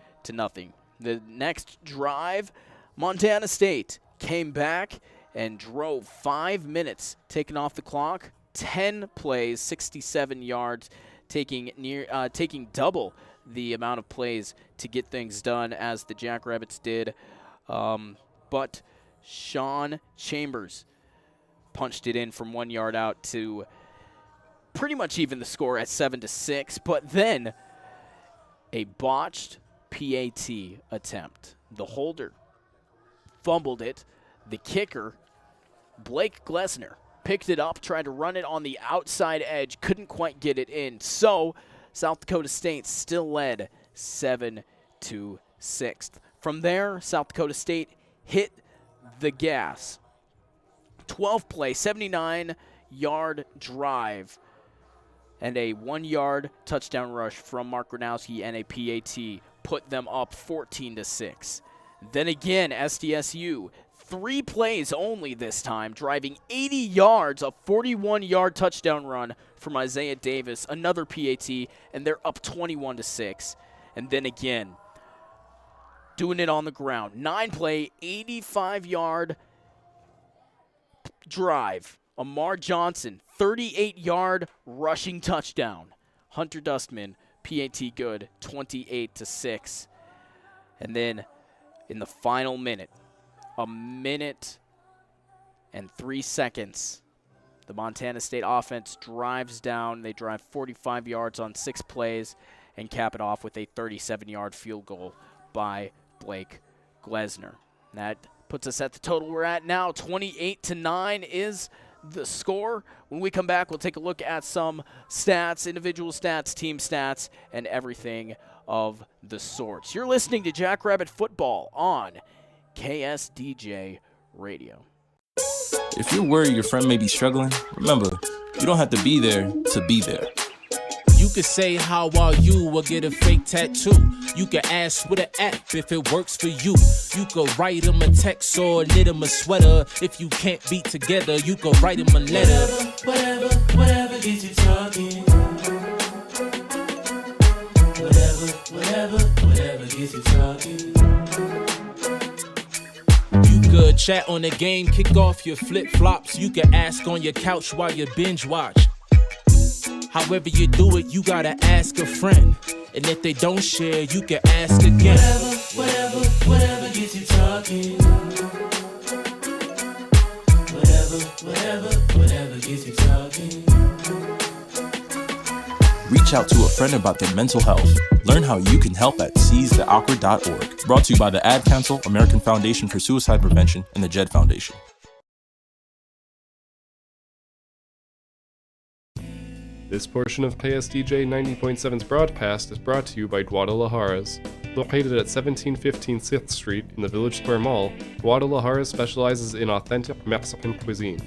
Speaker 3: The next drive, Montana State came back and drove 5 minutes, taking off the clock, 10 plays, 67 yards, taking double the amount of plays to get things done as the Jackrabbits did. But Sean Chambers punched it in from 1 yard out to pretty much even the score at 7-6. But then a botched PAT attempt. The holder fumbled it. The kicker, Blake Glesner, picked it up, tried to run it on the outside edge, couldn't quite get it in. So South Dakota State still led 7-6. From there, South Dakota State hit the gas. 12-play, 79-yard drive, and a 1-yard touchdown rush from Mark Gronowski and a PAT put them up 14-6. Then again, SDSU, 3 plays only this time, driving 80 yards, a 41-yard touchdown run from Isaiah Davis, another PAT, and they're up 21-6. And then again, doing it on the ground. 9-play, 85-yard drive. Amar Johnson, 38-yard rushing touchdown. Hunter Dustman, PAT good, 28-6. And then in the final minute, a minute and 3 seconds, the Montana State offense drives down. They drive 45 yards on 6 plays and cap it off with a 37-yard field goal by Blake Glesner. That puts us at the total we're at now. 28-9 is the score. When we come back, we'll take a look at some stats, individual stats, team stats, and everything of the sorts. You're listening to Jackrabbit Football on KSDJ Radio.
Speaker 4: If you're worried your friend may be struggling, remember, you don't have to be there to be there.
Speaker 5: You could say how are you or get a fake tattoo. You could ask with an app if it works for you. You could write them a text or knit them a sweater. If you can't be together, you could write them a letter.
Speaker 21: Whatever gets you talking. Whatever gets you talking.
Speaker 5: You could chat on the game, kick off your flip-flops. You could ask on your couch while you binge watch. However you do it, you gotta ask a friend. And if they don't share, you can ask again.
Speaker 21: Whatever gets you talking. Whatever gets you talking.
Speaker 4: Reach out to a friend about their mental health. Learn how you can help at seizetheawkward.org. Brought to you by the Ad Council, American Foundation for Suicide Prevention, and the JED Foundation.
Speaker 6: This portion of KSDJ 90.7's broadcast is brought to you by Guadalajaras. Located at 1715 6th Street in the Village Square Mall, Guadalajaras specializes in authentic Mexican cuisine.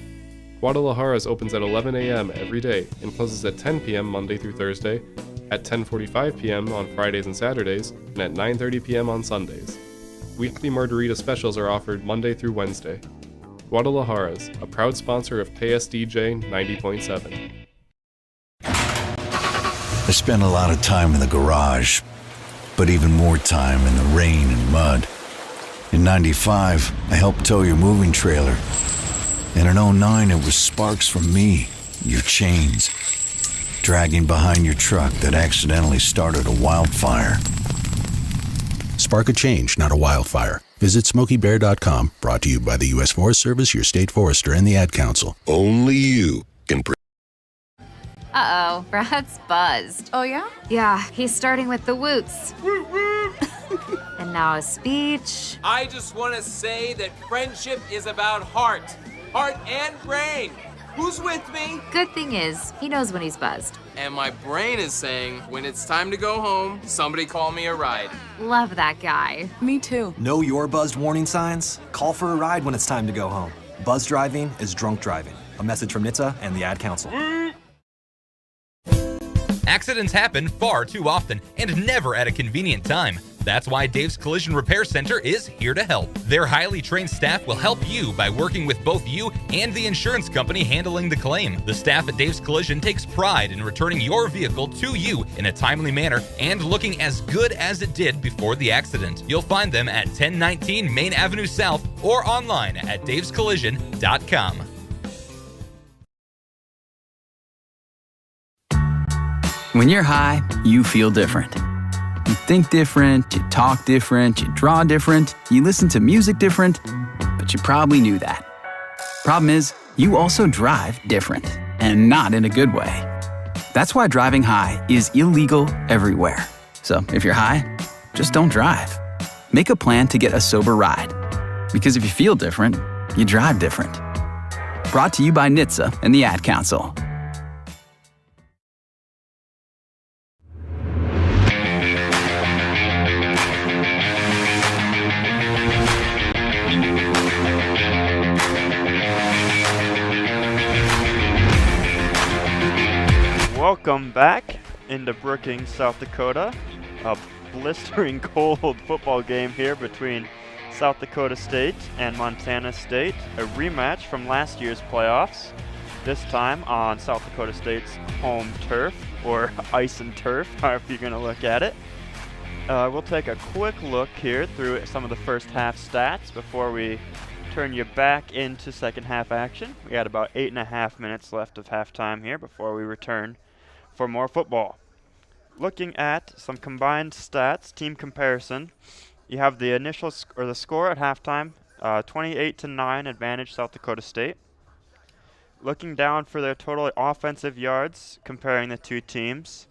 Speaker 6: Guadalajaras opens at 11 a.m. every day and closes at 10 p.m. Monday through Thursday, at 10:45 p.m. on Fridays and Saturdays, and at 9:30 p.m. on Sundays. Weekly margarita specials are offered Monday through Wednesday. Guadalajaras, a proud sponsor of KSDJ 90.7.
Speaker 7: I spent a lot of time in the garage, but even more time in the rain and mud. In 95, I helped tow your moving trailer. And in 09, it was sparks from me, your chains, dragging behind your truck that accidentally started a wildfire.
Speaker 8: Spark a change, not a wildfire. Visit SmokeyBear.com, brought to you by the U.S. Forest Service, your state forester, and the Ad Council.
Speaker 20: Only you can
Speaker 10: Uh-oh, Brad's buzzed.
Speaker 19: Oh, yeah?
Speaker 10: Yeah, he's starting with the woots. And And now a speech.
Speaker 12: I just want to say that friendship is about heart and brain. Who's with me?
Speaker 10: Good thing is, he knows when he's buzzed.
Speaker 12: And my brain is saying, when it's time to go home, somebody call me a ride.
Speaker 10: Love that guy.
Speaker 19: Me too.
Speaker 13: Know your buzzed warning signs? Call for a ride when it's time to go home. Buzz driving is drunk driving. A message from NHTSA and the Ad Council.
Speaker 14: Accidents happen far too often and never at a convenient time. That's why Dave's Collision Repair Center is here to help. Their highly trained staff will help you by working with both you and the insurance company handling the claim. The staff at Dave's Collision takes pride in returning your vehicle to you in a timely manner and looking as good as it did before the accident. You'll find them at 1019 Main Avenue South or online at davescollision.com.
Speaker 11: When you're high, you feel different. You think different, you talk different, you draw different, you listen to music different, but you probably knew that. Problem is, you also drive different, and not in a good way. That's why driving high is illegal everywhere. So if you're high, just don't drive. Make a plan to get a sober ride. Because if you feel different, you drive different. Brought to you by NHTSA and the Ad Council.
Speaker 9: Welcome back into Brookings, South Dakota. A blistering cold football game here between South Dakota State and Montana State. A rematch from last year's playoffs, this time on South Dakota State's home turf, or ice and turf, however you're going to look at it. We'll take a quick look here through some of the first half stats before we turn you back into second half action. We got about 8.5 minutes left of halftime here before we return for more football. Looking at some combined stats, team comparison, you have the initial the score at halftime, 28-9 advantage South Dakota State. Looking down for their total offensive yards, comparing the two teams,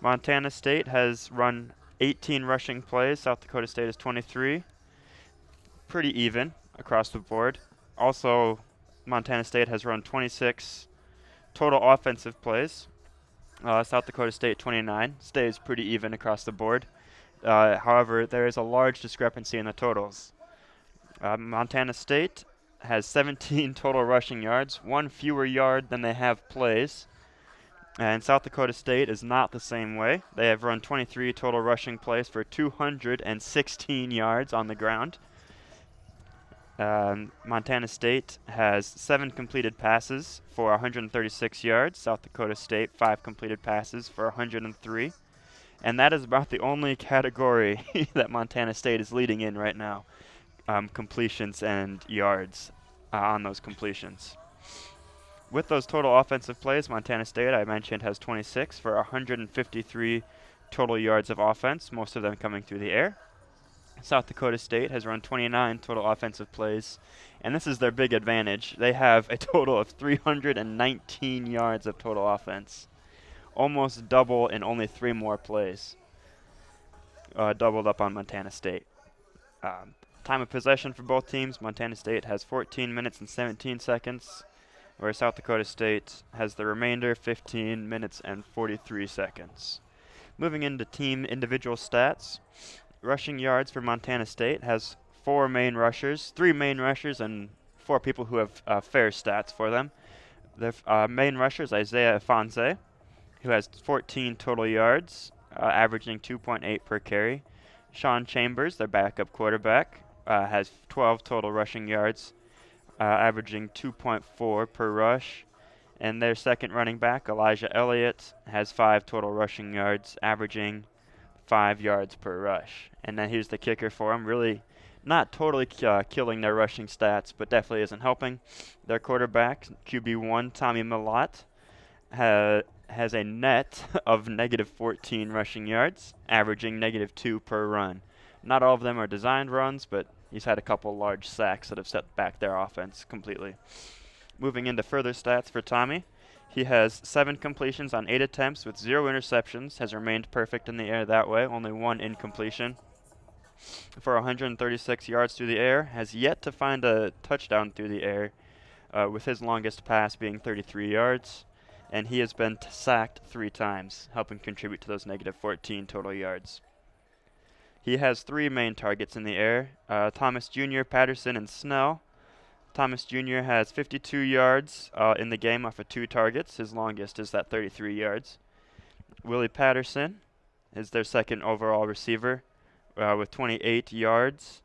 Speaker 9: Montana State has run 18 rushing plays. South Dakota State is 23. Pretty even across the board. Also, Montana State has run 26 total offensive plays. South Dakota State 29. Stays pretty even across the board. However, there is a large discrepancy in the totals. Montana State has 17 total rushing yards, one fewer yard than they have plays. And South Dakota State is not the same way. They have run 23 total rushing plays for 216 yards on the ground. Montana State has 7 completed passes for 136 yards. South Dakota State, 5 completed passes for 103. And that is about the only category that Montana State is leading in right now, completions and yards on those completions. With those total offensive plays, Montana State, I mentioned, has 26 for 153 total yards of offense, most of them coming through the air. South Dakota State has run 29 total offensive plays, and this is their big advantage. They have a total of 319 yards of total offense, almost double in only 3 more plays, doubled up on Montana State. Time of possession for both teams, Montana State has 14 minutes and 17 seconds, where South Dakota State has the remainder, 15 minutes and 43 seconds. Moving into team individual stats, rushing yards for Montana State has 4 main rushers, 3 main rushers, and 4 people who have fair stats for them. The main rusher is Isaiah Ifanse, who has 14 total yards, averaging 2.8 per carry. Sean Chambers, their backup quarterback, has 12 total rushing yards, averaging 2.4 per rush. And their second running back, Elijah Elliott, has 5 total rushing yards, averaging 5 yards per rush. And then here's the kicker for them. Really not totally killing their rushing stats, but definitely isn't helping. Their quarterback, QB1, Tommy Millott, has a net of negative 14 rushing yards, averaging negative 2 per run. Not all of them are designed runs, but he's had a couple large sacks that have set back their offense completely. Moving into further stats for Tommy, he has 7 completions on 8 attempts with 0 interceptions, has remained perfect in the air that way, only 1 incompletion. for 136 yards through the air, has yet to find a touchdown through the air, with his longest pass being 33 yards. And he has been sacked 3 times, helping contribute to those negative 14 total yards. He has 3 main targets in the air, Thomas Jr., Patterson, and Snell. Thomas Jr. has 52 yards in the game off of 2 targets. His longest is that 33 yards. Willie Patterson is their second overall receiver with 28 yards,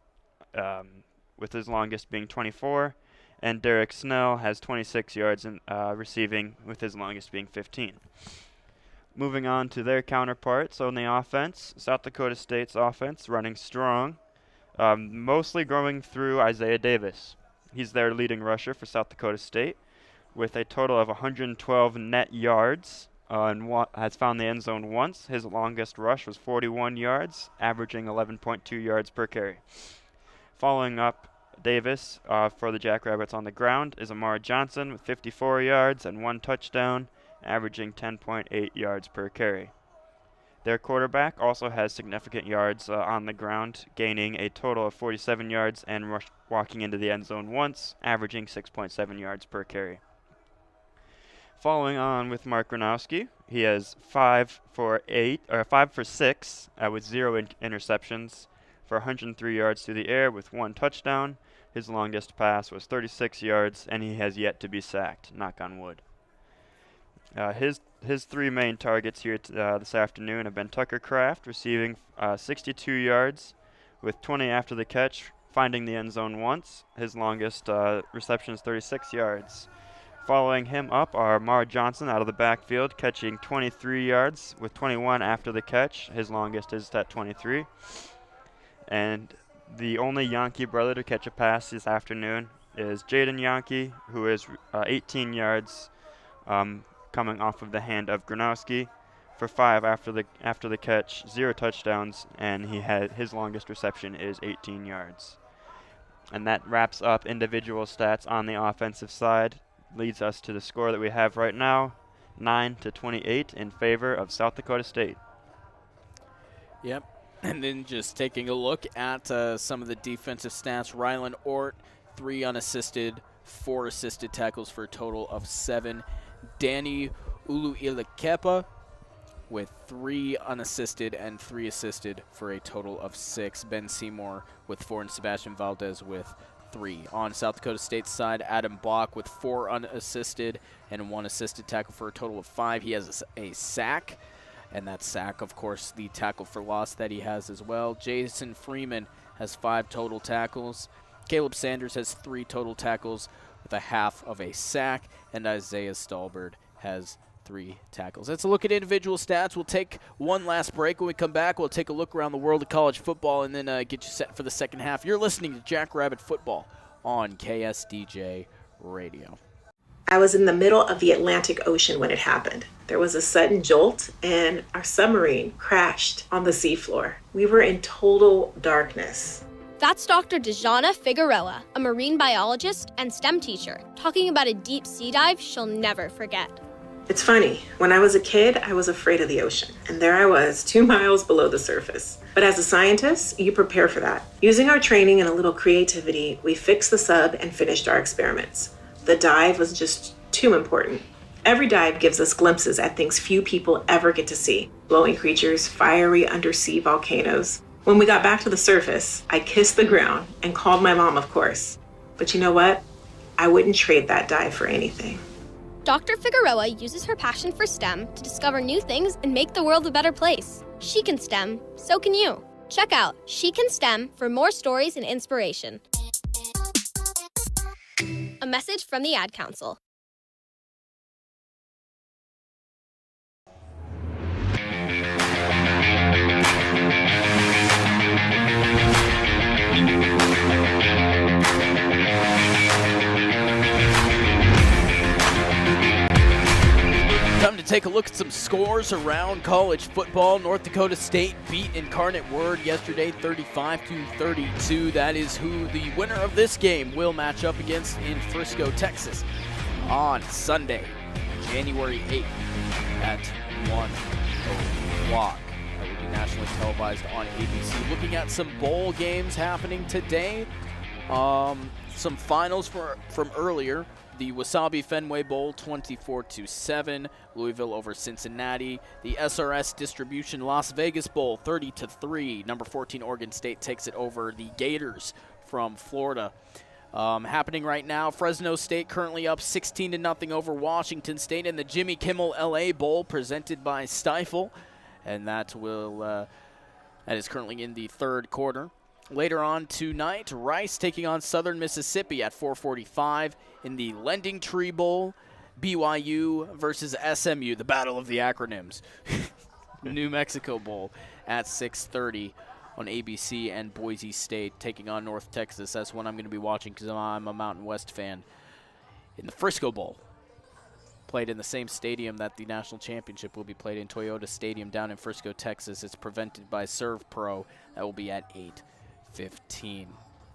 Speaker 9: with his longest being 24. And Derek Snell has 26 yards in receiving, with his longest being 15. Moving on to their counterparts on the offense, South Dakota State's offense running strong, mostly going through Isaiah Davis. He's their leading rusher for South Dakota State with a total of 112 net yards and has found the end zone once. His longest rush was 41 yards, averaging 11.2 yards per carry. Following up Davis for the Jackrabbits on the ground is Amar Johnson with 54 yards and 1 touchdown, averaging 10.8 yards per carry. Their quarterback also has significant yards on the ground, gaining a total of 47 yards and walking into the end zone once, averaging 6.7 yards per carry. Following on with Mark Gronowski, he has 5 for 6 with 0 interceptions for 103 yards through the air with 1 touchdown. His longest pass was 36 yards, and he has yet to be sacked, knock on wood. His 3 main targets here this afternoon have been Tucker Kraft, receiving 62 yards with 20 after the catch, finding the end zone once. His longest reception is 36 yards. Following him up are Amar Johnson out of the backfield, catching 23 yards with 21 after the catch. His longest is at 23. And the only Yankee brother to catch a pass this afternoon is Jaden Yankee, who is 18 yards coming off of the hand of Gronowski for 5 after the catch, 0 touchdowns, and his longest reception is 18 yards. And that wraps up individual stats on the offensive side. Leads us to the score that we have right now, 9-28 in favor of South Dakota State.
Speaker 3: Yep. And then just taking a look at some of the defensive stats, Rylan Ort, 3 unassisted, 4 assisted tackles for a total of 7. Danny Uluilakepa with 3 unassisted and 3 assisted for a total of 6. Ben Seymour with 4 and Sebastian Valdez with 3. On South Dakota State's side, Adam Bach with 4 unassisted and 1 assisted tackle for a total of 5. He has a sack. And that sack, of course, the tackle for loss that he has as well. Jason Freeman has 5 total tackles. Caleb Sanders has 3 total tackles with a half of a sack. And Isaiah Stallbird has 3 tackles. Let's look at individual stats. We'll take one last break. When we come back, we'll take a look around the world of college football and then get you set for the second half. You're listening to Jackrabbit Football on KSDJ Radio.
Speaker 1: I was in the middle of the Atlantic Ocean when it happened. There was a sudden jolt and our submarine crashed on the seafloor. We were in total darkness.
Speaker 2: That's Dr. Dejana Figueroa, a marine biologist and STEM teacher, talking about a deep sea dive she'll never forget.
Speaker 1: It's funny, when I was a kid, I was afraid of the ocean. And there I was, 2 miles below the surface. But as a scientist, you prepare for that. Using our training and a little creativity, we fixed the sub and finished our experiments. The dive was just too important. Every dive gives us glimpses at things few people ever get to see. Glowing creatures, fiery undersea volcanoes. When we got back to the surface, I kissed the ground and called my mom, of course. But you know what? I wouldn't trade that dive for anything.
Speaker 2: Dr. Figueroa uses her passion for STEM to discover new things and make the world a better place. She can STEM, so can you. Check out She Can STEM for more stories and inspiration. A message from the Ad Council.
Speaker 3: Time to take a look at some scores around college football. North Dakota State beat Incarnate Word yesterday 35-32. That is who the winner of this game will match up against in Frisco, Texas on Sunday, January 8th at 1 o'clock. I will be nationally televised on ABC. Looking at some bowl games happening today. Some finals from earlier. The Wasabi Fenway Bowl 24-7, Louisville over Cincinnati. The SRS Distribution Las Vegas Bowl 30-3. Number 14 Oregon State takes it over the Gators from Florida. Happening right now, Fresno State currently up 16-0 over Washington State in the Jimmy Kimmel LA Bowl presented by Stifel, and that is currently in the third quarter. Later on tonight, Rice taking on Southern Mississippi at 4:45 in the Lending Tree Bowl. BYU versus SMU, the battle of the acronyms. New Mexico Bowl at 6:30 on ABC, and Boise State taking on North Texas. That's one I'm going to be watching because I'm a Mountain West fan. In the Frisco Bowl, played in the same stadium that the national championship will be played in, Toyota Stadium down in Frisco, Texas. It's presented by Serve Pro. That will be at 8:15.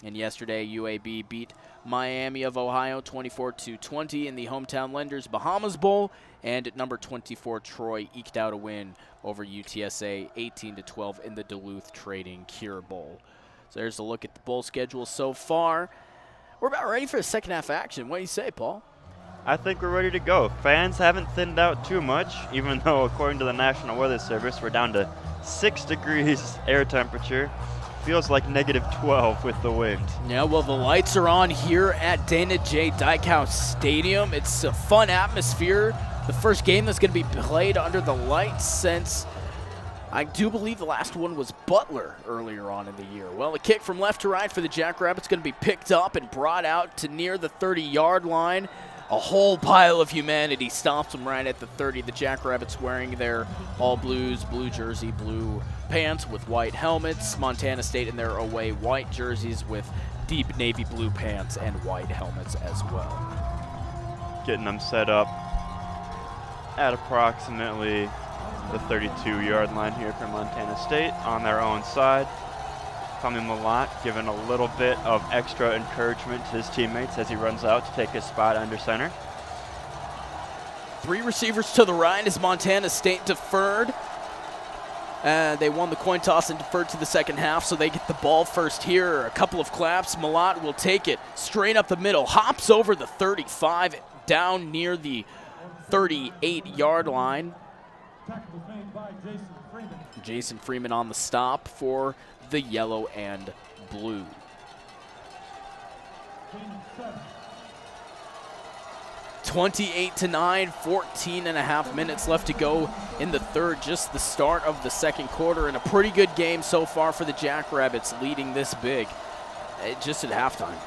Speaker 3: And yesterday, UAB beat Miami of Ohio 24-20 in the Hometown Lenders Bahamas Bowl, and number 24 Troy eked out a win over UTSA 18-12 in the Duluth Trading Cure Bowl. So there's a look at the bowl schedule so far. We're about ready for the second half action. What do you say, Paul?
Speaker 9: I think we're ready to go. Fans haven't thinned out too much, even though according to the National Weather Service, we're down to 6 degrees air temperature. Feels like -12 with the wind.
Speaker 3: Yeah, well, the lights are on here at Dana J. Dykhouse Stadium. It's a fun atmosphere. The first game that's going to be played under the lights since I do believe the last one was Butler earlier on in the year. Well, a kick from left to right for the Jackrabbits going to be picked up and brought out to near the 30-yard line. A whole pile of humanity stops them right at the 30. The Jackrabbits wearing their all blues, blue jersey, blue pants with white helmets. Montana State in their away white jerseys with deep navy blue pants and white helmets as well.
Speaker 9: Getting them set up at approximately the 32-yard line here for Montana State on their own side. Tommy Malott giving a little bit of extra encouragement to his teammates as he runs out to take his spot under center.
Speaker 3: 3 receivers to the right as Montana State deferred. They won the coin toss and deferred to the second half, so they get the ball first here. A couple of claps. Malott will take it straight up the middle, hops over the 35, down near the 38-yard line. Jason Freeman on the stop for the yellow and blue. (28-9), 14.5 minutes left to go in the third, just the start of the second quarter, and a pretty good game so far for the Jackrabbits, leading this big just at halftime.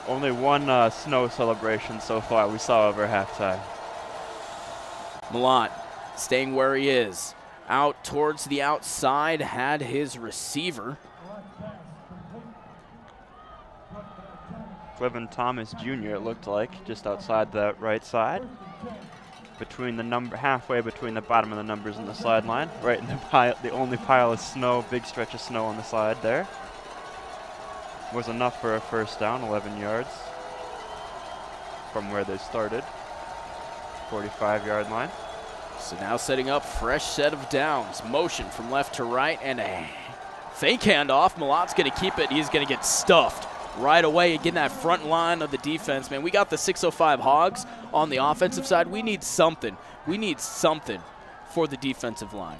Speaker 9: Only one snow celebration so far we saw over halftime.
Speaker 3: Malott staying where he is. Out towards the outside, had his receiver.
Speaker 9: Clevin Thomas Jr., it looked like, just outside the right side. Between the halfway between the bottom of the numbers and the sideline. Right in the only pile of snow, big stretch of snow on the side there. Was enough for a first down, 11 yards from where they started. 45-yard line.
Speaker 3: So now setting up fresh set of downs. Motion from left to right and a fake handoff. Malott's going to keep it. He's going to get stuffed right away. Again, that front line of the defense, man. We got the 605 Hogs on the offensive side. We need something. We need something for the defensive line.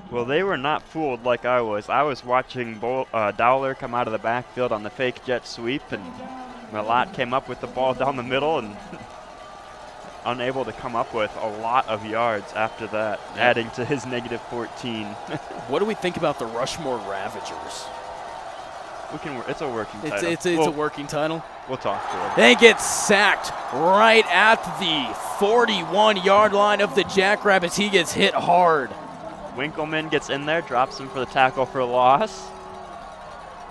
Speaker 9: Well, they were not fooled like I was. I was watching Dowler come out of the backfield on the fake jet sweep, and Malott came up with the ball down the middle and unable to come up with a lot of yards after that, adding to his -14.
Speaker 3: What do we think about the Rushmore Ravagers?
Speaker 9: It's a working title.
Speaker 3: It's a working title.
Speaker 9: We'll talk to him.
Speaker 3: They get sacked right at the 41-yard line of the Jackrabbits. He gets hit hard.
Speaker 9: Winkleman gets in there, drops him for the tackle for loss.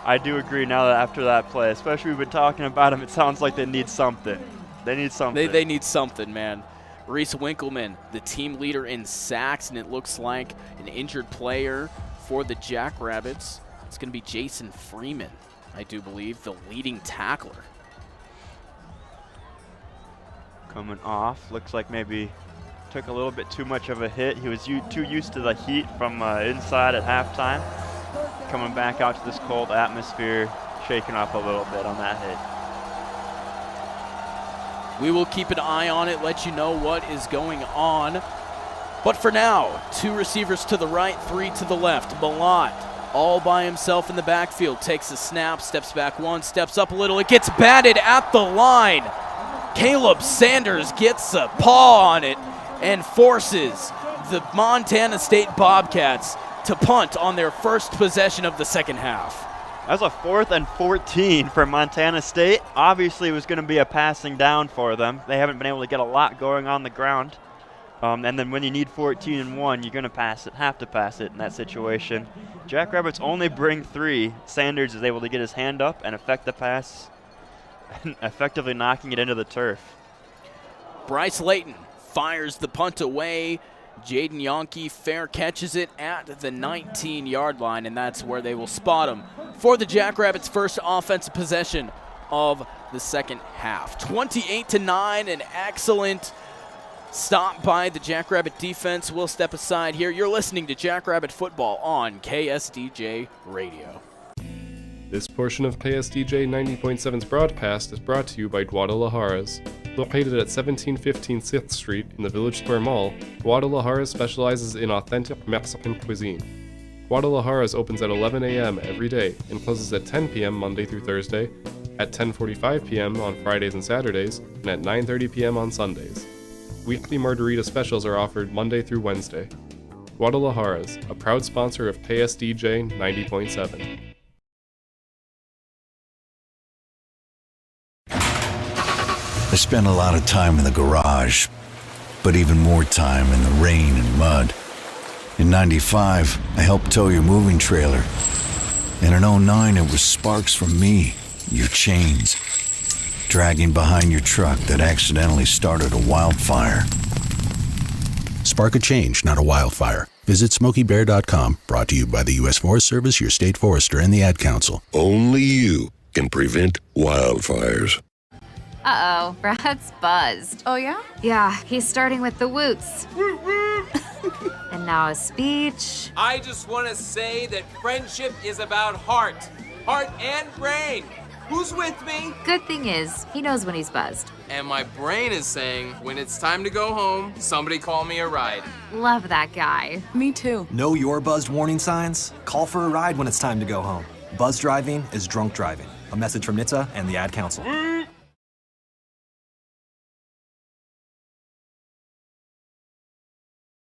Speaker 9: I do agree now that after that play, especially we've been talking about him, it sounds like they need something. They need something.
Speaker 3: They need something, man. Reese Winkleman, the team leader in sacks, and it looks like an injured player for the Jackrabbits. It's going to be Jason Freeman, I do believe, the leading tackler.
Speaker 9: Coming off. Looks like maybe took a little bit too much of a hit. He was too used to the heat from inside at halftime. Coming back out to this cold atmosphere, shaking up a little bit on that hit.
Speaker 3: We will keep an eye on it, let you know what is going on. But for now, 2 receivers to the right, 3 to the left. Malott, all by himself in the backfield, takes a snap, steps back 1, steps up a little. It gets batted at the line. Caleb Sanders gets a paw on it and forces the Montana State Bobcats to punt on their first possession of the second half.
Speaker 9: That was a 4th and 14 for Montana State. Obviously, it was going to be a passing down for them. They haven't been able to get a lot going on the ground. And then when you need 14 and 1, you're going to have to pass it in that situation. Jackrabbits only bring 3. Sanders is able to get his hand up and effect the pass, effectively knocking it into the turf.
Speaker 3: Bryce Layton fires the punt away. Jaden Yonke fair catches it at the 19-yard line, and that's where they will spot him for the Jackrabbits' first offensive possession of the second half. 28-9, an excellent stop by the Jackrabbit defense. We'll step aside here. You're listening to Jackrabbit Football on KSDJ Radio.
Speaker 6: This portion of KSDJ 90.7's broadcast is brought to you by Guadalajaras. Located at 1715 6th Street in the Village Square Mall, Guadalajaras specializes in authentic Mexican cuisine. Guadalajaras opens at 11 a.m. every day and closes at 10 p.m. Monday through Thursday, at 10:45 p.m. on Fridays and Saturdays, and at 9:30 p.m. on Sundays. Weekly margarita specials are offered Monday through Wednesday. Guadalajaras, a proud sponsor of KSDJ 90.7.
Speaker 7: I spent a lot of time in the garage, but even more time in the rain and mud. In 95, I helped tow your moving trailer. And in 09, it was sparks from me, your chains, dragging behind your truck that accidentally started a wildfire.
Speaker 8: Spark a change, not a wildfire. Visit SmokeyBear.com, brought to you by the U.S. Forest Service, your state forester, and the Ad Council.
Speaker 20: Only you can prevent wildfires.
Speaker 10: Uh-oh, Brad's buzzed.
Speaker 19: Oh, yeah?
Speaker 10: Yeah, he's starting with the woots. And now a speech.
Speaker 12: I just want to say that friendship is about heart and brain. Who's with me?
Speaker 10: Good thing is, he knows when he's buzzed.
Speaker 12: And my brain is saying, when it's time to go home, somebody call me a ride.
Speaker 10: Love that guy.
Speaker 19: Me too.
Speaker 13: Know your buzzed warning signs? Call for a ride when it's time to go home. Buzz driving is drunk driving. A message from NHTSA and the Ad Council.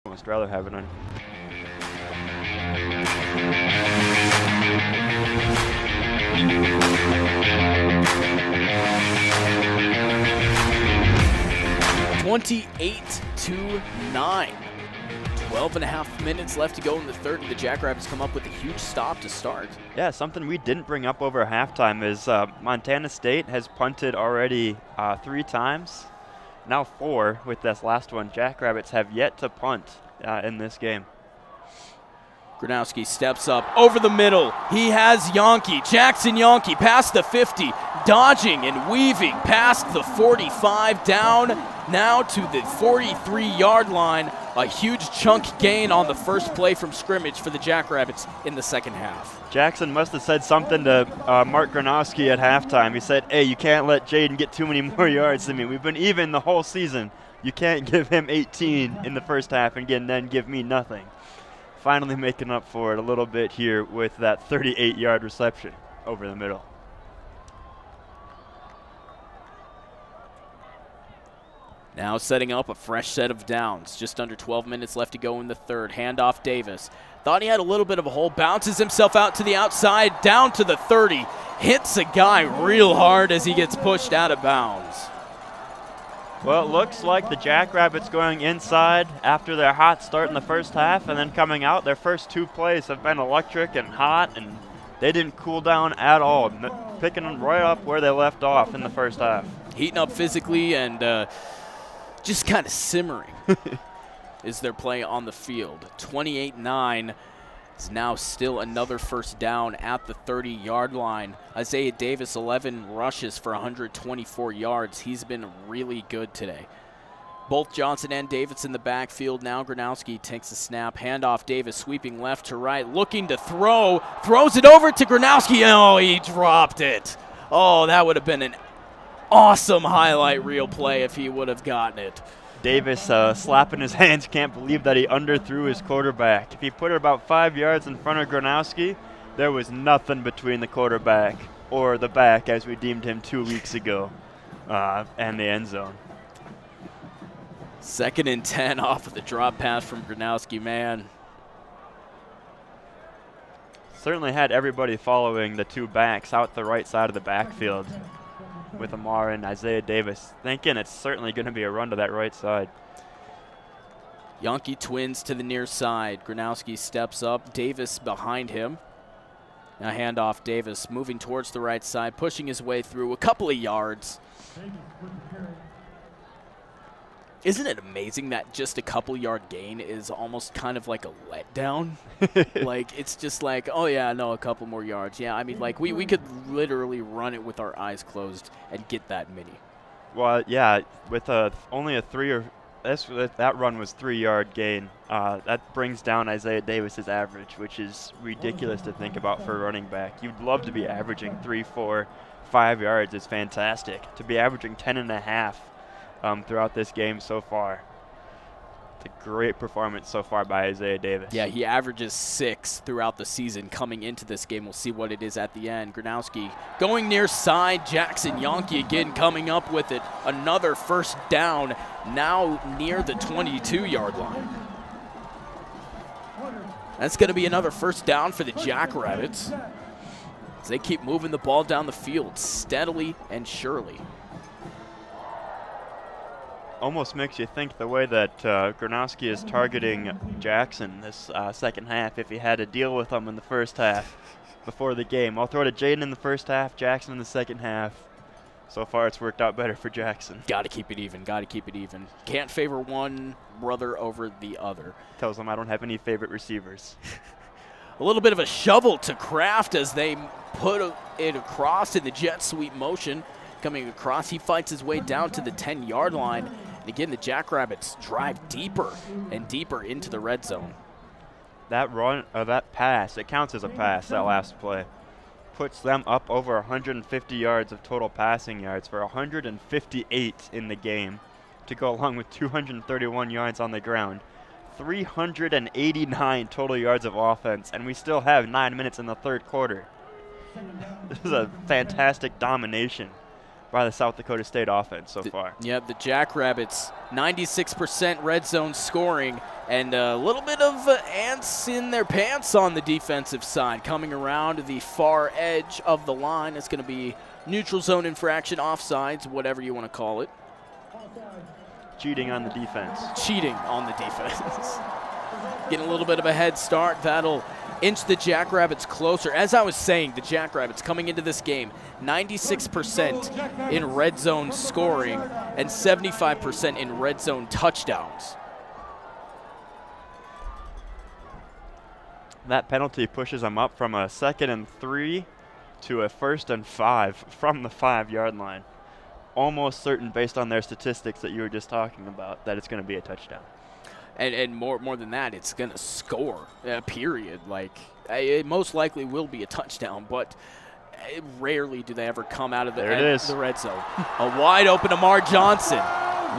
Speaker 9: I'd rather have it on.
Speaker 3: (28-9). 12 and a half minutes left to go in the third, and the Jackrabbits come up with a huge stop to start.
Speaker 9: Yeah, something we didn't bring up over halftime is Montana State has punted already 3 times. Now 4 with this last one. Jackrabbits have yet to punt in this game.
Speaker 3: Gronowski steps up over the middle. He has Yonke, Jackson Yonke, past the 50, dodging and weaving past the 45, down now to the 43-yard line. A huge chunk gain on the first play from scrimmage for the Jackrabbits in the second half.
Speaker 9: Jackson must have said something to Mark Gronowski at halftime. He said, hey, you can't let Jaden get too many more yards than me. We've been even the whole season. You can't give him 18 in the first half and then give me nothing. Finally making up for it a little bit here with that 38-yard reception over the middle.
Speaker 3: Now setting up a fresh set of downs. Just under 12 minutes left to go in the third. Handoff Davis. Thought he had a little bit of a hole. Bounces himself out to the outside, down to the 30. Hits a guy real hard as he gets pushed out of bounds.
Speaker 9: Well, it looks like the Jackrabbits going inside after their hot start in the first half and then coming out. Their first 2 plays have been electric and hot, and they didn't cool down at all, picking them right up where they left off in the first half.
Speaker 3: Heating up physically and just kind of simmering is their play on the field. 28-9 is now still another first down at the 30-yard line. Isaiah Davis, 11 rushes for 124 yards. He's been really good today. Both Johnson and Davis in the backfield now. Gronowski takes the snap, handoff. Davis sweeping left to right, looking to throw. Throws it over to Gronowski. Oh, he dropped it. Oh, that would have been an awesome highlight reel play if he would have gotten it.
Speaker 9: Davis slapping his hands, can't believe that he underthrew his quarterback. If he put it about 5 yards in front of Gronowski, there was nothing between the quarterback or the back, as we deemed him 2 weeks ago, and the end zone.
Speaker 3: 2nd and 10 off of the drop pass from Gronowski, man.
Speaker 9: Certainly had everybody following the two backs out the right side of the backfield with Amar and Isaiah Davis, thinking it's certainly going to be a run to that right side.
Speaker 3: Yankee twins to the near side. Gronowski steps up. Davis behind him. Now handoff. Davis moving towards the right side, pushing his way through a couple of yards. Isn't it amazing that just a couple yard gain is almost kind of like a letdown? Like, it's just like, oh yeah, no, a couple more yards. Yeah, I mean, like, we could literally run it with our eyes closed and get that many.
Speaker 9: Well, yeah, with only a that run was 3 yard gain. That brings down Isaiah Davis's average, which is ridiculous to think about for a running back. You'd love to be averaging 3, 4, 5 yards. It's fantastic. To be averaging 10.5 throughout this game so far. It's a great performance so far by Isaiah Davis.
Speaker 3: Yeah, he averages 6 throughout the season coming into this game. We'll see what it is at the end. Gronowski going near side. Jackson Yankee again coming up with it. Another first down, now near the 22-yard line. That's going to be another first down for the Jackrabbits as they keep moving the ball down the field steadily and surely.
Speaker 9: Almost makes you think the way that Gronowski is targeting Jackson this second half, if he had to deal with him in the first half before the game. I'll throw to Jaden in the first half, Jackson in the second half. So far it's worked out better for Jackson.
Speaker 3: Got to keep it even, got to keep it even. Can't favor one brother over the other.
Speaker 9: Tells him I don't have any favorite receivers.
Speaker 3: A little bit of a shovel to Kraft as they put it across in the jet sweep motion. Coming across, he fights his way down to the 10-yard line. And again, the Jackrabbits drive deeper and deeper into the red zone.
Speaker 9: That run, that pass, it counts as a pass, that last play. Puts them up over 150 yards of total passing yards for 158 in the game to go along with 231 yards on the ground. 389 total yards of offense, and we still have 9 minutes in the third quarter. This is a fantastic domination by the South Dakota State offense so far.
Speaker 3: Yeah, the Jackrabbits, 96% red zone scoring, and a little bit of ants in their pants on the defensive side. Coming around the far edge of the line, it's going to be neutral zone infraction, offsides, whatever you want to call it.
Speaker 9: Cheating on the defense.
Speaker 3: Cheating on the defense. Getting a little bit of a head start. That'll inch the Jackrabbits closer. As I was saying, the Jackrabbits coming into this game, 96% in red zone scoring and 75% in red zone touchdowns.
Speaker 9: That penalty pushes them up from a 2nd and 3 to a 1st and 5 from the 5-yard line. Almost certain, based on their statistics that you were just talking about, that it's going to be a touchdown.
Speaker 3: And more than that, it's going to score, period. Like, it most likely will be a touchdown, but rarely do they ever come out of the red zone. A wide open Amar Johnson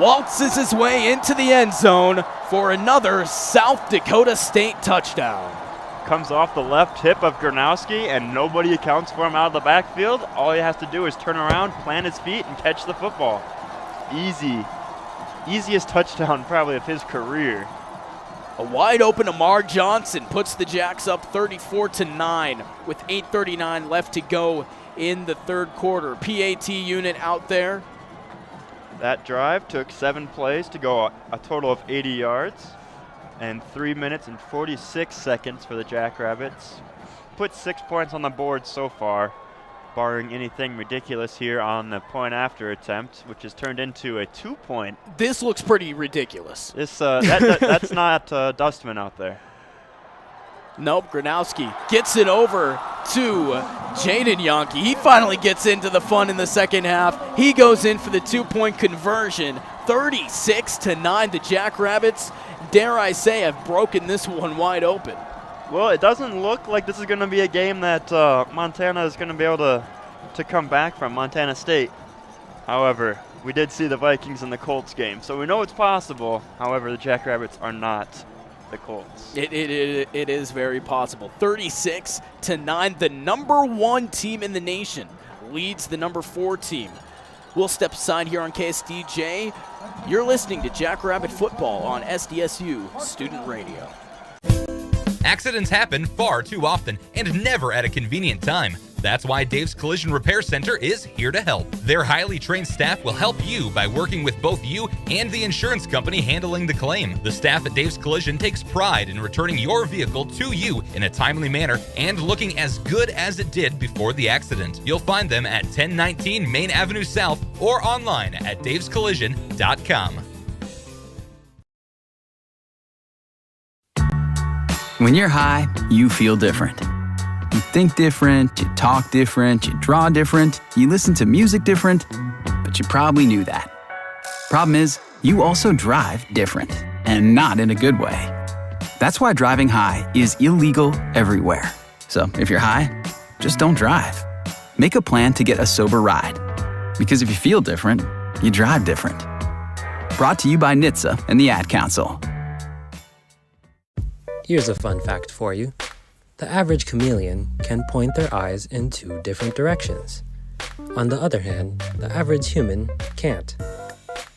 Speaker 3: waltzes his way into the end zone for another South Dakota State touchdown.
Speaker 9: Comes off the left hip of Gronowski, and nobody accounts for him out of the backfield. All he has to do is turn around, plant his feet, and catch the football. Easy. Easiest touchdown probably of his career.
Speaker 3: A wide open Amar Johnson puts the Jacks up 34-9 with 8:39 left to go in the third quarter. PAT unit out there.
Speaker 9: That drive took 7 plays to go a total of 80 yards and 3 minutes and 46 seconds for the Jackrabbits. Put 6 points on the board so far, barring anything ridiculous here on the point after attempt, which has turned into a 2-point.
Speaker 3: This looks pretty ridiculous.
Speaker 9: This that's not Dustman out there.
Speaker 3: Nope, Gronowski gets it over to Jaden Yonke. He finally gets into the fun in the second half. He goes in for the 2-point conversion. 36-9. The Jackrabbits, dare I say, have broken this one wide open.
Speaker 9: Well, it doesn't look like this is going to be a game that Montana is going to be able to come back from, Montana State. However, we did see the Vikings in the Colts game, so we know it's possible. However, the Jackrabbits are not the Colts.
Speaker 3: It is very possible. 36-9. The number 1 team in the nation leads the number 4 team. We'll step aside here on KSDJ. You're listening to Jackrabbit Football on SDSU Student Radio.
Speaker 14: Accidents happen far too often and never at a convenient time. That's why Dave's Collision Repair Center is here to help. Their highly trained staff will help you by working with both you and the insurance company handling the claim. The staff at Dave's Collision takes pride in returning your vehicle to you in a timely manner and looking as good as it did before the accident. You'll find them at 1019 Main Avenue South or online at davescollision.com.
Speaker 11: When you're high, you feel different. You think different, you talk different, you draw different, you listen to music different, but you probably knew that. Problem is, you also drive different, and not in a good way. That's why driving high is illegal everywhere. So if you're high, just don't drive. Make a plan to get a sober ride. Because if you feel different, you drive different. Brought to you by NHTSA and the Ad Council.
Speaker 15: Here's a fun fact for you. The average chameleon can point their eyes in 2 different directions. On the other hand, the average human can't.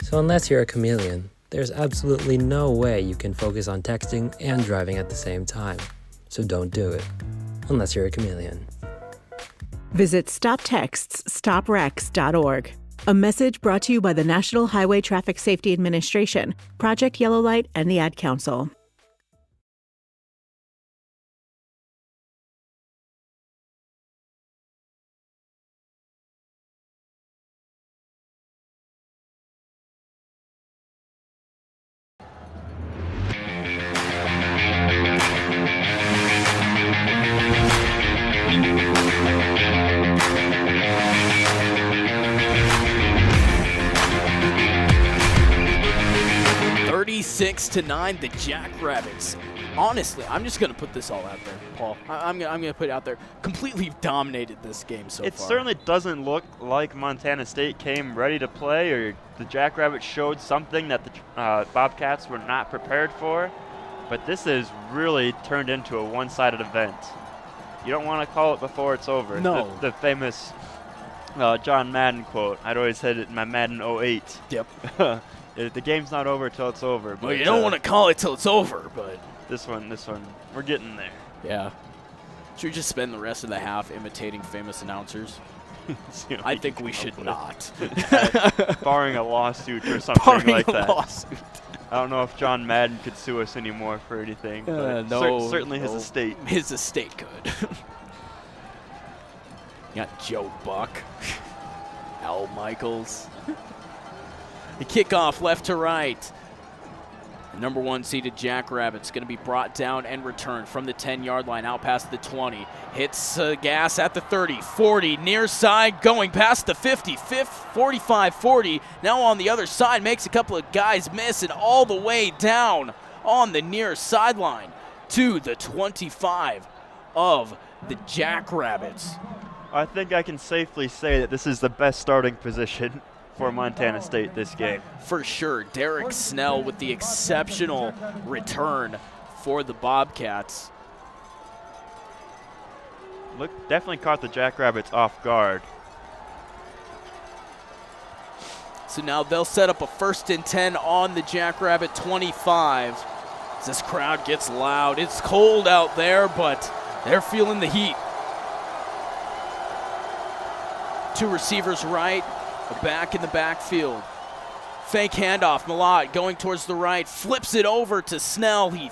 Speaker 15: So unless you're a chameleon, there's absolutely no way you can focus on texting and driving at the same time. So don't do it, unless you're a chameleon.
Speaker 16: Visit StopTextsStopWrecks.org. A message brought to you by the National Highway Traffic Safety Administration, Project Yellow Light, and the Ad Council.
Speaker 3: To 9, the Jackrabbits. Honestly, I'm just going to put this all out there, Paul. I'm going to put it out there. Completely dominated this game so far.
Speaker 9: It certainly doesn't look like Montana State came ready to play, or the Jackrabbits showed something that the Bobcats were not prepared for. But this has really turned into a one-sided event. You don't want to call it before it's over.
Speaker 3: No.
Speaker 9: The famous John Madden quote. I'd always said it in my Madden 08.
Speaker 3: Yep.
Speaker 9: The game's not over till it's over.
Speaker 3: Well, you don't want to call it till it's over, but
Speaker 9: this one, we're getting there.
Speaker 3: Yeah. Should we just spend the rest of the half imitating famous announcers? I think we should not.
Speaker 9: Barring a lawsuit or something like that.
Speaker 3: Lawsuit.
Speaker 9: I don't know if John Madden could sue us anymore for anything. But
Speaker 3: no.
Speaker 9: Certainly his estate.
Speaker 3: His estate could. You got Joe Buck, Al Michaels. The kickoff left to right. The number 1 seeded Jackrabbits going to be brought down and returned from the 10-yard line out past the 20. Hits gas at the 30, 40, near side, going past the 50, 45, 40. Now on the other side, makes a couple of guys miss and all the way down on the near sideline to the 25 of the Jackrabbits.
Speaker 9: I think I can safely say that this is the best starting position for Montana State this game.
Speaker 3: For sure. Derek Snell with the exceptional return for the Bobcats.
Speaker 9: Definitely caught the Jackrabbits off guard.
Speaker 3: So now they'll set up a 1st and 10 on the Jackrabbit 25. As this crowd gets loud. It's cold out there, but they're feeling the heat. 2 receivers right. A back in the backfield. Fake handoff. Malott going towards the right. Flips it over to Snell. He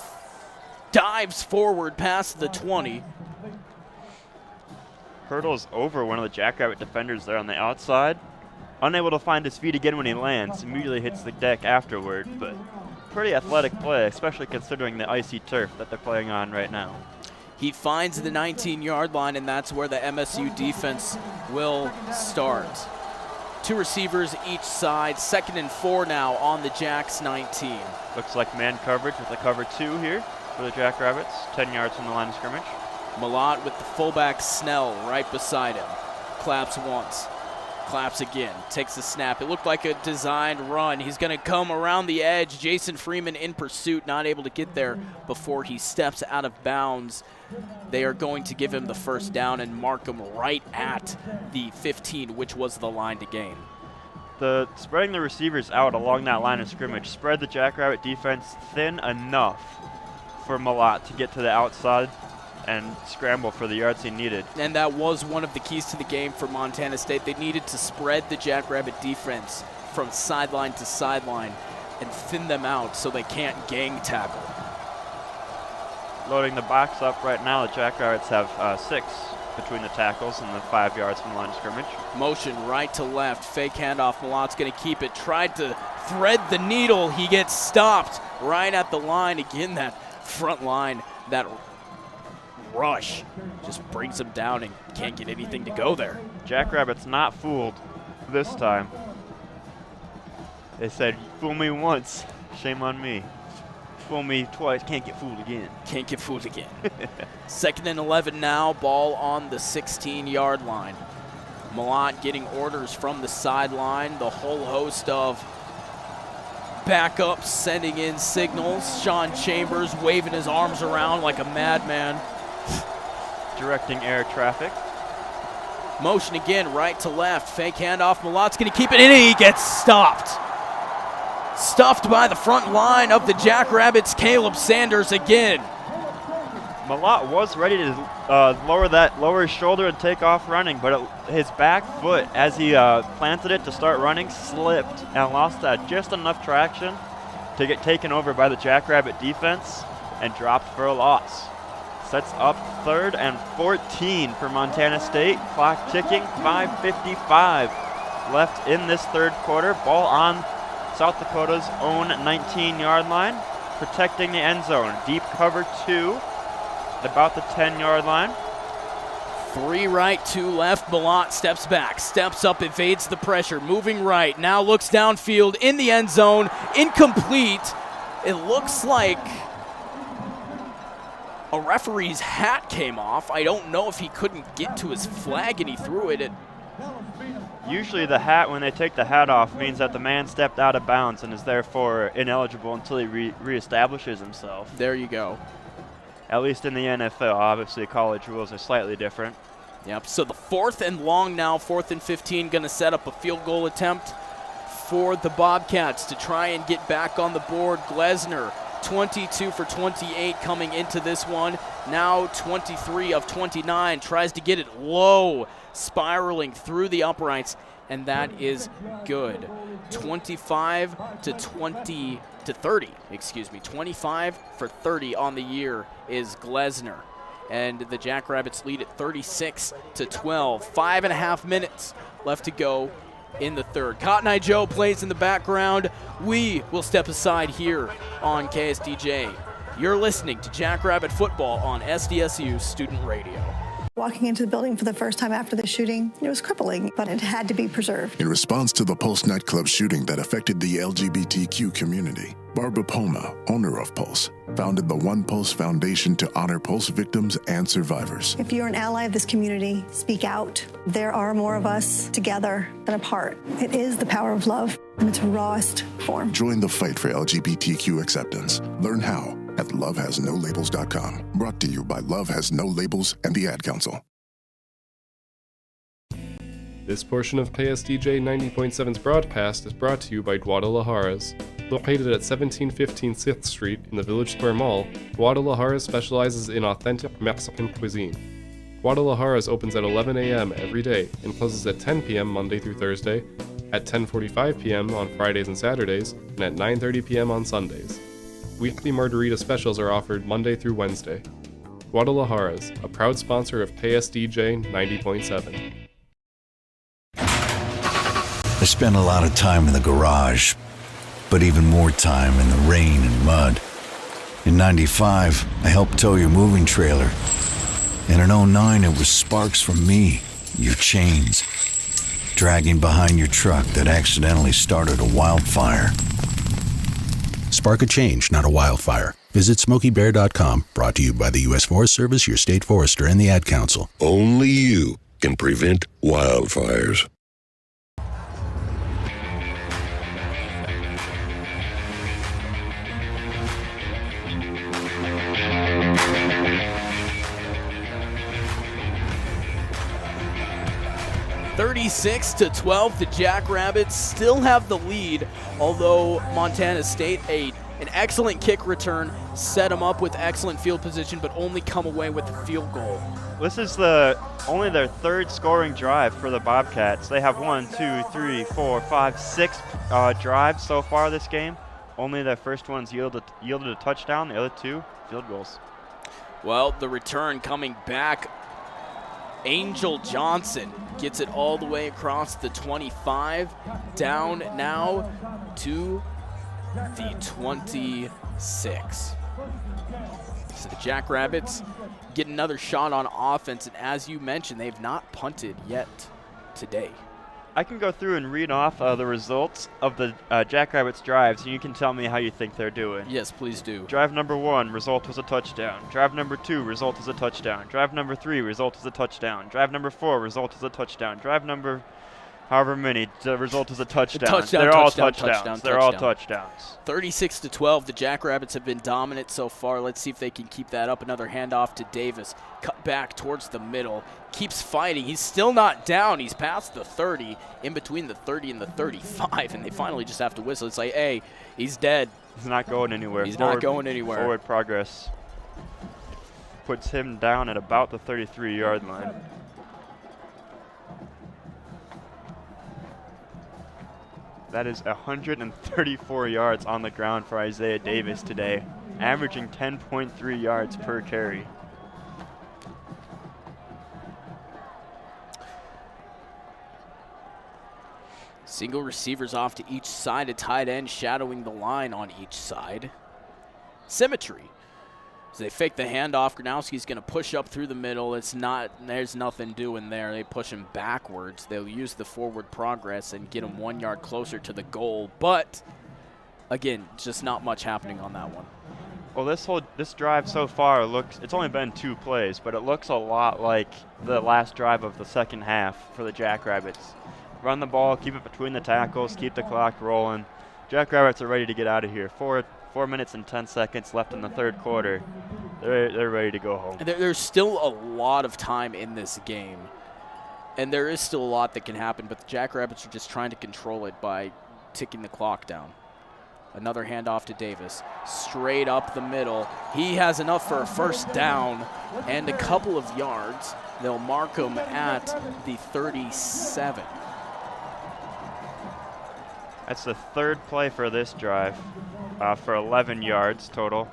Speaker 3: dives forward past the 20.
Speaker 9: Hurdles over one of the Jackrabbit defenders there on the outside. Unable to find his feet again when he lands. Immediately hits the deck afterward. But pretty athletic play, especially considering the icy turf that they're playing on right now.
Speaker 3: He finds the 19-yard line, and that's where the MSU defense will start. 2 receivers each side, 2nd and 4 now on the Jacks 19.
Speaker 9: Looks like man coverage with a cover 2 here for the Jackrabbits, 10 yards from the line of scrimmage.
Speaker 3: Malott with the fullback Snell right beside him. Claps once, claps again, takes the snap. It looked like a designed run. He's going to come around the edge. Jason Freeman in pursuit, not able to get there before he steps out of bounds. They are going to give him the first down and mark him right at the 15, which was the line to gain.
Speaker 9: Spreading the receivers out along that line of scrimmage spread the Jackrabbit defense thin enough for Malott to get to the outside and scramble for the yards he needed.
Speaker 3: And that was one of the keys to the game for Montana State. They needed to spread the Jackrabbit defense from sideline to sideline and thin them out so they can't gang tackle.
Speaker 9: Loading the box up right now, the Jackrabbits have 6 between the tackles and the 5 yards from the line of scrimmage.
Speaker 3: Motion right to left, fake handoff. Malott's going to keep it. Tried to thread the needle. He gets stopped right at the line. Again, that front line, that rush just brings him down and can't get anything to go there.
Speaker 9: Jackrabbits not fooled this time. They said, fool me once, shame on me. Fool me twice, can't get fooled again.
Speaker 3: Can't get fooled again. 2nd and 11 now, ball on the 16-yard line. Malott getting orders from the sideline. The whole host of backups sending in signals. Sean Chambers waving his arms around like a madman.
Speaker 9: Directing air traffic.
Speaker 3: Motion again, right to left. Fake handoff. Malott's going to keep it in, and he gets stopped. Stuffed by the front line of the Jackrabbits, Caleb Sanders again.
Speaker 9: Malott was ready to lower his shoulder and take off running, but his back foot, as he planted it to start running, slipped and lost just enough traction to get taken over by the Jackrabbit defense and dropped for a loss. Sets up 3rd and 14 for Montana State. Clock ticking, 5:55 left in this 3rd quarter. Ball on South Dakota's own 19-yard line, protecting the end zone. Deep cover 2, about the 10-yard line.
Speaker 3: 3 right, 2 left. Malott steps back, steps up, evades the pressure, moving right. Now looks downfield in the end zone, incomplete. It looks like a referee's hat came off. I don't know if he couldn't get to his flag and he threw it.
Speaker 9: Usually the hat, when they take the hat off, means that the man stepped out of bounds and is therefore ineligible until he reestablishes himself.
Speaker 3: There you go.
Speaker 9: At least in the NFL. Obviously, college rules are slightly different.
Speaker 3: Yep, so the 4th and long now, 4th and 15, going to set up a field goal attempt for the Bobcats to try and get back on the board. Glesner, 22 for 28 coming into this one. Now 23 of 29, tries to get it low, spiraling through the uprights, and that is good. 25 to 30, 25 for 30 on the year is Glesner. And the Jackrabbits lead at 36 to 12. 5.5 minutes left to go in the 3rd. Cotton Eye Joe plays in the background. We will step aside here on KSDJ. You're listening to Jackrabbit Football on SDSU Student Radio.
Speaker 17: Walking into the building for the first time after the shooting, it was crippling, but it had to be preserved.
Speaker 18: In response to the Pulse nightclub shooting that affected the LGBTQ community, Barbara Poma, owner of Pulse, founded the One Pulse Foundation to honor Pulse victims and survivors.
Speaker 17: If you're an ally of this community, speak out. There are more of us together than apart. It is the power of love in its rawest form.
Speaker 18: Join the fight for LGBTQ acceptance. Learn how at lovehasnolabels.com. Brought to you by Love Has No Labels and the Ad Council.
Speaker 6: This portion of KSDJ 90.7's broadcast is brought to you by Guadalajaras. Located at 1715 6th Street in the Village Square Mall, Guadalajaras specializes in authentic Mexican cuisine. Guadalajaras opens at 11 a.m. every day and closes at 10 p.m. Monday through Thursday, at 10:45 p.m. on Fridays and Saturdays, and at 9:30 p.m. on Sundays. Weekly margarita specials are offered Monday through Wednesday. Guadalajaras, a proud sponsor of KSDJ 90.7.
Speaker 7: I spent a lot of time in the garage, but even more time in the rain and mud. In '95, I helped tow your moving trailer. In an '09, it was sparks from me, your chains, dragging behind your truck that accidentally started a wildfire.
Speaker 8: Spark a change, not a wildfire. Visit SmokeyBear.com, brought to you by the U.S. Forest Service, your state forester, and the Ad Council.
Speaker 20: Only you can prevent wildfires.
Speaker 3: (36-12), the Jackrabbits still have the lead, although Montana State, an excellent kick return, set them up with excellent field position, but only come away with a field goal.
Speaker 9: This is only their third scoring drive for the Bobcats. They have 1, 2, 3, 4, 5, 6 drives so far this game. Only their first ones yielded a touchdown, the other 2 field goals.
Speaker 3: Well, the return coming back. Angel Johnson gets it all the way across the 25, down now to the 26. So the Jackrabbits get another shot on offense, and as you mentioned, they've not punted yet today.
Speaker 9: I can go through and read off the results of the Jackrabbits drives, and you can tell me how you think they're doing.
Speaker 3: Yes, please do.
Speaker 9: Drive number 1, result was a touchdown. Drive number 2, result is a touchdown. Drive number 3, result is a touchdown. Drive number 4, result is a touchdown. Drive number however many, the result is a touchdown. They're all touchdowns. They're all touchdowns.
Speaker 3: 36-12, the Jackrabbits have been dominant so far. Let's see if they can keep that up. Another handoff to Davis. Cut back towards the middle. Keeps fighting. He's still not down. He's past the 30, in between the 30 and the 35, and they finally just have to whistle. It's like, hey, he's dead.
Speaker 9: He's not going anywhere.
Speaker 3: He's not going anywhere.
Speaker 9: Forward progress puts him down at about the 33-yard line. That is 134 yards on the ground for Isaiah Davis today, averaging 10.3 yards per carry.
Speaker 3: Single receivers off to each side, a tight end shadowing the line on each side. Symmetry. So they fake the handoff. Gronowski's going to push up through the middle. There's nothing doing there. They push him backwards. They'll use the forward progress and get him 1 yard closer to the goal. But, again, just not much happening on that one.
Speaker 9: Well, this drive so far it's only been 2 plays, but it looks a lot like the last drive of the second half for the Jackrabbits. Run the ball, keep it between the tackles, keep the clock rolling. Jackrabbits are ready to get out of here. 4 minutes and 10 seconds left in the third quarter. They're ready to go home.
Speaker 3: There's still a lot of time in this game, and there is still a lot that can happen, but the Jackrabbits are just trying to control it by ticking the clock down. Another handoff to Davis, straight up the middle. He has enough for a first down and a couple of yards. They'll mark him at the 37.
Speaker 9: That's the third play for this drive for 11 yards total.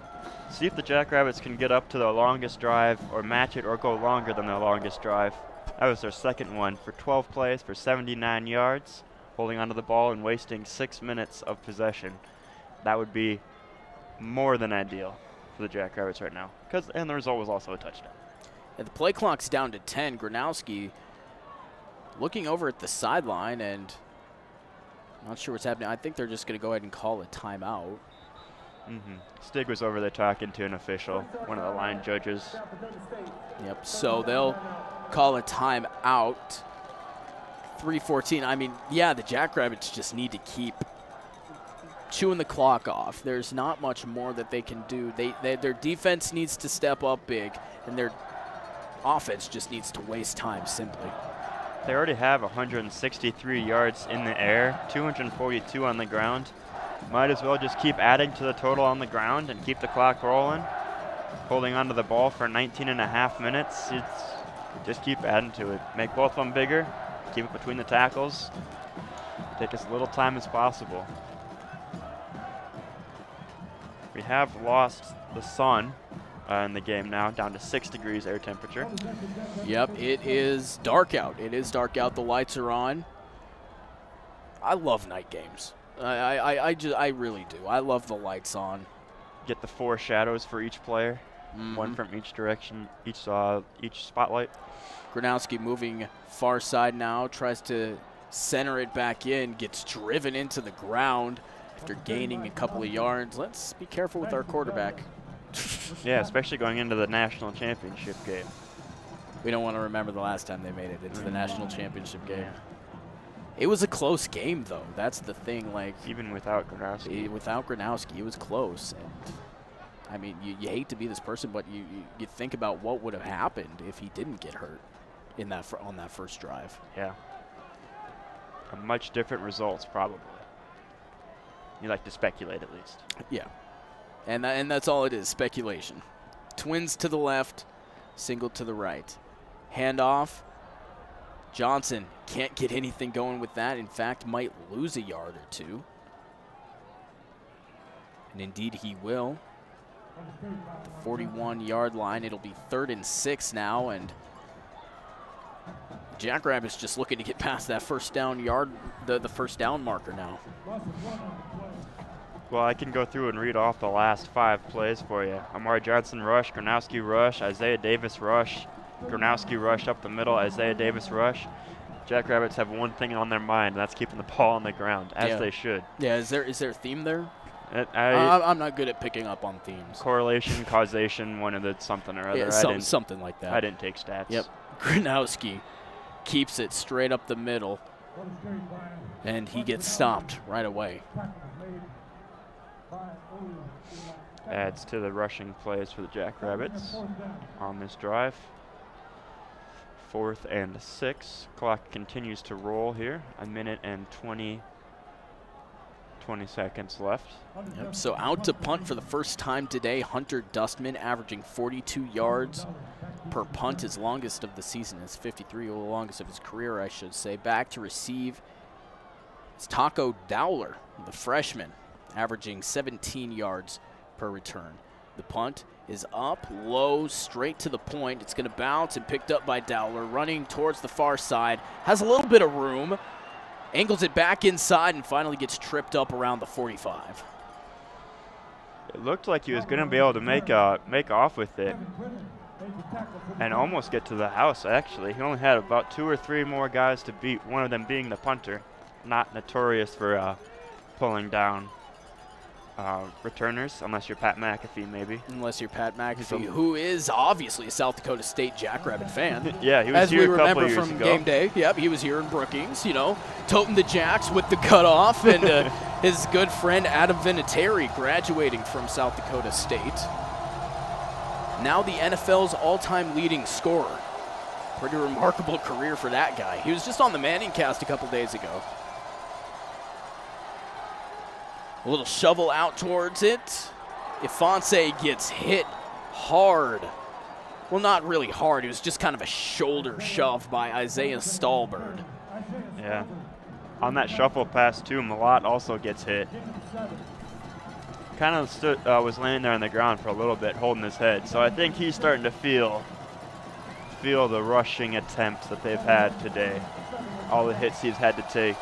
Speaker 9: See if the Jackrabbits can get up to their longest drive or match it or go longer than their longest drive. That was their second one for 12 plays for 79 yards, holding onto the ball and wasting 6 minutes of possession. That would be more than ideal for the Jackrabbits right now, and the result was also a touchdown.
Speaker 3: And the play clock's down to 10. Gronowski looking over at the sideline and not sure what's happening. I think they're just going to go ahead and call a timeout.
Speaker 9: Stig was over there talking to an official, one of the line judges.
Speaker 3: Yep, so they'll call a timeout. 3:14. I mean, yeah, the Jackrabbits just need to keep chewing the clock off. There's not much more that they can do. Their defense needs to step up big, and their offense just needs to waste time simply.
Speaker 9: They already have 163 yards in the air, 242 on the ground. Might as well just keep adding to the total on the ground and keep the clock rolling. Holding onto the ball for 19 and a half minutes. Just keep adding to it. Make both of them bigger. Keep it between the tackles. Take as little time as possible. We have lost the sun in the game now, down to 6 degrees air temperature.
Speaker 3: Yep, it is dark out. It is dark out. The lights are on. I love night games. I really do. I love the lights on.
Speaker 9: Get the 4 shadows for each player. One from each direction, each spotlight.
Speaker 3: Gronowski moving far side now, tries to center it back in, gets driven into the ground after gaining a couple of yards. Let's be careful with our quarterback.
Speaker 9: Yeah, especially going into the national championship game.
Speaker 3: We don't want to remember the last time they made it into the national championship game. It was a close game, though. That's the thing. Like,
Speaker 9: even without Gronowski.
Speaker 3: Without Gronowski, it was close. And I mean, you hate to be this person, but you think about what would have happened if he didn't get hurt in that on that first drive.
Speaker 9: Yeah. A much different results, probably. You like to speculate, at least.
Speaker 3: Yeah. And that's all it is, speculation. Twins to the left, single to the right. Handoff. Johnson can't get anything going with that. In fact, might lose a yard or two. And indeed he will. The 41-yard line. It'll be 3rd and 6 now, and Jackrabbits just looking to get past that first down yard, the first down marker now.
Speaker 9: Well, I can go through and read off the last 5 plays for you. Amari Johnson rush, Gronowski rush, Isaiah Davis rush, Gronowski rush up the middle, Isaiah Davis rush. Jackrabbits have one thing on their mind, and that's keeping the ball on the ground, as they should.
Speaker 3: Yeah, is there a theme there? I'm not good at picking up on themes.
Speaker 9: Correlation, causation, one of the something or other.
Speaker 3: Yeah, something like that.
Speaker 9: I didn't take stats.
Speaker 3: Yep. Gronowski keeps it straight up the middle, and he gets stopped right away.
Speaker 9: Adds to the rushing plays for the Jackrabbits on this drive. 4th and 6. Clock continues to roll here. 1 minute and 20 seconds left.
Speaker 3: Yep, so out to punt for the first time today. Hunter Dustman averaging 42 yards per punt. His longest of the season is 53, or the longest of his career, I should say. Back to receive is Taco Dowler, the freshman, averaging 17 yards per return. The punt is up, low, straight to the point. It's going to bounce and picked up by Dowler, running towards the far side. Has a little bit of room, angles it back inside, and finally gets tripped up around the 45.
Speaker 9: It looked like he was going to be able to make off with it and almost get to the house, actually. He only had about 2 or 3 more guys to beat, one of them being the punter. Not notorious for pulling down returners, unless you're Pat McAfee, maybe.
Speaker 3: Unless you're Pat McAfee, who is obviously a South Dakota State Jackrabbit fan.
Speaker 9: Yeah, he was here a couple years ago.
Speaker 3: As we remember from game day. Yep, he was here in Brookings, toting the Jacks with the cutoff, and his good friend Adam Vinatieri graduating from South Dakota State. Now the NFL's all-time leading scorer. Pretty remarkable career for that guy. He was just on the Manning cast a couple days ago. A little shovel out towards it. Ifanse gets hit hard. Well, not really hard. It was just kind of a shoulder shove by Isaiah Stallbird.
Speaker 9: Yeah. On that shuffle pass, too, Malott also gets hit. Kind of was laying there on the ground for a little bit, holding his head. So I think he's starting to feel the rushing attempts that they've had today. All the hits he's had to take,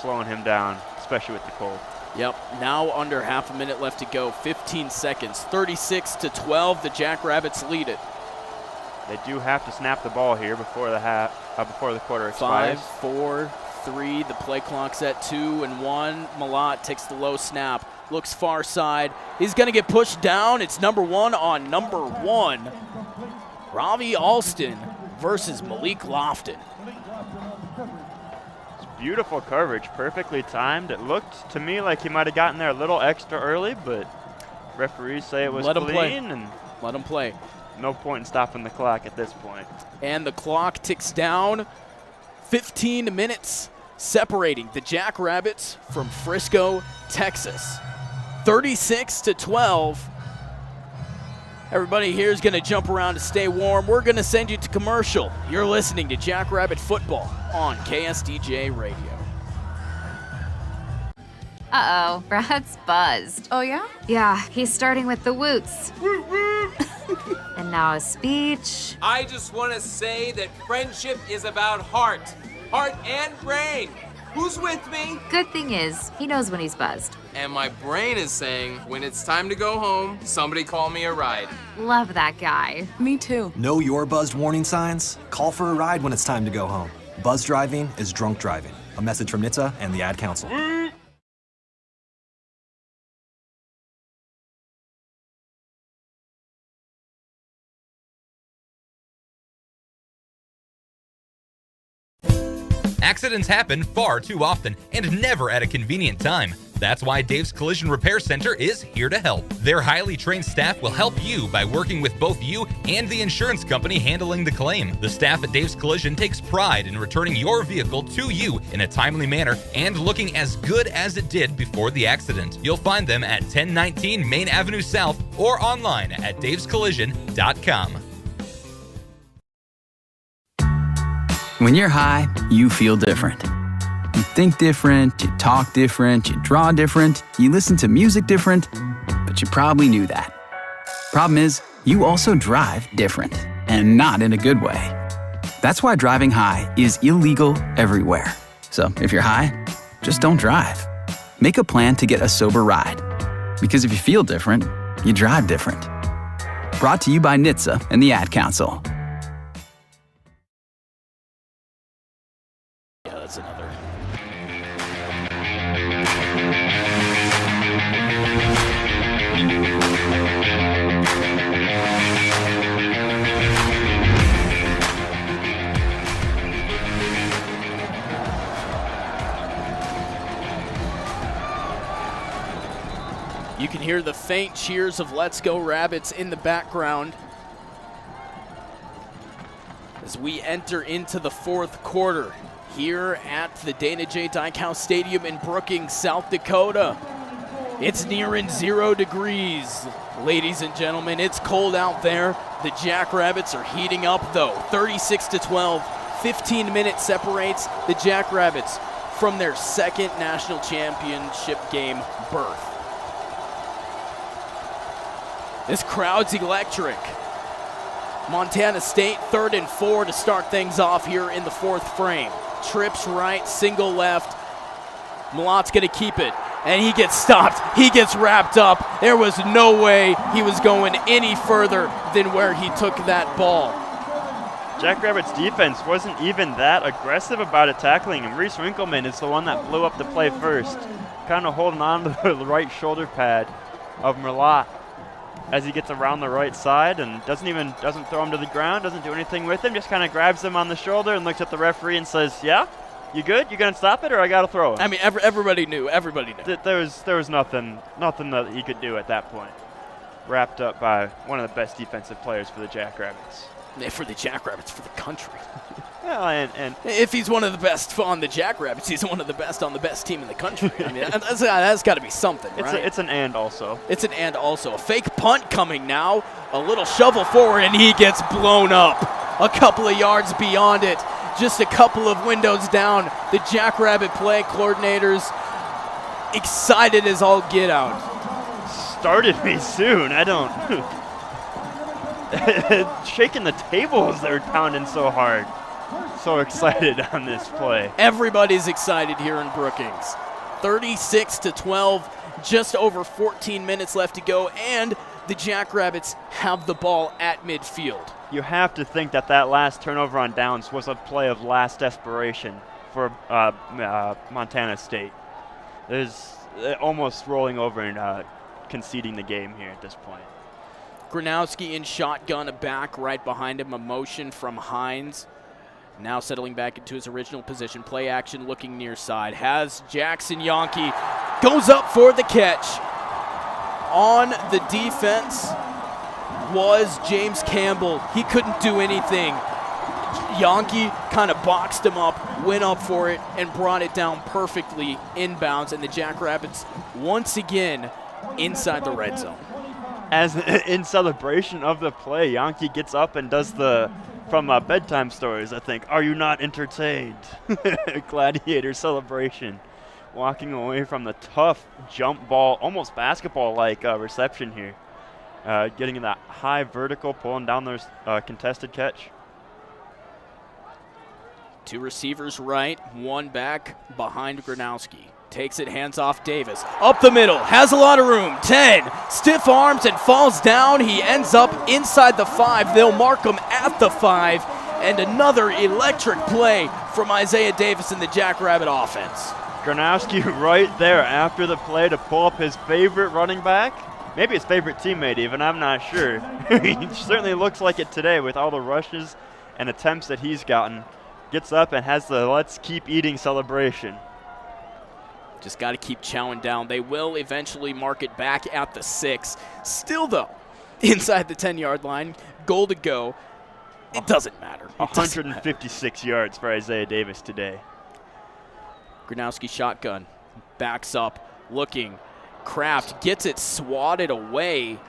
Speaker 9: slowing him down, especially with the cold.
Speaker 3: Yep, now under half a minute left to go, 15 seconds, 36-12, the Jackrabbits lead it.
Speaker 9: They do have to snap the ball here before the quarter expires.
Speaker 3: 5, 4, 3, the play clock's at 2 and 1. Malott takes the low snap, looks far side. He's going to get pushed down. It's number 1 on number 1. Ravi Alston versus Malik Lofton.
Speaker 9: Beautiful coverage, perfectly timed. It looked to me like he might have gotten there a little extra early, but referees say it was clean. And
Speaker 3: let him play.
Speaker 9: No point in stopping the clock at this point.
Speaker 3: And the clock ticks down. 15 minutes separating the Jackrabbits from Frisco, Texas. 36-12. Everybody here is going to jump around to stay warm. We're going to send you to commercial. You're listening to Jackrabbit Football on KSDJ Radio.
Speaker 10: Uh-oh, Brad's buzzed.
Speaker 19: Oh, yeah?
Speaker 10: Yeah, he's starting with the woots. And now a speech.
Speaker 12: I just want to say that friendship is about heart and brain. Who's with me?
Speaker 10: Good thing is, he knows when he's buzzed.
Speaker 12: And my brain is saying, when it's time to go home, somebody call me a ride.
Speaker 10: Love that guy.
Speaker 19: Me too.
Speaker 13: Know your buzzed warning signs? Call for a ride when it's time to go home. Buzz driving is drunk driving. A message from NHTSA and the Ad Council.
Speaker 14: Accidents happen far too often and never at a convenient time. That's why Dave's Collision Repair Center is here to help. Their highly trained staff will help you by working with both you and the insurance company handling the claim. The staff at Dave's Collision takes pride in returning your vehicle to you in a timely manner and looking as good as it did before the accident. You'll find them at 1019 Main Avenue South or online at davescollision.com.
Speaker 11: When you're high, you feel different. You think different, you talk different, you draw different, you listen to music different, but you probably knew that. Problem is, you also drive different, and not in a good way. That's why driving high is illegal everywhere. So if you're high, just don't drive. Make a plan to get a sober ride. Because if you feel different, you drive different. Brought to you by NHTSA and the Ad Council.
Speaker 3: Yeah, that's another. You can hear the faint cheers of Let's Go Rabbits in the background as we enter into the fourth quarter here at the Dana J. Dykhouse Stadium in Brookings, South Dakota. It's nearing 0 degrees. Ladies and gentlemen, it's cold out there. The Jackrabbits are heating up though. 36-12, 15 minutes separates the Jackrabbits from their second national championship game berth. This crowd's electric. Montana State 3rd and 4 to start things off here in the fourth frame. Trips right, single left. Malot's gonna keep it, and he gets stopped. He gets wrapped up. There was no way he was going any further than where he took that ball.
Speaker 9: Jackrabbits defense wasn't even that aggressive about it tackling him. Reese Winkleman is the one that blew up the play first, kind of holding on to the right shoulder pad of Merlot as he gets around the right side and doesn't throw him to the ground, doesn't do anything with him, just kind of grabs him on the shoulder and looks at the referee and says, "Yeah, you good? You gonna stop it, or I gotta throw it?"
Speaker 3: I mean, everybody knew. Everybody knew.
Speaker 9: There was nothing that he could do at that point. Wrapped up by one of the best defensive players for the Jackrabbits.
Speaker 3: Yeah, for the Jackrabbits, for the country.
Speaker 9: Well, and
Speaker 3: if he's one of the best on the Jackrabbits, he's one of the best on the best team in the country. I mean, that's got to be something, right?
Speaker 9: It's an and also.
Speaker 3: It's an and also. A fake punt coming now. A little shovel forward, and he gets blown up. A couple of yards beyond it. Just a couple of windows down. The Jackrabbit play coordinators excited as all get out.
Speaker 9: Started me soon. I don't. Shaking the tables, they're pounding so hard. So excited on this play.
Speaker 3: Everybody's excited here in Brookings. 36-12, just over 14 minutes left to go, and the Jackrabbits have the ball at midfield.
Speaker 9: You have to think that last turnover on downs was a play of last desperation for Montana State. There's almost rolling over and conceding the game here at this point.
Speaker 3: Gronowski in shotgun, a back right behind him, a motion from Hines. Now settling back into his original position. Play action looking near side. Has Jackson Yonke. Goes up for the catch. On the defense was James Campbell. He couldn't do anything. Yonke kind of boxed him up, went up for it, and brought it down perfectly inbounds. And the Jackrabbits once again inside the red zone.
Speaker 9: As in celebration of the play, Yonke gets up and does from Bedtime Stories, I think, "Are you not entertained?" Gladiator celebration. Walking away from the tough jump ball, almost basketball-like reception here. Getting that high vertical, pulling down those contested catch.
Speaker 3: Two receivers right, one back behind Gronowski. Takes it, hands off Davis. Up the middle, has a lot of room. 10, stiff arms and falls down. He ends up inside the 5. They'll mark him at the 5. And another electric play from Isaiah Davis in the Jackrabbit offense.
Speaker 9: Gronowski right there after the play to pull up his favorite running back. Maybe his favorite teammate even, I'm not sure. He certainly looks like it today with all the rushes and attempts that he's gotten. Gets up and has the let's keep eating celebration.
Speaker 3: Just got to keep chowing down. They will eventually mark it back at the 6. Still, though, inside the 10-yard line, goal to go. It doesn't matter.
Speaker 9: 156 yards for Isaiah Davis today.
Speaker 3: Gronowski shotgun, backs up, looking. Kraft gets it swatted away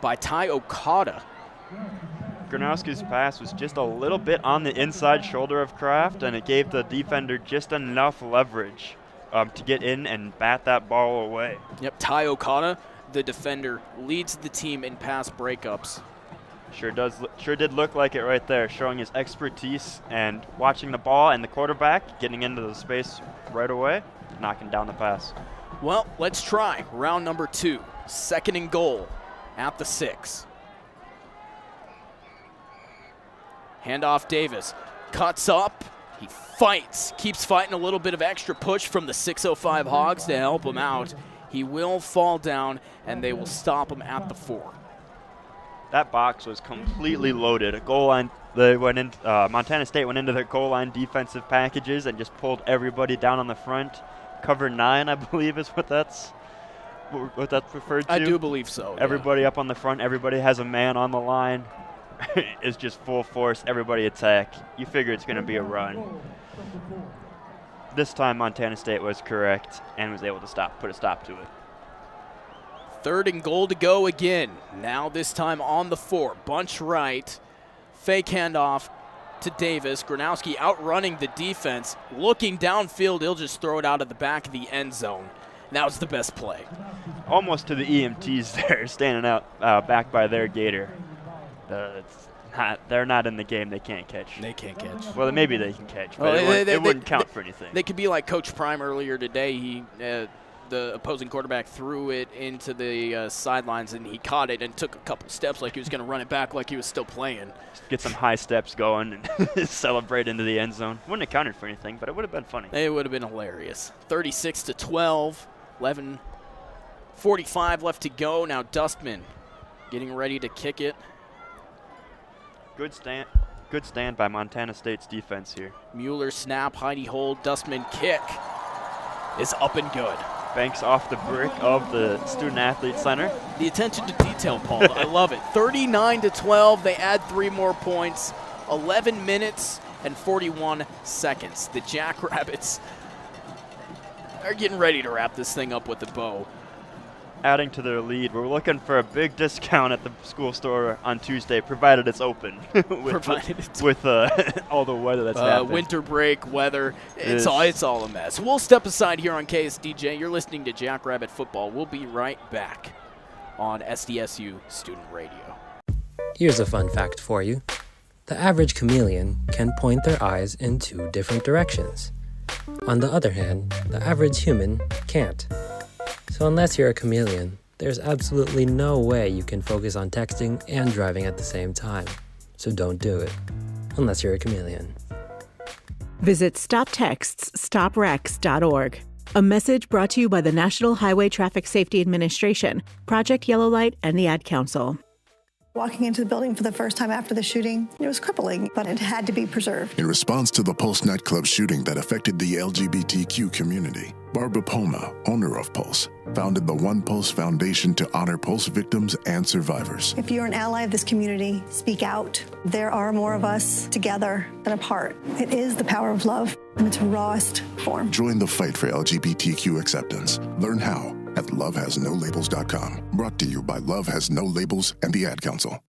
Speaker 3: by Ty Okada.
Speaker 9: Gronowski's pass was just a little bit on the inside shoulder of Kraft, and it gave the defender just enough leverage to get in and bat that ball away.
Speaker 3: Yep, Ty Okada, the defender, leads the team in pass breakups.
Speaker 9: Sure did look like it right there, showing his expertise and watching the ball and the quarterback getting into the space right away, knocking down the pass.
Speaker 3: Well, let's try round number 2, 2nd and goal at the 6. Handoff Davis, cuts up, he fights, keeps fighting a little bit of extra push from the 605 Hogs to help him out. He will fall down, and they will stop him at the 4.
Speaker 9: That box was completely loaded. A goal line, Montana State went into their goal line defensive packages and just pulled everybody down on the front. Cover 9, I believe, is what that's referred to.
Speaker 3: I do believe so.
Speaker 9: Everybody up on the front, everybody has a man on the line. It's just full force, everybody attack. You figure it's going to be a run. This time Montana State was correct and was able to put a stop to it.
Speaker 3: 3rd and goal to go again. Now this time on the 4. Bunch right. Fake handoff to Davis. Gronowski outrunning the defense. Looking downfield, he'll just throw it out of the back of the end zone. That was the best play.
Speaker 9: Almost to the EMTs there, standing out back by their gator. They're not in the game. They can't catch.
Speaker 3: They can't catch.
Speaker 9: Well, maybe they can catch, but it wouldn't count for anything.
Speaker 3: They could be like Coach Prime earlier today. The opposing quarterback threw it into the sidelines, and he caught it and took a couple steps like he was going to run it back like he was still playing.
Speaker 9: Get some high steps going and celebrate into the end zone. Wouldn't have counted for anything, but it would have been funny.
Speaker 3: It would have been hilarious. 36-12, 11:45 left to go. Now Dustman getting ready to kick it.
Speaker 9: Good stand by Montana State's defense here.
Speaker 3: Mueller snap, Heidi hold, Dustman kick is up and good.
Speaker 9: Banks off the brick of the Student Athlete Center.
Speaker 3: The attention to detail, Paul. I love it. 39-12. They add 3 more points. 11 minutes and 41 seconds. The Jackrabbits are getting ready to wrap this thing up with a bow.
Speaker 9: Adding to their lead. We're looking for a big discount at the school store on Tuesday, provided it's open. with all the weather that's happening.
Speaker 3: Winter break, weather, it's all a mess. We'll step aside here on KSDJ. You're listening to Jackrabbit Football. We'll be right back on SDSU Student Radio.
Speaker 15: Here's a fun fact for you. The average chameleon can point their eyes in 2 different directions. On the other hand, the average human can't. So unless you're a chameleon, there's absolutely no way you can focus on texting and driving at the same time. So don't do it, unless you're a chameleon.
Speaker 16: Visit StopTextsStopWrecks.org. A message brought to you by the National Highway Traffic Safety Administration, Project Yellow Light, and the Ad Council.
Speaker 17: Walking into the building for the first time after the shooting, it was crippling, but it had to be preserved.
Speaker 18: In response to the Pulse nightclub shooting that affected the LGBTQ community, Barbara Poma, owner of Pulse, founded the One Pulse Foundation to honor Pulse victims and survivors.
Speaker 17: If you're an ally of this community, speak out. There are more of us together than apart. It is the power of love in its rawest form.
Speaker 18: Join the fight for LGBTQ acceptance. Learn how at lovehasnolabels.com. Brought to you by Love Has No Labels and the Ad Council.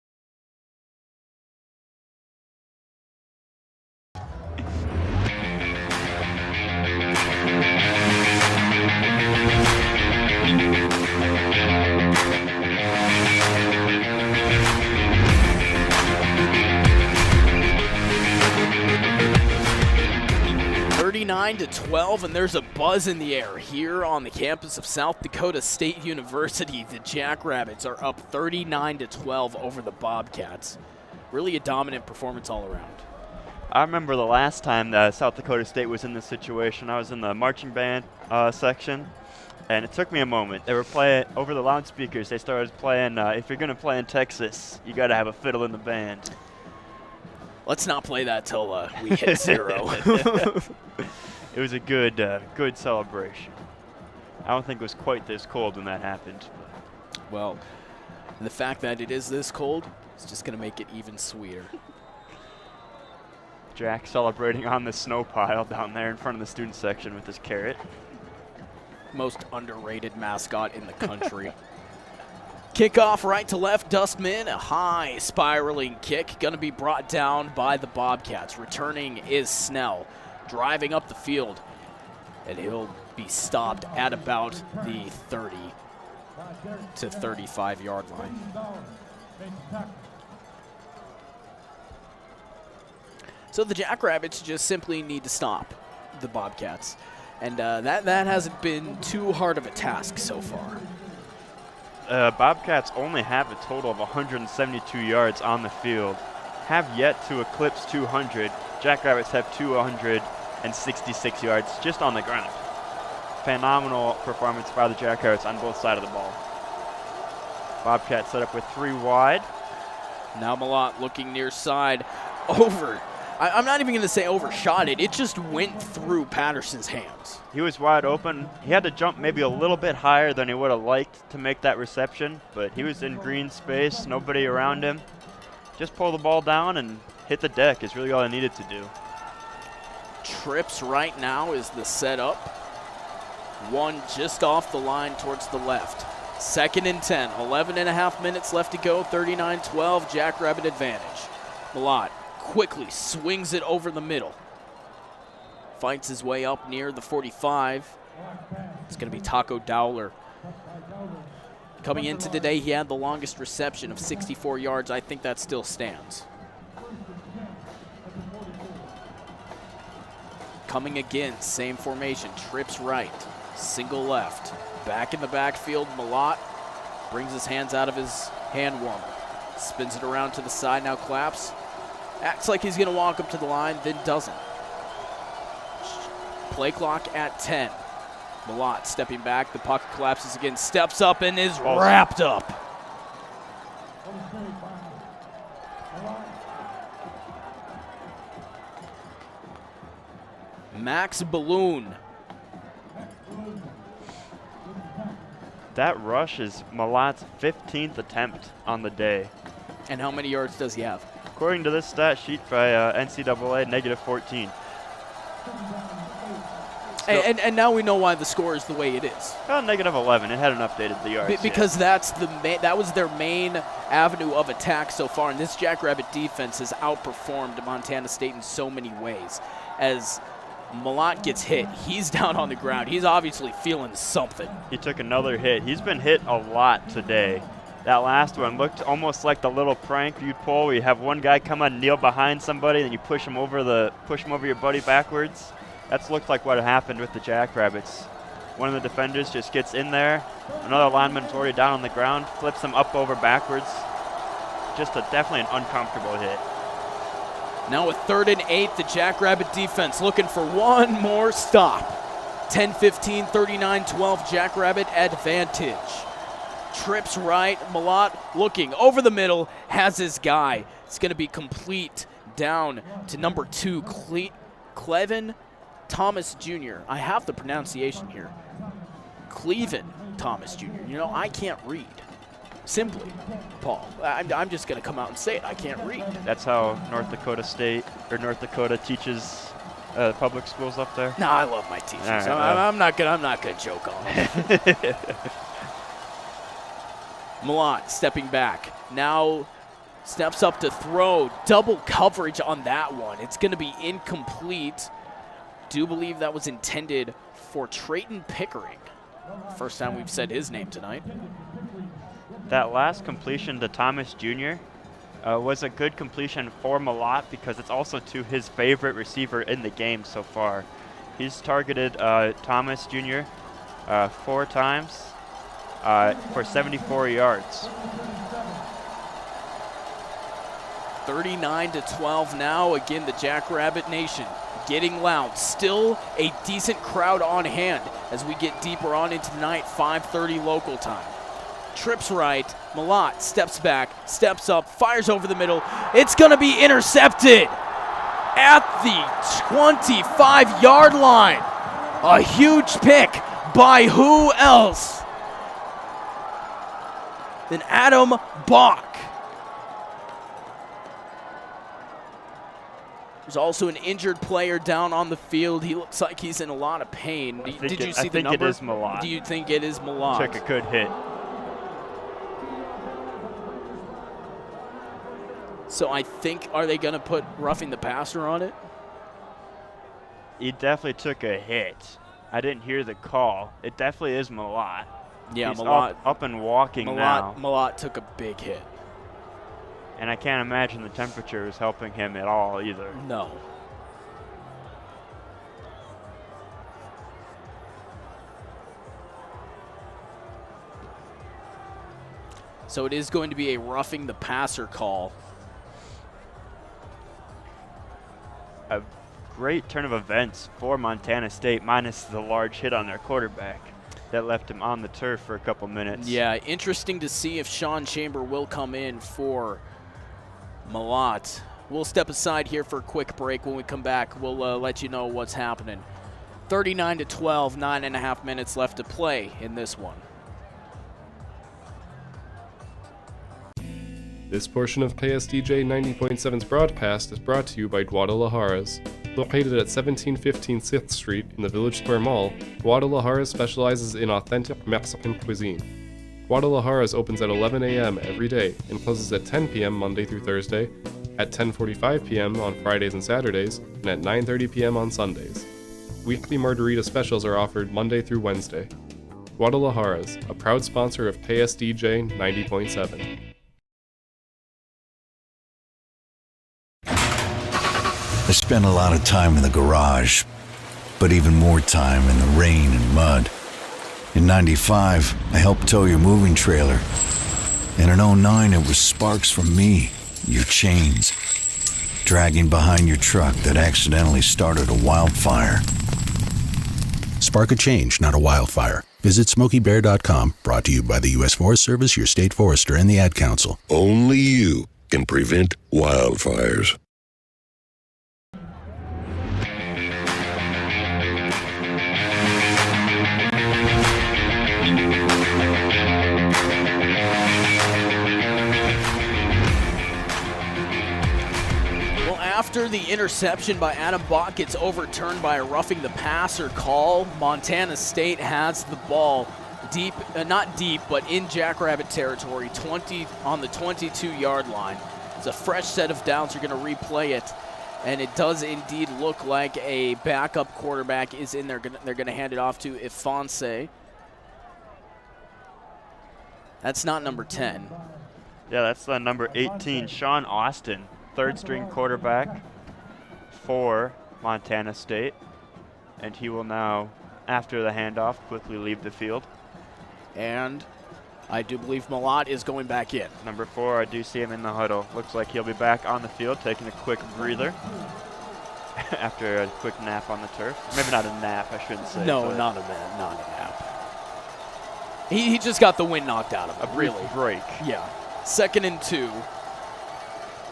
Speaker 3: 39-12, and there's a buzz in the air here on the campus of South Dakota State University. The Jackrabbits are up 39-12 over the Bobcats. Really a dominant performance all around.
Speaker 9: I remember the last time that South Dakota State was in this situation. I was in the marching band section, and it took me a moment. They were playing over the loudspeakers. They started playing, if you're going to play in Texas, you got to have a fiddle in the band.
Speaker 3: Let's not play that till we hit 0.
Speaker 9: It was a good celebration. I don't think it was quite this cold when that happened.
Speaker 3: Well, the fact that it is this cold is just going to make it even sweeter.
Speaker 9: Jack celebrating on the snow pile down there in front of the student section with his carrot.
Speaker 3: Most underrated mascot in the country. Kickoff right to left, Dustman, a high spiraling kick, going to be brought down by the Bobcats. Returning is Snell, driving up the field, and he'll be stopped at about the 30 to 35 yard line. So the Jackrabbits just simply need to stop the Bobcats, and that hasn't been too hard of a task so far.
Speaker 9: Bobcats only have a total of 172 yards on the field, have yet to eclipse 200. Jackrabbits have 266 yards just on the ground. Phenomenal performance by the Jackrabbits on both sides of the ball. Bobcats set up with 3 wide.
Speaker 3: Now Malott looking near side, over. I'm not even going to say overshot it. It just went through Patterson's hands.
Speaker 9: He was wide open. He had to jump maybe a little bit higher than he would have liked to make that reception, but he was in green space, nobody around him. Just pull the ball down and hit the deck is really all he needed to do.
Speaker 3: Trips right now is the setup. One just off the line towards the left. 2nd and 10, 11 and a half minutes left to go, 39-12, Jackrabbit advantage. Malott quickly swings it over the middle. Finds his way up near the 45. It's going to be Taco Dowler. Coming into today, he had the longest reception of 64 yards. I think that still stands. Coming again, same formation. Trips right, single left. Back in the backfield, Malott brings his hands out of his hand warmer. Spins it around to the side, now claps. Acts like he's going to walk up to the line, then doesn't. Play clock at 10. Malott stepping back, the pocket collapses again, steps up and is wrapped up. Max Balloon.
Speaker 9: That rush is Malott's 15th attempt on the day.
Speaker 3: And how many yards does he have?
Speaker 9: According to this stat sheet by NCAA, -14.
Speaker 3: And now we know why the score is the way it is.
Speaker 9: Well, -11. It hadn't updated the yards
Speaker 3: because that was their main avenue of attack so far, and this Jackrabbit defense has outperformed Montana State in so many ways. As Malott gets hit, he's down on the ground. He's obviously feeling something.
Speaker 9: He took another hit. He's been hit a lot today. That last one looked almost like the little prank you'd pull where you have one guy come and kneel behind somebody and you push him over your buddy backwards. That's looked like what happened with the Jackrabbits. One of the defenders just gets in there. Another lineman's already down on the ground, flips him up over backwards. Just definitely an uncomfortable hit.
Speaker 3: Now with 3rd and 8, the Jackrabbit defense looking for one more stop. 10-15, 39-12, Jackrabbit advantage. Trips right, Malott looking over the middle, has his guy. It's going to be complete down to number 2, Clevin Thomas Jr. I have the pronunciation here. Clevin Thomas Jr. You know, I can't read. Simply, Paul. I'm just going to come out and say it. I can't read.
Speaker 9: That's how North Dakota State or North Dakota teaches public schools up there.
Speaker 3: No, I love my teachers.
Speaker 9: Right,
Speaker 3: I'm not gonna joke on them. Malott stepping back. Now steps up to throw. Double coverage on that one. It's going to be incomplete. Do believe that was intended for Trayton Pickering. First time we've said his name tonight.
Speaker 9: That last completion to Thomas Jr. Was a good completion for Malott because it's also to his favorite receiver in the game so far. He's targeted Thomas Jr. 4 times for 74 yards.
Speaker 3: 39-12 now. Again, the Jackrabbit Nation getting loud. Still a decent crowd on hand as we get deeper on into the night, 5:30 local time. Trips right. Malott steps back, steps up, fires over the middle. It's going to be intercepted at the 25-yard line. A huge pick by who else than Adam Bach. There's also an injured player down on the field. He looks like he's in a lot of pain. Did you see the number?
Speaker 9: I think it is Malott.
Speaker 3: Do you think it is Malott?
Speaker 9: Took a good hit.
Speaker 3: So I think, are they going to put roughing the passer on it?
Speaker 9: He definitely took a hit. I didn't hear the call. It definitely is Malott.
Speaker 3: Yeah,
Speaker 9: He's
Speaker 3: Malott.
Speaker 9: up and walking now.
Speaker 3: Malott took a big hit.
Speaker 9: And I can't imagine the temperature is helping him at all either.
Speaker 3: No. So it is going to be a roughing the passer call.
Speaker 9: A great turn of events for Montana State, minus the large hit on their quarterback that left him on the turf for a couple minutes.
Speaker 3: Yeah, interesting to see if Sean Chamber will come in for Malott. We'll step aside here for a quick break. When we come back, we'll let you know what's happening. 39-12, 9.5 minutes left to play in this one.
Speaker 6: This portion of KSDJ 90.7's broadcast is brought to you by Guadalajaras. Located at 1715 6th Street in the Village Square Mall, Guadalajaras specializes in authentic Mexican cuisine. Guadalajaras opens at 11 a.m. every day and closes at 10 p.m. Monday through Thursday, at 10:45 p.m. on Fridays and Saturdays, and at 9:30 p.m. on Sundays. Weekly margarita specials are offered Monday through Wednesday. Guadalajaras, a proud sponsor of KSDJ 90.7.
Speaker 7: I spent a lot of time in the garage, but even more time in the rain and mud. In 95, I helped tow your moving trailer. And in 09, it was sparks from me, your chains, dragging behind your truck that accidentally started a wildfire.
Speaker 8: Spark a change, not a wildfire. Visit SmokeyBear.com, brought to you by the U.S. Forest Service, your state forester, and the Ad Council.
Speaker 20: Only you can prevent wildfires.
Speaker 3: After the interception by Adam Bach gets overturned by a roughing the passer call, Montana State has the ball deep, not deep, but in Jackrabbit territory, 20 on the 22-yard line. It's a fresh set of downs. You're going to replay it, and it does indeed look like a backup quarterback is in there. They're going to hand it off to Ifonse. That's not number 10.
Speaker 9: Yeah, that's the number 18, Sean Austin. Third-string quarterback for Montana State, and he will now, after the handoff, quickly leave the field.
Speaker 3: And I do believe Malott is going back in.
Speaker 9: Number 4, I do see him in the huddle. Looks like he'll be back on the field, taking a quick breather after a quick nap on the turf. Maybe not a nap, I shouldn't say.
Speaker 3: No, not a nap. He just got the wind knocked out of him.
Speaker 9: A brief break.
Speaker 3: Yeah. 2nd and 2.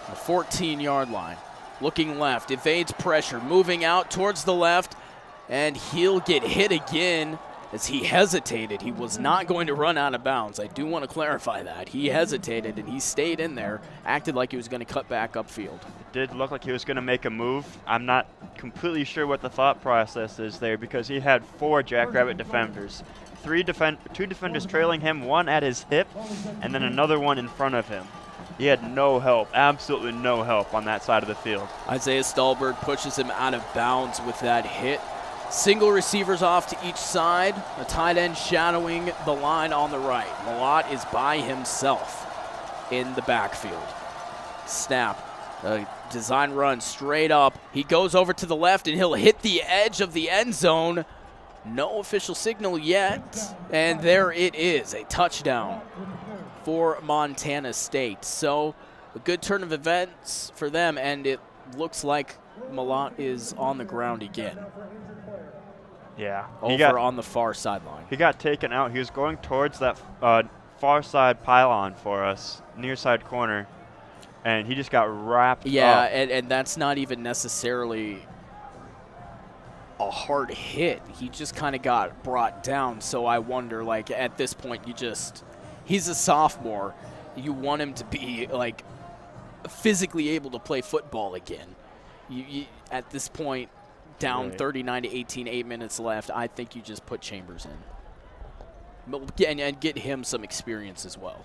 Speaker 3: The 14-yard line. Looking left, evades pressure, moving out towards the left, and he'll get hit again as he hesitated. He was not going to run out of bounds. I do want to clarify that. He hesitated, and he stayed in there, acted like he was going to cut back upfield.
Speaker 9: It did look like he was going to make a move. I'm not completely sure what the thought process is there because he had 4 Jackrabbit defenders. 2 defenders trailing him, 1 at his hip, and then another one in front of him. He had no help, absolutely no help on that side of the field.
Speaker 3: Isaiah Stallberg pushes him out of bounds with that hit. Single receivers off to each side, a tight end shadowing the line on the right. Malott is by himself in the backfield. Snap, Design run straight up. He goes over to the left, and he'll hit the edge of the end zone. No official signal yet, and there it is, a touchdown for Montana State. So a good turn of events for them, and it looks like Malott is on the ground again.
Speaker 9: Yeah.
Speaker 3: Over on the far sideline.
Speaker 9: He got taken out. He was going towards that far side pylon for us, near side corner, and he just got wrapped up.
Speaker 3: Yeah, and that's not even necessarily a hard hit. He just kind of got brought down. So I wonder, like, at this point, he's a sophomore. You want him to be, like, physically able to play football again. You at this point, down 39-18, 8 minutes left, I think you just put Chambers in. And get him some experience as well.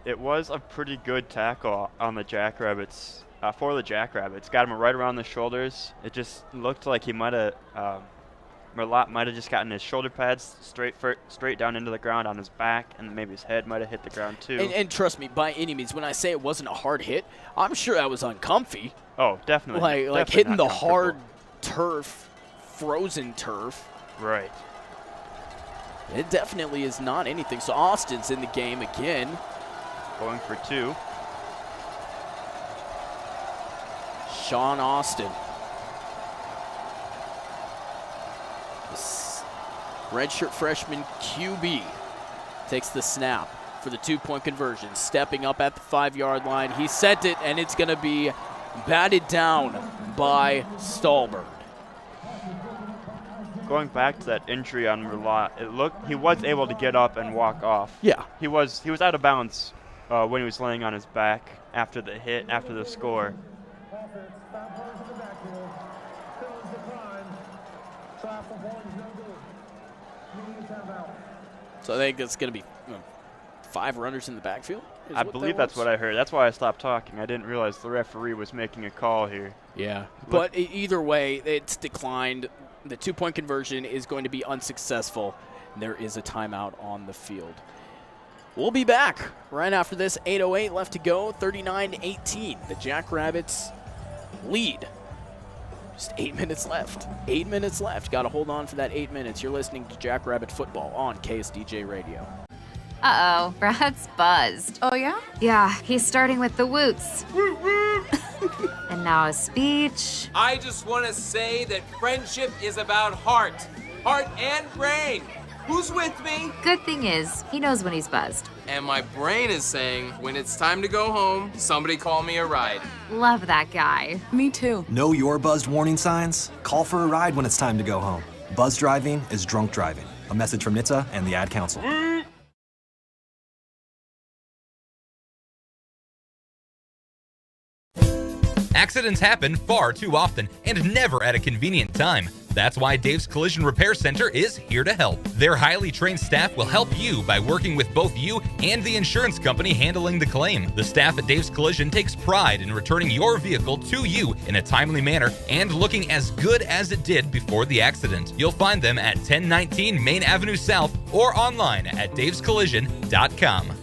Speaker 9: It was a pretty good tackle on the Jackrabbits. For the Jackrabbits, got him right around the shoulders. It just looked like he might have, Merlot might have just gotten his shoulder pads straight down into the ground on his back, and maybe his head might have hit the ground too.
Speaker 3: And trust me, by any means, when I say it wasn't a hard hit, I'm sure that was uncomfy.
Speaker 9: Oh, definitely.
Speaker 3: Like hitting the hard turf, frozen turf.
Speaker 9: Right.
Speaker 3: It definitely is not anything. So Austin's in the game again.
Speaker 9: Going for 2.
Speaker 3: Sean Austin. This redshirt freshman QB takes the snap for the 2-point conversion. Stepping up at the 5-yard line. He sent it, and it's going to be batted down by Stallbird.
Speaker 9: Going back to that injury on Merlot, he was able to get up and walk off.
Speaker 3: Yeah.
Speaker 9: He was out of bounds when he was laying on his back after the hit, after the score.
Speaker 3: So I think it's going to be 5 runners in the backfield?
Speaker 9: I believe that's what I heard. That's why I stopped talking. I didn't realize the referee was making a call here.
Speaker 3: Yeah. But either way, it's declined. The 2-point conversion is going to be unsuccessful. There is a timeout on the field. We'll be back right after this. 8:08 left to go, 39-18. The Jackrabbits lead. Just 8 minutes left. 8 minutes left. Got to hold on for that 8 minutes. You're listening to Jackrabbit Football on KSDJ Radio.
Speaker 10: Uh-oh, Brad's buzzed.
Speaker 19: Oh, yeah?
Speaker 10: Yeah, he's starting with the woots. And now a speech.
Speaker 12: I just want to say that friendship is about heart and brain. Who's with me?
Speaker 10: Good thing is, he knows when he's buzzed.
Speaker 12: And my brain is saying, when it's time to go home, somebody call me a ride.
Speaker 10: Love that guy.
Speaker 19: Me too.
Speaker 13: Know your buzzed warning signs? Call for a ride when it's time to go home. Buzz driving is drunk driving. A message from NHTSA and the Ad Council.
Speaker 14: Accidents happen far too often and never at a convenient time. That's why Dave's Collision Repair Center is here to help. Their highly trained staff will help you by working with both you and the insurance company handling the claim. The staff at Dave's Collision takes pride in returning your vehicle to you in a timely manner and looking as good as it did before the accident. You'll find them at 1019 Main Avenue South or online at davescollision.com.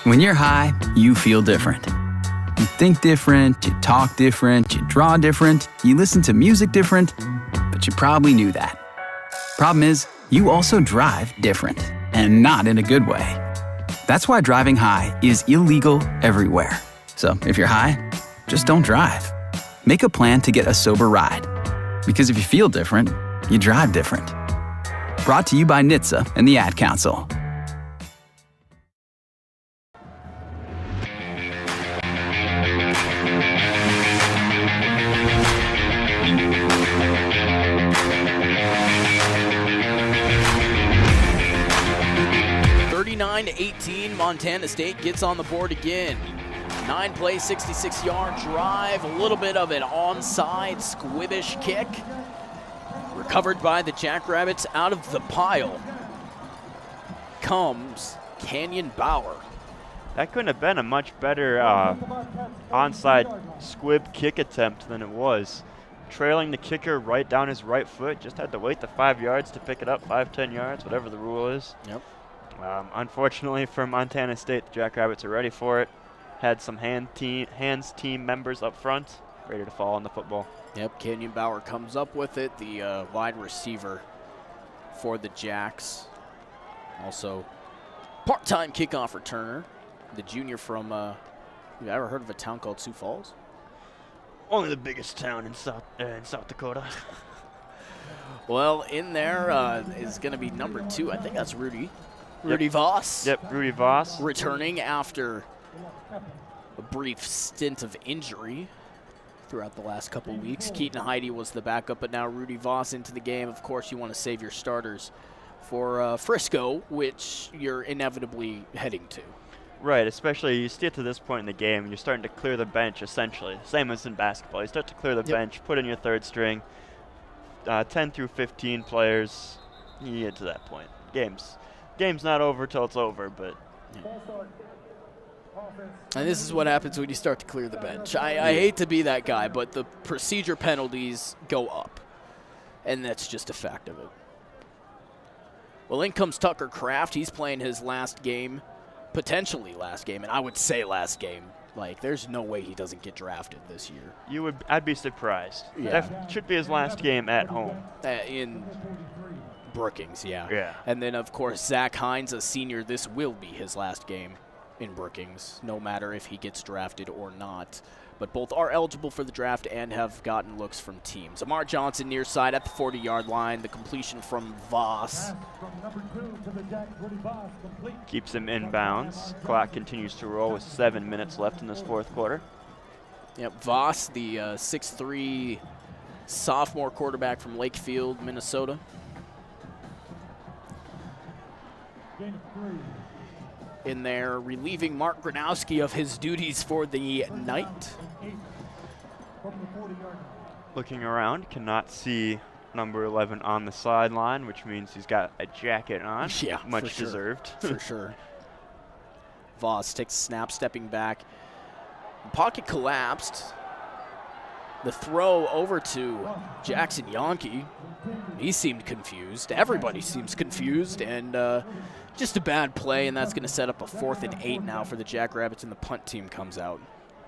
Speaker 11: When you're high, you feel different. You think different, you talk different, you draw different, you listen to music different, but you probably knew that. Problem is, you also drive different, and not in a good way. That's why driving high is illegal everywhere. So if you're high, just don't drive. Make a plan to get a sober ride. Because if you feel different, you drive different. Brought to you by NHTSA and the Ad Council.
Speaker 3: Montana State gets on the board again. 9-play, 66-yard drive. A little bit of an onside squibbish kick. Recovered by the Jackrabbits. Out of the pile comes Canyon Bauer.
Speaker 9: That couldn't have been a much better onside squib kick attempt than it was. Trailing the kicker right down his right foot. Just had to wait the 5 yards to pick it up. 5-10 yards, whatever the rule is.
Speaker 3: Yep.
Speaker 9: Unfortunately for Montana State, the Jackrabbits are ready for it. Had some hands team members up front, ready to fall on the football.
Speaker 3: Yep, Kenyon Bauer comes up with it, the wide receiver for the Jacks. Also, part-time kickoff returner, the junior from, you ever heard of a town called Sioux Falls?
Speaker 9: Only the biggest town in South Dakota.
Speaker 3: Well, in there is going to be number 2. I think that's Rudy Voss.
Speaker 9: Yep, Rudy Voss.
Speaker 3: Returning after a brief stint of injury throughout the last couple weeks. Keaton Heidi was the backup, but now Rudy Voss into the game. Of course, you want to save your starters for Frisco, which you're inevitably heading to.
Speaker 9: Right, especially you get to this point in the game, and you're starting to clear the bench, essentially. Same as in basketball. You start to clear the bench, put in your third string, 10 through 15 players, you get to that point. Game's not over till it's over, but...
Speaker 3: And this is what happens when you start to clear the bench. I hate to be that guy, but the procedure penalties go up, and that's just a fact of it. Well, in comes Tucker Kraft. He's playing his last game, potentially last game, and I would say last game. Like, there's no way he doesn't get drafted this year.
Speaker 9: I'd be surprised.
Speaker 3: Yeah.
Speaker 9: That should be his last game at home.
Speaker 3: In Brookings, yeah.
Speaker 9: Yeah.
Speaker 3: And then, of course, Zach Hines, a senior. This will be his last game in Brookings, no matter if he gets drafted or not. But both are eligible for the draft and have gotten looks from teams. Amar Johnson near side at the 40-yard line. The completion from Voss.
Speaker 9: Keeps him in bounds. Clock continues to roll with 7 minutes left in this fourth quarter.
Speaker 3: Yep, Voss, the 6'3" sophomore quarterback from Lakefield, Minnesota. In there, relieving Mark Gronowski of his duties for the night.
Speaker 9: Looking around, cannot see number 11 on the sideline, which means he's got a jacket on.
Speaker 3: Yeah,
Speaker 9: much
Speaker 3: for sure.
Speaker 9: deserved.
Speaker 3: For sure. Voss takes a snap, stepping back. The pocket collapsed. The throw over to Jackson Yankee. He seemed confused. Everybody seems confused, and just a bad play, and that's going to set up a 4th and 8 now for the Jackrabbits, and the punt team comes out.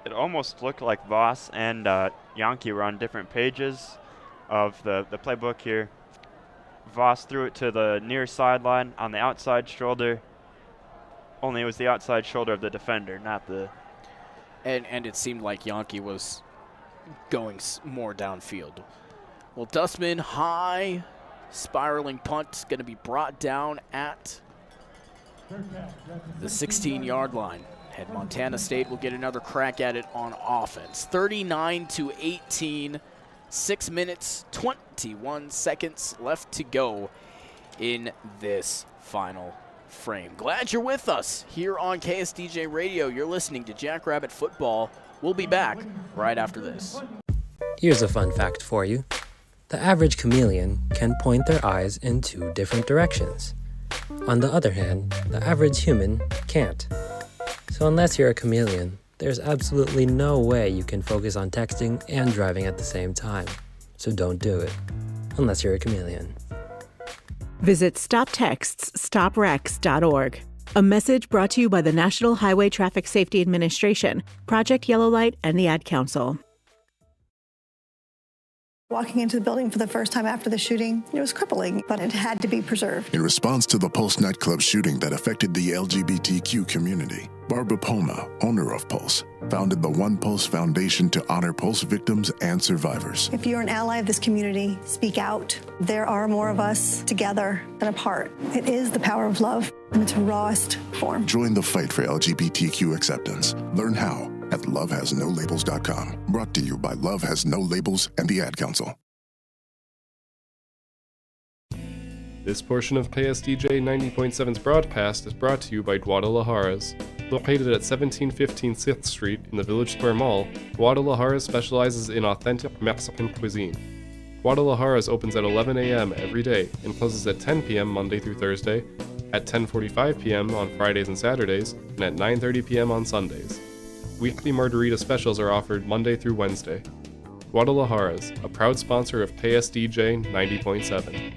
Speaker 9: It almost looked like Voss and Yankee were on different pages of the playbook here. Voss threw it to the near sideline on the outside shoulder. Only it was the outside shoulder of the defender, not the...
Speaker 3: And it seemed like Yankee was going more downfield. Well, Dustman, high, spiraling punt, going to be brought down at the 16-yard line. And Montana State will get another crack at it on offense. 39-18, 6 minutes, 21 seconds left to go in this final frame. Glad you're with us here on KSDJ Radio. You're listening to Jackrabbit Football. We'll be back right after this.
Speaker 15: Here's a fun fact for you. The average chameleon can point their eyes in 2 different directions. On the other hand, the average human can't. So unless you're a chameleon, there's absolutely no way you can focus on texting and driving at the same time. So don't do it, unless you're a chameleon.
Speaker 16: Visit StopTextsStopWrecks.org. A message brought to you by the National Highway Traffic Safety Administration, Project Yellow Light, and the Ad Council.
Speaker 17: Walking into the building for the first time after the shooting, it was crippling, but it had to be preserved.
Speaker 18: In response to the Pulse nightclub shooting that affected the LGBTQ community, Barbara Poma, owner of Pulse, founded the One Pulse Foundation to honor Pulse victims and survivors.
Speaker 17: If you're an ally of this community, speak out. There are more of us together than apart. It is the power of love in its rawest form.
Speaker 18: Join the fight for LGBTQ acceptance. Learn how at lovehasnolabels.com. Brought to you by Love Has No Labels and the Ad Council.
Speaker 6: This portion of KSDJ 90.7's broadcast is brought to you by Guadalajara's. Located at 1715 6th Street in the Village Square Mall, Guadalajara's specializes in authentic Mexican cuisine. Guadalajara's opens at 11 a.m. every day and closes at 10 p.m. Monday through Thursday, at 10:45 p.m. on Fridays and Saturdays, and at 9:30 p.m. on Sundays. Weekly margarita specials are offered Monday through Wednesday. Guadalajara's, a proud sponsor of KSDJ 90.7.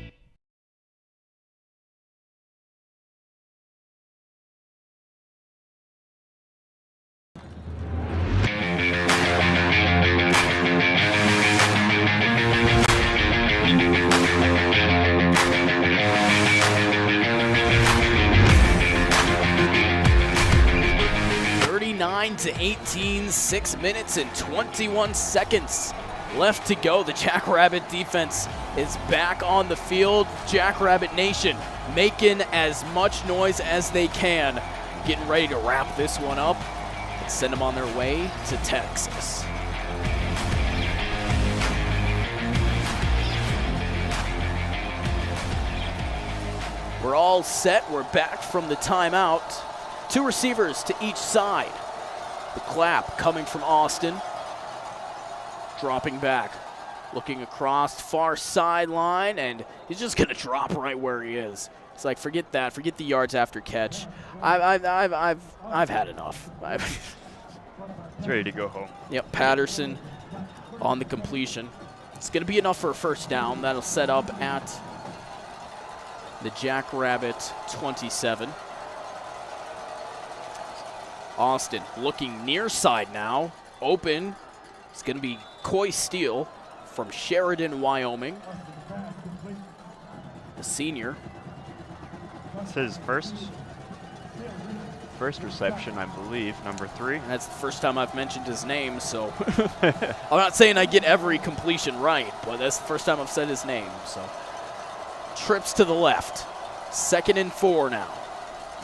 Speaker 3: to 18, 6 minutes and 21 seconds left to go. The Jackrabbit defense is back on the field. Jackrabbit Nation making as much noise as they can, getting ready to wrap this one up and send them on their way to Texas. We're all set. We're back from the timeout. 2 receivers to each side. The clap coming from Austin. Dropping back, looking across far sideline, and he's just gonna drop right where he is. It's like, forget that, forget the yards after catch. I've had enough.
Speaker 9: He's ready to go home.
Speaker 3: Yep, Patterson on the completion. It's gonna be enough for a first down. That'll set up at the Jackrabbit 27. Austin looking near side now, open. It's going to be Coy Steele from Sheridan, Wyoming. The senior.
Speaker 9: It's his first reception, I believe, number 3.
Speaker 3: That's the first time I've mentioned his name, so I'm not saying I get every completion right, but that's the first time I've said his name. So trips to the left. 2nd and 4 now.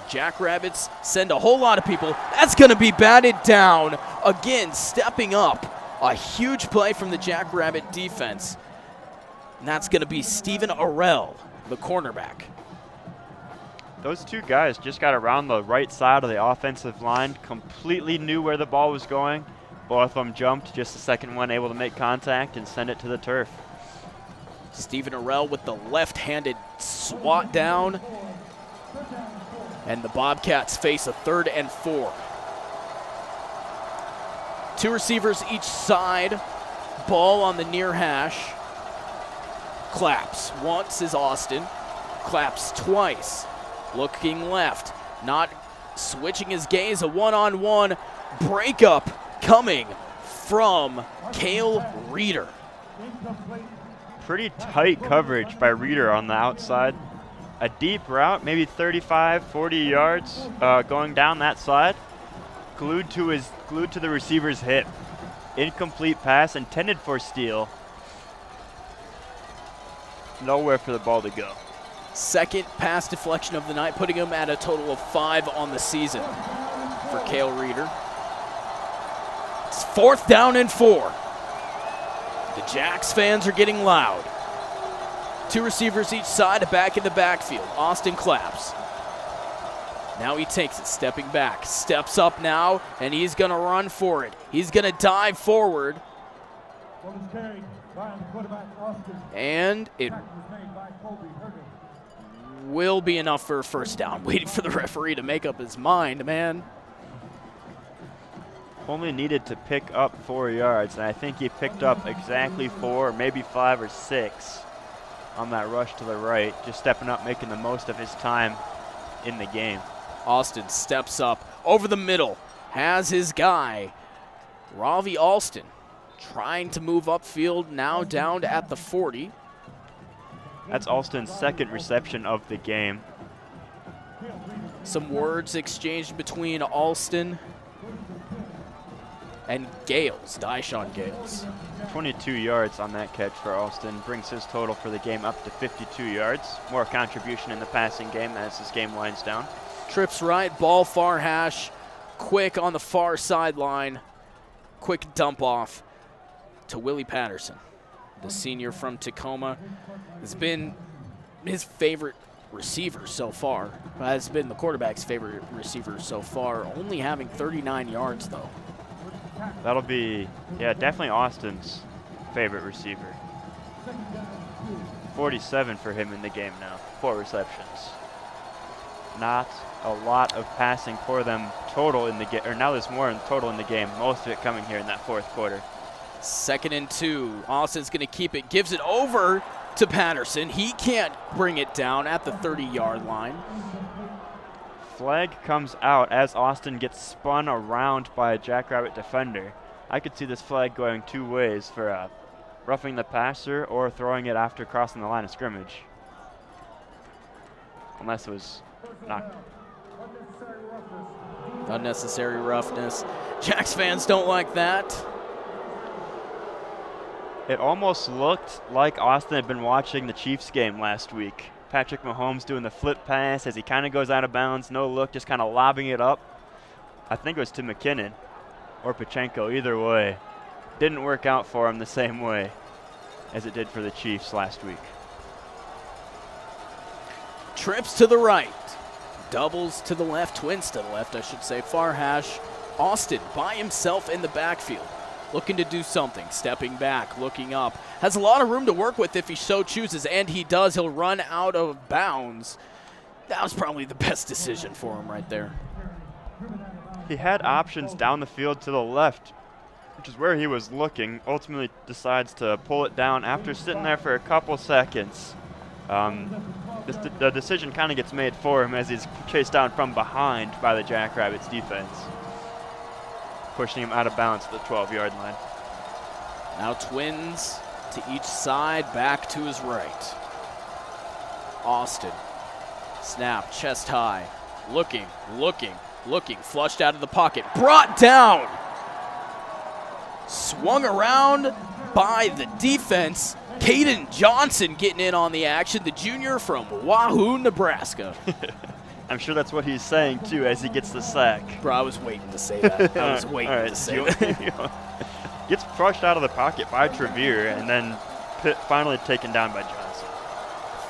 Speaker 3: Jackrabbits send a whole lot of people. That's going to be batted down. Again, stepping up. A huge play from the Jackrabbit defense. And that's going to be Stephen Arell, the cornerback.
Speaker 9: Those 2 guys just got around the right side of the offensive line, completely knew where the ball was going. Both of them jumped, just the second one able to make contact and send it to the turf.
Speaker 3: Stephen Arell with the left-handed swat down. And the Bobcats face a 3rd and 4. 2 receivers each side. Ball on the near hash. Claps. Once is Austin. Claps twice. Looking left. Not switching his gaze. A one-on-one breakup coming from Cale Reeder.
Speaker 9: Pretty tight coverage by Reeder on the outside. A deep route, maybe 35, 40 yards going down that side. Glued to the receiver's hip. Incomplete pass intended for Steele. Nowhere for the ball to go.
Speaker 3: 2nd pass deflection of the night, putting him at a total of 5 on the season for Cale Reeder. It's 4th down and 4. The Jacks fans are getting loud. 2 receivers each side, back in the backfield. Austin claps. Now he takes it, stepping back. Steps up now, and he's going to run for it. He's going to dive forward. And it will be enough for a first down. Waiting for the referee to make up his mind, man.
Speaker 9: Only needed to pick up 4 yards, and I think he picked up exactly 4, maybe 5 or 6 on that rush to the right. Just stepping up, making the most of his time in the game.
Speaker 3: Austin steps up over the middle, has his guy, Ravi Alston, trying to move upfield, now down at the 40.
Speaker 9: That's Alston's 2nd reception of the game.
Speaker 3: Some words exchanged between Alston and Gales, Dyshawn Gales.
Speaker 9: 22 yards on that catch for Alston, brings his total for the game up to 52 yards. More contribution in the passing game as this game winds down.
Speaker 3: Trips right, ball far hash, quick on the far sideline. Quick dump off to Willie Patterson. The senior from Tacoma has been his favorite receiver so far. Has been the quarterback's favorite receiver so far, only having 39 yards though.
Speaker 9: That'll be, yeah, definitely Austin's favorite receiver. 47 for him in the game now, 4 receptions. Not a lot of passing for them total in the game, or now there's more in total in the game, most of it coming here in that 4th quarter.
Speaker 3: 2nd and 2, Austin's gonna keep it, gives it over to Patterson. He can't bring it down at the 30-yard line.
Speaker 9: Flag comes out as Austin gets spun around by a Jackrabbit defender. I could see this flag going 2 ways for roughing the passer or throwing it after crossing the line of scrimmage. Unless it was not.
Speaker 3: Unnecessary roughness. Jacks fans don't like that.
Speaker 9: It almost looked like Austin had been watching the Chiefs game last week. Patrick Mahomes doing the flip pass as he kind of goes out of bounds, no look, just kind of lobbing it up. I think it was to McKinnon or Pachenko, either way. Didn't work out for him the same way as it did for the Chiefs last week.
Speaker 3: Trips to the right, doubles to the left, twins to the left, I should say. Far hash. Austin by himself in the backfield, looking to do something, stepping back, looking up. Has a lot of room to work with if he so chooses, and he does. He'll run out of bounds. That was probably the best decision for him right there.
Speaker 9: He had options down the field to the left, which is where he was looking. Ultimately decides to pull it down after sitting there for a couple seconds. The decision kind of gets made for him as he's chased down from behind by the Jackrabbits defense, pushing him out of bounds at the 12-yard line.
Speaker 3: Now twins to each side, back to his right. Austin, snap, chest high, looking, flushed out of the pocket, brought down, swung around by the defense. Caden Johnson getting in on the action, the junior from Wahoo, Nebraska.
Speaker 9: I'm sure that's what he's saying, too, as he gets the sack.
Speaker 3: Bro, I was waiting to say that. I was waiting to say that.
Speaker 9: Gets crushed out of the pocket by Trevere and then finally taken down by Johnson.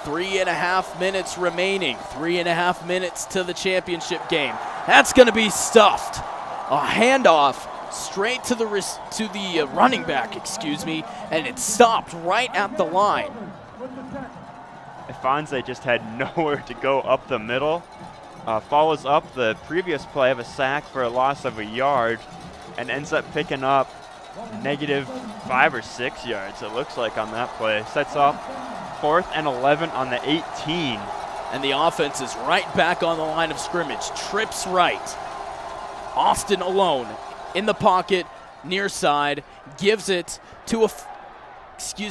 Speaker 3: 3.5 minutes remaining. 3.5 minutes to the championship game. That's going to be stuffed. A handoff straight to the running back, and it stopped right at the line.
Speaker 9: Ifanse just had nowhere to go up the middle. Follows up the previous play of a sack for a loss of a yard and ends up picking up -5 or 6 yards, it looks like, on that play. Sets off 4th and 11 on the 18.
Speaker 3: And the offense is right back on the line of scrimmage. Trips right. Austin alone in the pocket, near side, gives it to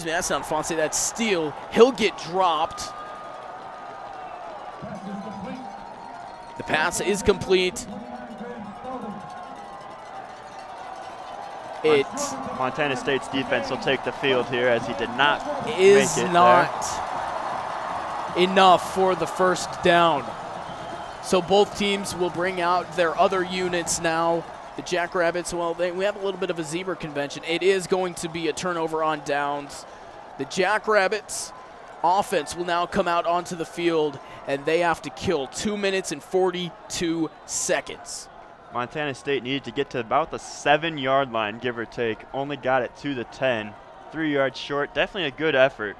Speaker 3: that's not Fonse, that's Steele. He'll get dropped. The pass is complete.
Speaker 9: Montana State's defense will take the field here as he did not
Speaker 3: is
Speaker 9: make it
Speaker 3: not enough for the first down. So both teams will bring out their other units now. The Jackrabbits, well, we have a little bit of a zebra convention. It is going to be a turnover on downs. The Jackrabbits offense will now come out onto the field, and they have to kill 2 minutes and 42 seconds.
Speaker 9: Montana State needed to get to about the 7-yard line, give or take. Only got it to the 10. 3 yards short. Definitely a good effort.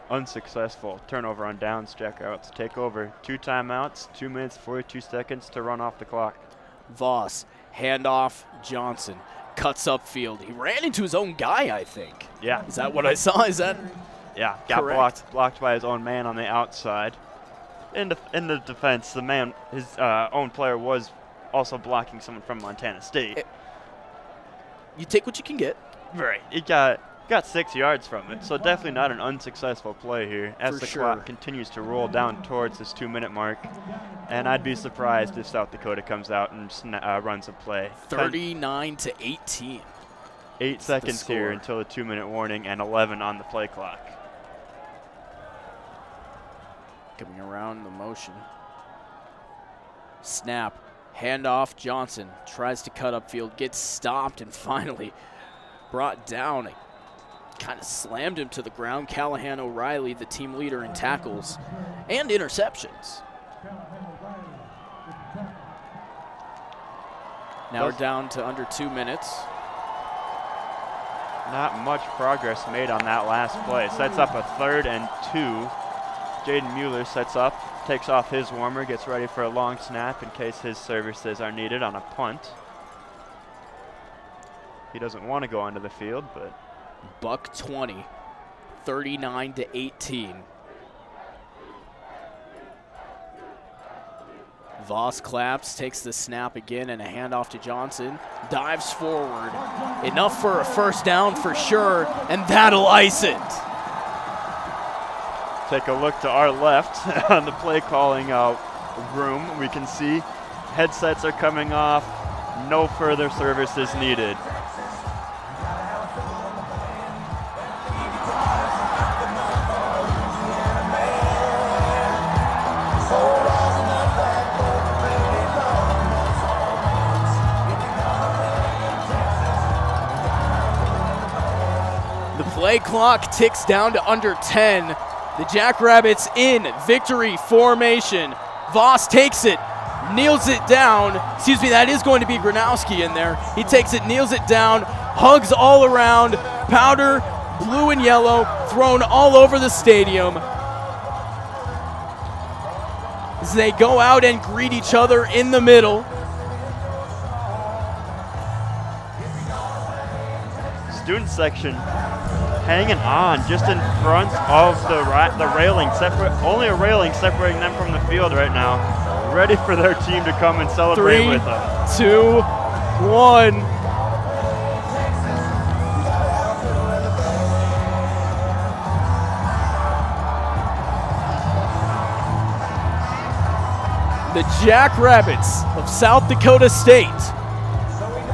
Speaker 9: Unsuccessful. Turnover on downs. Jackrabbits take over. 2 timeouts, 2 minutes, 42 seconds to run off the clock.
Speaker 3: Voss, handoff, Johnson. Cuts upfield. He ran into his own guy, I think.
Speaker 9: Yeah.
Speaker 3: Is that what I saw? Is that
Speaker 9: Yeah, got blocked by his own man on the outside. In the defense, the man, his own player, was also blocking someone from Montana State.
Speaker 3: You take what you can get.
Speaker 9: Right. He got 6 yards from it, so definitely not an unsuccessful play here as the clock continues to roll down towards this 2-minute mark. And I'd be surprised if South Dakota comes out and runs a play.
Speaker 3: 39-18.
Speaker 9: 8 seconds here until the 2-minute warning and 11 on the play clock.
Speaker 3: Coming around the motion. Snap. Handoff. Johnson tries to cut upfield, gets stopped, and finally brought down. Kind of slammed him to the ground. Callahan O'Reilly, the team leader in tackles and interceptions. Now we're down to under 2 minutes.
Speaker 9: Not much progress made on that last play. Sets up a 3rd and 2. Jaden Mueller sets up, takes off his warmer, gets ready for a long snap in case his services are needed on a punt. He doesn't want to go onto the field, but
Speaker 3: Buck 20, 39-18. Voss claps, takes the snap again, and a handoff to Johnson. Dives forward. Enough for a first down for sure, and that'll ice it.
Speaker 9: Take a look to our left on the play calling room. We can see headsets are coming off. No further service is needed.
Speaker 3: The play clock ticks down to under 10. The Jackrabbits in victory formation. Voss takes it, kneels it down. Excuse me, that is going to be Gronowski in there. He takes it, kneels it down, hugs all around. Powder, blue and yellow, thrown all over the stadium. As they go out and greet each other in the middle.
Speaker 9: Student section hanging on just in front of the railing, only a railing separating them from the field right now, ready for their team to come and celebrate with them.
Speaker 3: 3, 2, 1. The Jackrabbits of South Dakota State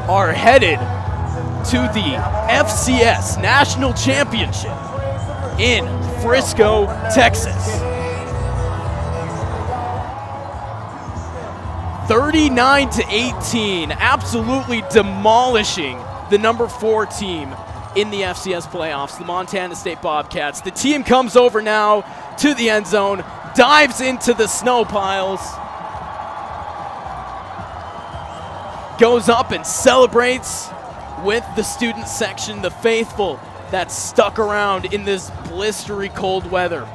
Speaker 3: are headed to the FCS National Championship in Frisco, Texas. 39-18, absolutely demolishing the number 4 team in the FCS playoffs, the Montana State Bobcats. The team comes over now to the end zone, dives into the snow piles, goes up and celebrates with the student section, the faithful that stuck around in this blistery cold weather.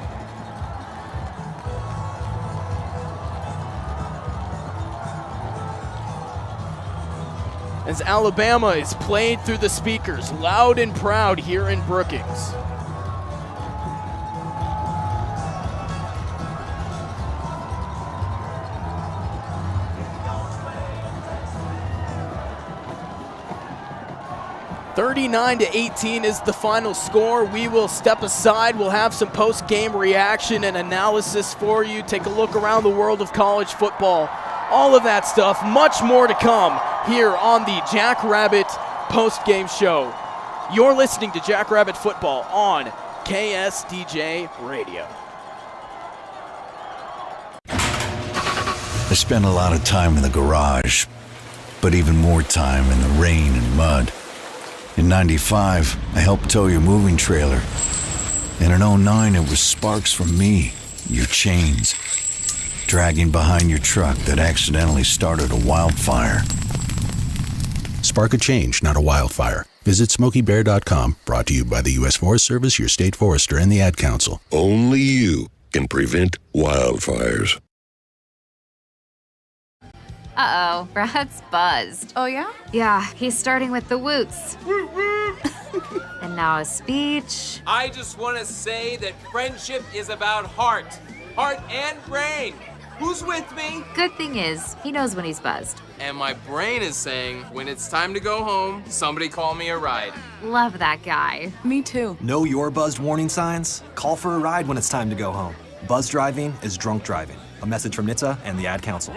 Speaker 3: As Alabama is played through the speakers, loud and proud here in Brookings. (39-18) is the final score. We will step aside. We'll have some post-game reaction and analysis for you. Take a look around the world of college football. All of that stuff, much more to come here on the Jackrabbit post-game show. You're listening to Jackrabbit Football on KSDJ Radio.
Speaker 7: I spent a lot of time in the garage, but even more time in the rain and mud. In '95, I helped tow your moving trailer. And in '09, it was sparks from me, your chains, dragging behind your truck that accidentally started a wildfire.
Speaker 8: Spark a change, not a wildfire. Visit SmokeyBear.com, brought to you by the U.S. Forest Service, your state forester, and the Ad Council.
Speaker 20: Only you can prevent wildfires.
Speaker 10: Uh-oh, Brad's buzzed.
Speaker 19: Oh, yeah?
Speaker 10: Yeah, he's starting with the woots. And now a speech.
Speaker 12: I just want to say that friendship is about heart and brain. Who's with me?
Speaker 10: Good thing is, he knows when he's buzzed.
Speaker 12: And my brain is saying, when it's time to go home, somebody call me a ride.
Speaker 10: Love that guy.
Speaker 19: Me too.
Speaker 13: Know your buzzed warning signs? Call for a ride when it's time to go home. Buzz driving is drunk driving. A message from NHTSA and the Ad Council.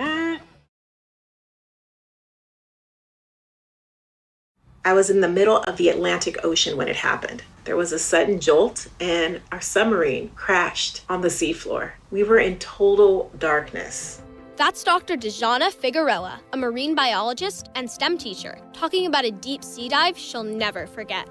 Speaker 1: I was in the middle of the Atlantic Ocean when it happened. There was a sudden jolt and our submarine crashed on the seafloor. We were in total darkness.
Speaker 2: That's Dr. Dejana Figueroa, a marine biologist and STEM teacher, talking about a deep sea dive she'll never forget.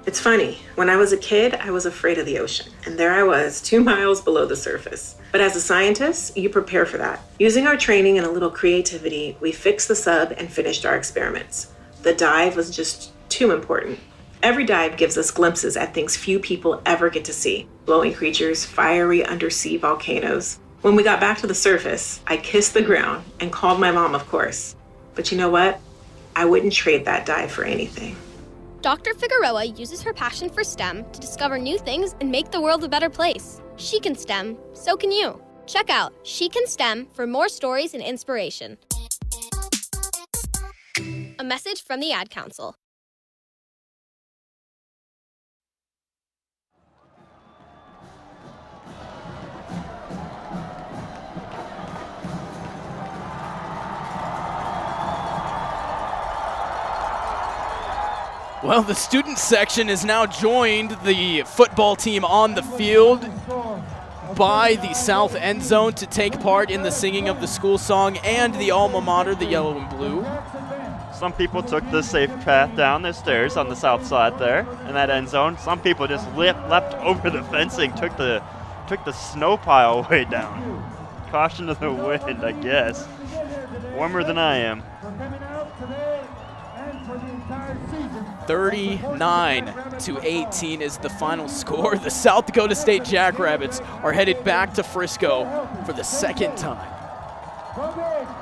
Speaker 1: It's funny, when I was a kid, I was afraid of the ocean. And there I was, 2 miles below the surface. But as a scientist, you prepare for that. Using our training and a little creativity, we fixed the sub and finished our experiments. The dive was just too important. Every dive gives us glimpses at things few people ever get to see. Glowing creatures, fiery undersea volcanoes. When we got back to the surface, I kissed the ground and called my mom, of course. But you know what? I wouldn't trade that dive for anything.
Speaker 2: Dr. Figueroa uses her passion for STEM to discover new things and make the world a better place. She can STEM, so can you. Check out She Can STEM for more stories and inspiration. A message from the Ad Council.
Speaker 3: Well, the student section has now joined the football team on the field by the south end zone to take part in the singing of the school song and the alma mater, the yellow and blue.
Speaker 9: Some people took the safe path down the stairs on the south side there in that end zone. Some people just leapt over the fencing, took the snow pile way down. Caution to the wind, I guess. Warmer than I am.
Speaker 3: 39-18 is the final score. The South Dakota State Jackrabbits are headed back to Frisco for the second time.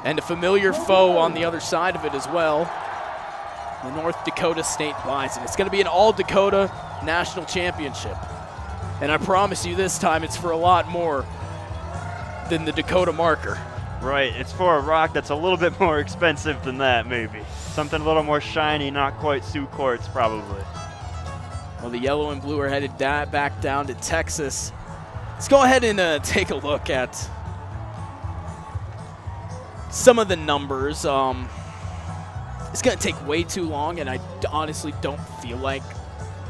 Speaker 3: And a familiar foe on the other side of it as well, the North Dakota State Bison. It's going to be an all-Dakota National Championship. And I promise you this time it's for a lot more than the Dakota marker.
Speaker 9: Right, it's for a rock that's a little bit more expensive than that, maybe. Something a little more shiny, not quite Sioux Quartz, probably.
Speaker 3: Well, the yellow and blue are headed back down to Texas. Let's go ahead and take a look at some of the numbers. It's going to take way too long, and I honestly don't feel like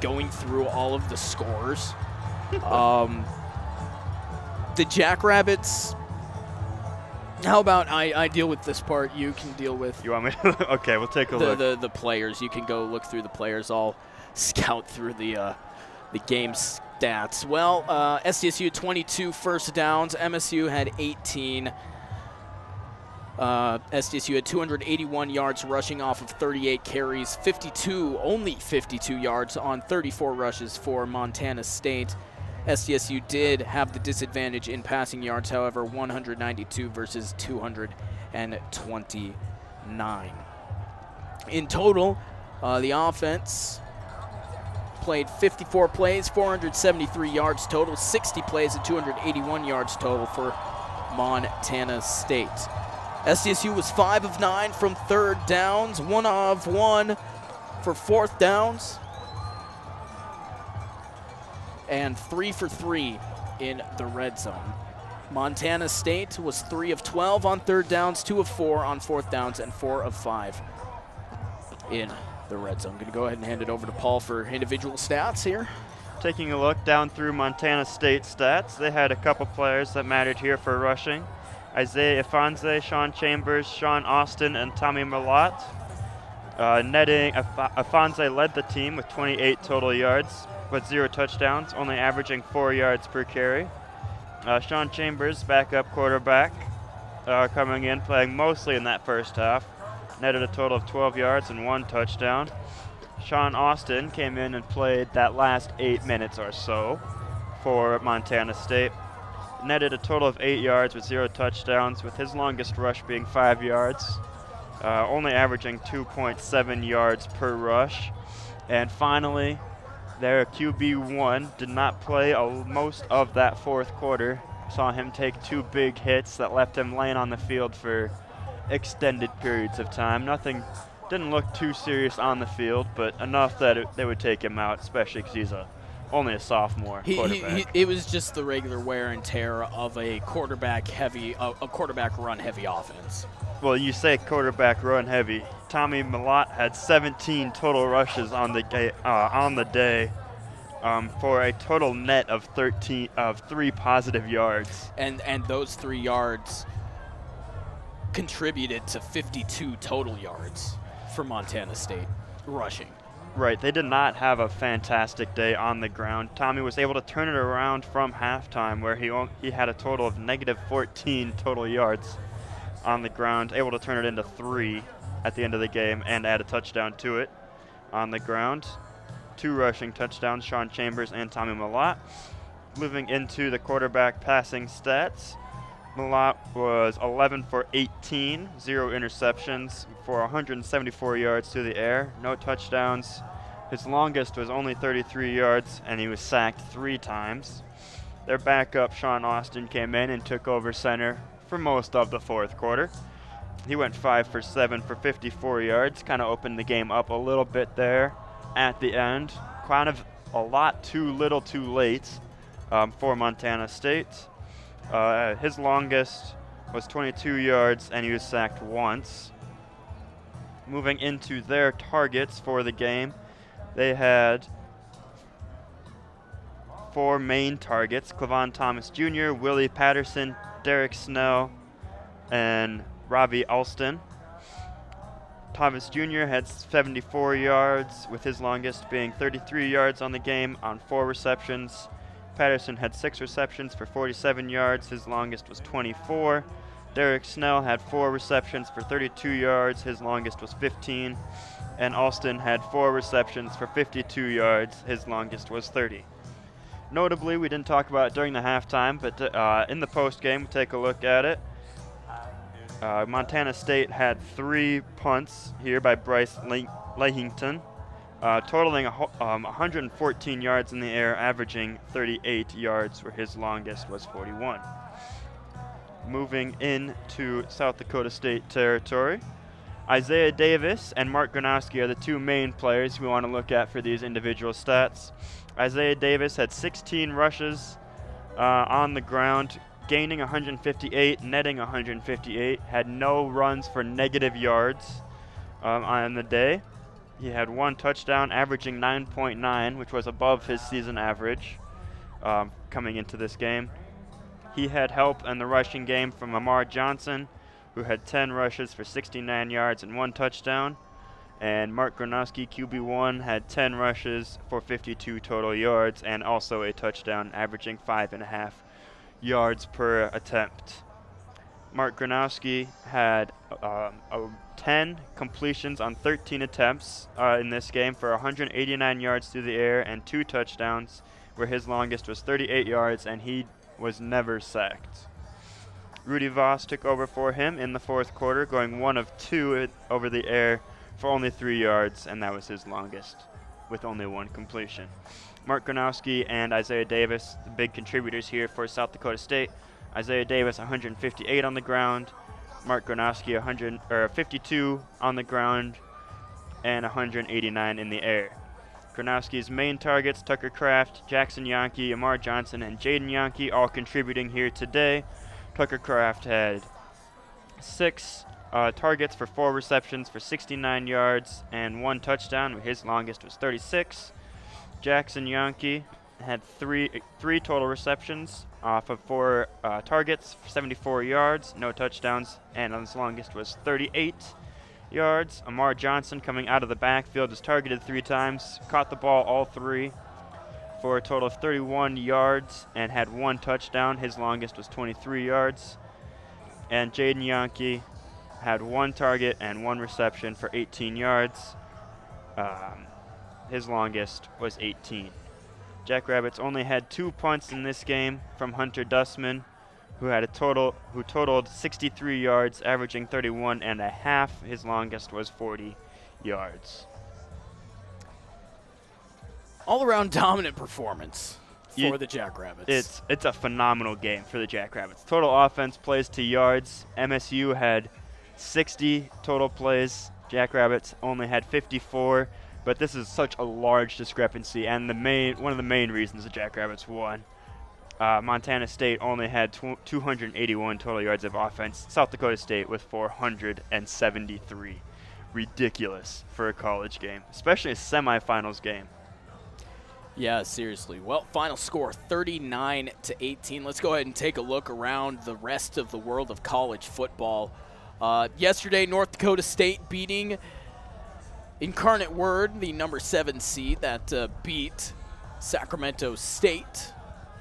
Speaker 3: going through all of the scores. The Jackrabbits, how about I deal with this part, you can deal with...
Speaker 9: You want me to? Okay, we'll take a look.
Speaker 3: The players. You can go look through the players. I'll scout through the game stats. Well, SDSU had 22 first downs. MSU had 18. SDSU had 281 yards rushing off of 38 carries, only 52 yards on 34 rushes for Montana State. SDSU did have the disadvantage in passing yards, however, 192 versus 229. In total, the offense played 54 plays, 473 yards total, 60 plays and 281 yards total for Montana State. SDSU was 5 of 9 from third downs, 1 of 1 for fourth downs, and 3 for 3 in the red zone. Montana State was 3 of 12 on third downs, 2 of 4 on fourth downs, and 4 of 5 in the red zone. I'm going to go ahead and hand it over to Paul for individual stats here.
Speaker 9: Taking a look down through Montana State stats, they had a couple players that mattered here for rushing. Isaiah Ifanze, Sean Chambers, Sean Austin, and Tommy Malott. Netting, Ifanze led the team with 28 total yards, but 0 touchdowns, only averaging 4 yards per carry. Sean Chambers, backup quarterback, coming in, playing mostly in that first half, netted a total of 12 yards and 1 touchdown. Sean Austin came in and played that last 8 minutes or so for Montana State. Netted a total of 8 yards with 0 touchdowns, with his longest rush being 5 yards, only averaging 2.7 yards per rush. And finally, their QB1 did not play most of that fourth quarter. Saw him take 2 big hits that left him laying on the field for extended periods of time. Nothing, didn't look too serious on the field, but enough that they would take him out, especially because he's only a sophomore quarterback.
Speaker 3: It was just the regular wear and tear of a quarterback run heavy offense.
Speaker 9: Well, you say quarterback run heavy. Tommy Malott had 17 total rushes on the day for a total net of 3 positive yards.
Speaker 3: And those 3 yards contributed to 52 total yards for Montana State rushing.
Speaker 9: Right, they did not have a fantastic day on the ground. Tommy was able to turn it around from halftime, where he had a total of negative 14 total yards on the ground, able to turn it into 3 at the end of the game and add a touchdown to it on the ground. 2 rushing touchdowns, Sean Chambers and Tommy Malott. Moving into the quarterback passing stats, Malott was 11 for 18, 0 interceptions for 174 yards through the air, no touchdowns. His longest was only 33 yards, and he was sacked 3 times. Their backup, Sean Austin, came in and took over center for most of the fourth quarter. He went 5 for 7 for 54 yards, kind of opened the game up a little bit there at the end. Kind of a lot too little too late for Montana State. His longest was 22 yards, and he was sacked once. Moving into their targets for the game, They had 4 main targets: Clavon Thomas Jr., Willie Patterson, Derek Snell, and Robbie Alston. Thomas Jr. had 74 yards, with his longest being 33 yards on the game on 4 receptions. Patterson had 6 receptions for 47 yards. His longest was 24. Derek Snell had 4 receptions for 32 yards. His longest was 15. And Alston had 4 receptions for 52 yards. His longest was 30. Notably, we didn't talk about it during the halftime, but in the postgame, we'll take a look at it. Montana State had 3 punts here by Bryce Lahington, totaling 114 yards in the air, averaging 38 yards, where his longest was 41. Moving into South Dakota State territory, Isaiah Davis and Mark Gronowski are the 2 main players we want to look at for these individual stats. Isaiah Davis had 16 rushes on the ground, gaining 158, netting 158, had no runs for negative yards on the day. He had 1 touchdown, averaging 9.9, which was above his season average coming into this game. He had help in the rushing game from Amar Johnson, who had 10 rushes for 69 yards and 1 touchdown. And Mark Gronowski, QB1, had 10 rushes for 52 total yards and also a touchdown, averaging 5.5 yards per attempt. Mark Gronowski had 10 completions on 13 attempts in this game for 189 yards through the air and 2 touchdowns, where his longest was 38 yards and he was never sacked. Rudy Voss took over for him in the 4th quarter, going 1 of 2 over the air for only 3 yards, and that was his longest, with only 1 completion. Mark Gronowski and Isaiah Davis, the big contributors here for South Dakota State. Isaiah Davis 158 on the ground, Mark Gronowski 52 on the ground, and 189 in the air. Gronowski's main targets, Tucker Kraft, Jackson Yankee, Amar Johnson, and Jaden Yankee, all contributing here today. Tucker Kraft had 6 targets for 4 receptions for 69 yards and 1 touchdown, where his longest was 36. Jackson Yankee had 3 total receptions off of 4 targets for 74 yards, no touchdowns, and his longest was 38 yards. Amar Johnson, coming out of the backfield, was targeted 3 times, caught the ball all 3 for a total of 31 yards and had 1 touchdown. His longest was 23 yards. And Jaden Yankee had 1 target and 1 reception for 18 yards. His longest was 18. Jackrabbits only had 2 punts in this game from Hunter Dussman, who totaled 63 yards, averaging 31.5. His longest was 40 yards.
Speaker 3: All-around dominant performance for the Jackrabbits.
Speaker 9: It's a phenomenal game for the Jackrabbits. Total offense plays to yards. MSU had 60 total plays. Jackrabbits only had 54, but this is such a large discrepancy, and one of the main reasons the Jackrabbits won. Montana State only had 281 total yards of offense. South Dakota State with 473. Ridiculous for a college game, especially a semifinals game.
Speaker 3: Yeah, seriously. Well, final score 39-18. Let's go ahead and take a look around the rest of the world of college football. Yesterday, North Dakota State beating Incarnate Word, the number 7 seed that beat Sacramento State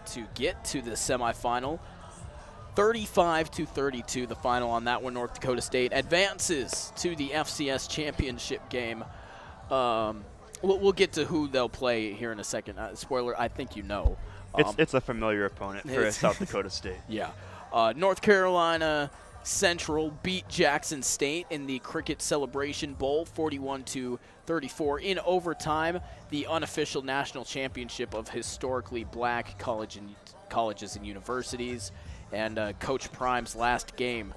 Speaker 3: to get to the semifinal. 35-32, the final on that one. North Dakota State advances to the FCS Championship game. We'll get to who they'll play here in a second. Spoiler, I think you know.
Speaker 9: It's a familiar opponent for South Dakota State.
Speaker 3: Yeah. North Carolina Central beat Jackson State in the Cricket Celebration Bowl 41-34 in overtime, the unofficial national championship of historically black colleges and universities. And Coach Prime's last game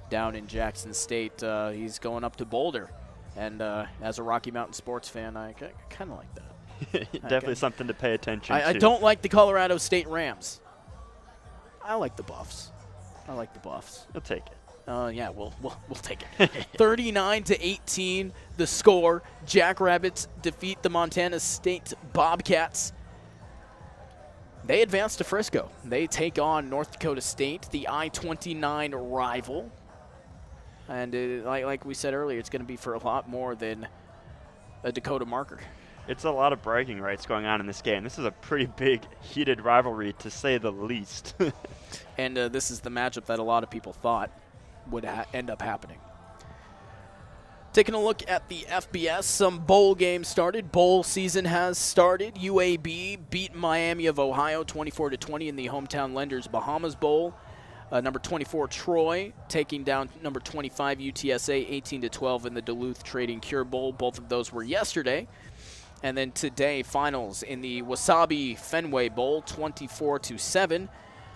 Speaker 3: down in Jackson State, he's going up to Boulder. And as a Rocky Mountain sports fan, I kind of like that.
Speaker 9: Definitely something to pay attention to.
Speaker 3: I don't like the Colorado State Rams. I like the Buffs.
Speaker 9: You'll take it.
Speaker 3: Yeah, we'll take it. 39-18, the score. Jackrabbits defeat the Montana State Bobcats. They advance to Frisco. They take on North Dakota State, the I-29 rival. And like we said earlier, it's going to be for a lot more than a Dakota marker.
Speaker 9: It's a lot of bragging rights going on in this game. This is a pretty big, heated rivalry, to say the least.
Speaker 3: And this is the matchup that a lot of people thought would end up happening. Taking a look at the FBS, some bowl games started. Bowl season has started. UAB beat Miami of Ohio 24-20 in the hometown Lenders Bahamas Bowl. Number 24 Troy taking down number 25 UTSA 18-12 in the Duluth Trading Cure Bowl. Both of those were yesterday. And then today, finals in the Wasabi Fenway Bowl, 24-7.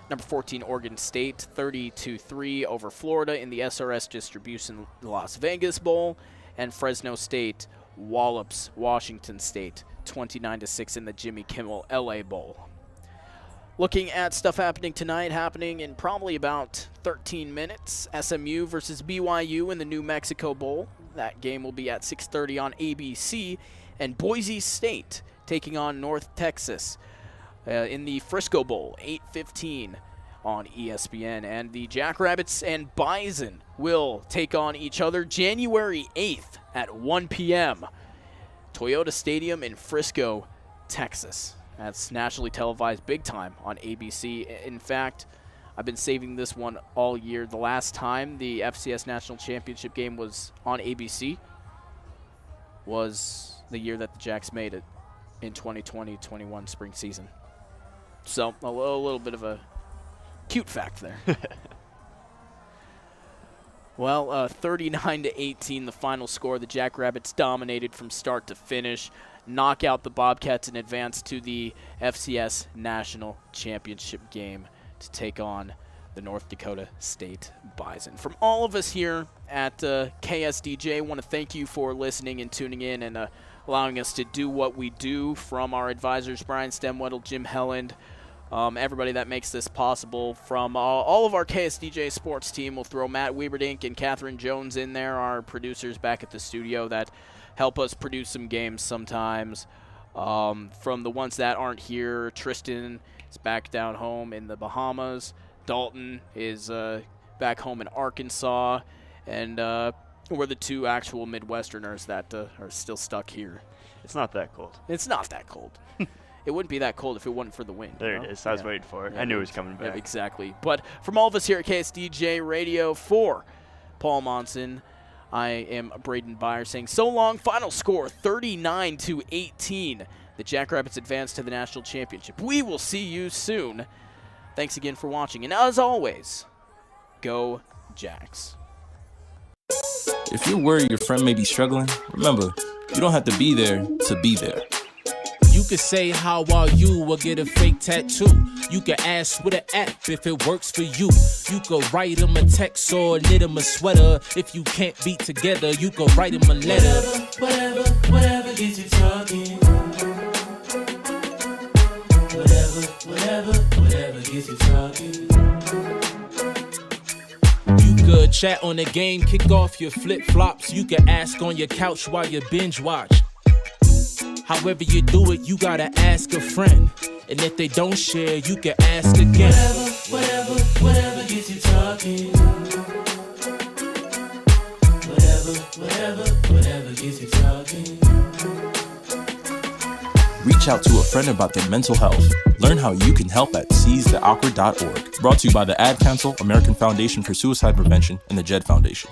Speaker 3: Number 14 Oregon State 30-3 over Florida in the SRS Distribution Las Vegas Bowl, and Fresno State wallops Washington State 29-6 in the Jimmy Kimmel LA Bowl. Looking at stuff happening tonight, happening in probably about 13 minutes. SMU versus BYU in the New Mexico Bowl. That game will be at 6:30 on ABC. And Boise State taking on North Texas in the Frisco Bowl, 8:15 on ESPN. And the Jackrabbits and Bison will take on each other January 8th at 1 p.m. Toyota Stadium in Frisco, Texas. That's nationally televised big time on ABC. In fact, I've been saving this one all year. The last time the FCS National Championship game was on ABC was the year that the Jacks made it in 2020-21 spring season. So a little bit of a cute fact there. Well, 39-18, the final score. The Jackrabbits dominated from start to finish, knock out the Bobcats and advance to the FCS National Championship game to take on the North Dakota State Bison. From all of us here at KSDJ, I want to thank you for listening and tuning in and allowing us to do what we do, from our advisors, Brian Stemwettle, Jim Helland, everybody that makes this possible. From all of our KSDJ sports team, we'll throw Matt Wieberdink and Catherine Jones in there, our producers back at the studio that help us produce some games sometimes. From the ones that aren't here, Tristan is back down home in the Bahamas. Dalton is back home in Arkansas. And we're the two actual Midwesterners that are still stuck here.
Speaker 9: It's not that cold.
Speaker 3: It's not that cold. It wouldn't be that cold if it wasn't for the wind.
Speaker 9: There it is. I was waiting for it. I knew it was coming back.
Speaker 3: Yeah, exactly. But from all of us here at KSDJ Radio, for Paul Monson, I am Braden Byer saying so long. Final score 39-18. The Jackrabbits advance to the national championship. We will see you soon. Thanks again for watching. And as always, go Jacks.
Speaker 4: If you're worried your friend may be struggling, remember, you don't have to be there to be there.
Speaker 5: You can say how are you or get a fake tattoo. You can ask with an app if it works for you. You can write them a text or knit them a sweater. If you can't be together, you can write them a letter.
Speaker 21: Whatever gets you talking. Whatever gets you talking.
Speaker 5: You could chat on the game, kick off your flip-flops. You can ask on your couch while you binge watch. However you do it, you gotta ask a friend. And if they don't share, you can ask again.
Speaker 21: Whatever gets you talking. Whatever gets you talking.
Speaker 4: Reach out to a friend about their mental health. Learn how you can help at seizetheawkward.org. Brought to you by the Ad Council, American Foundation for Suicide Prevention, and the JED Foundation.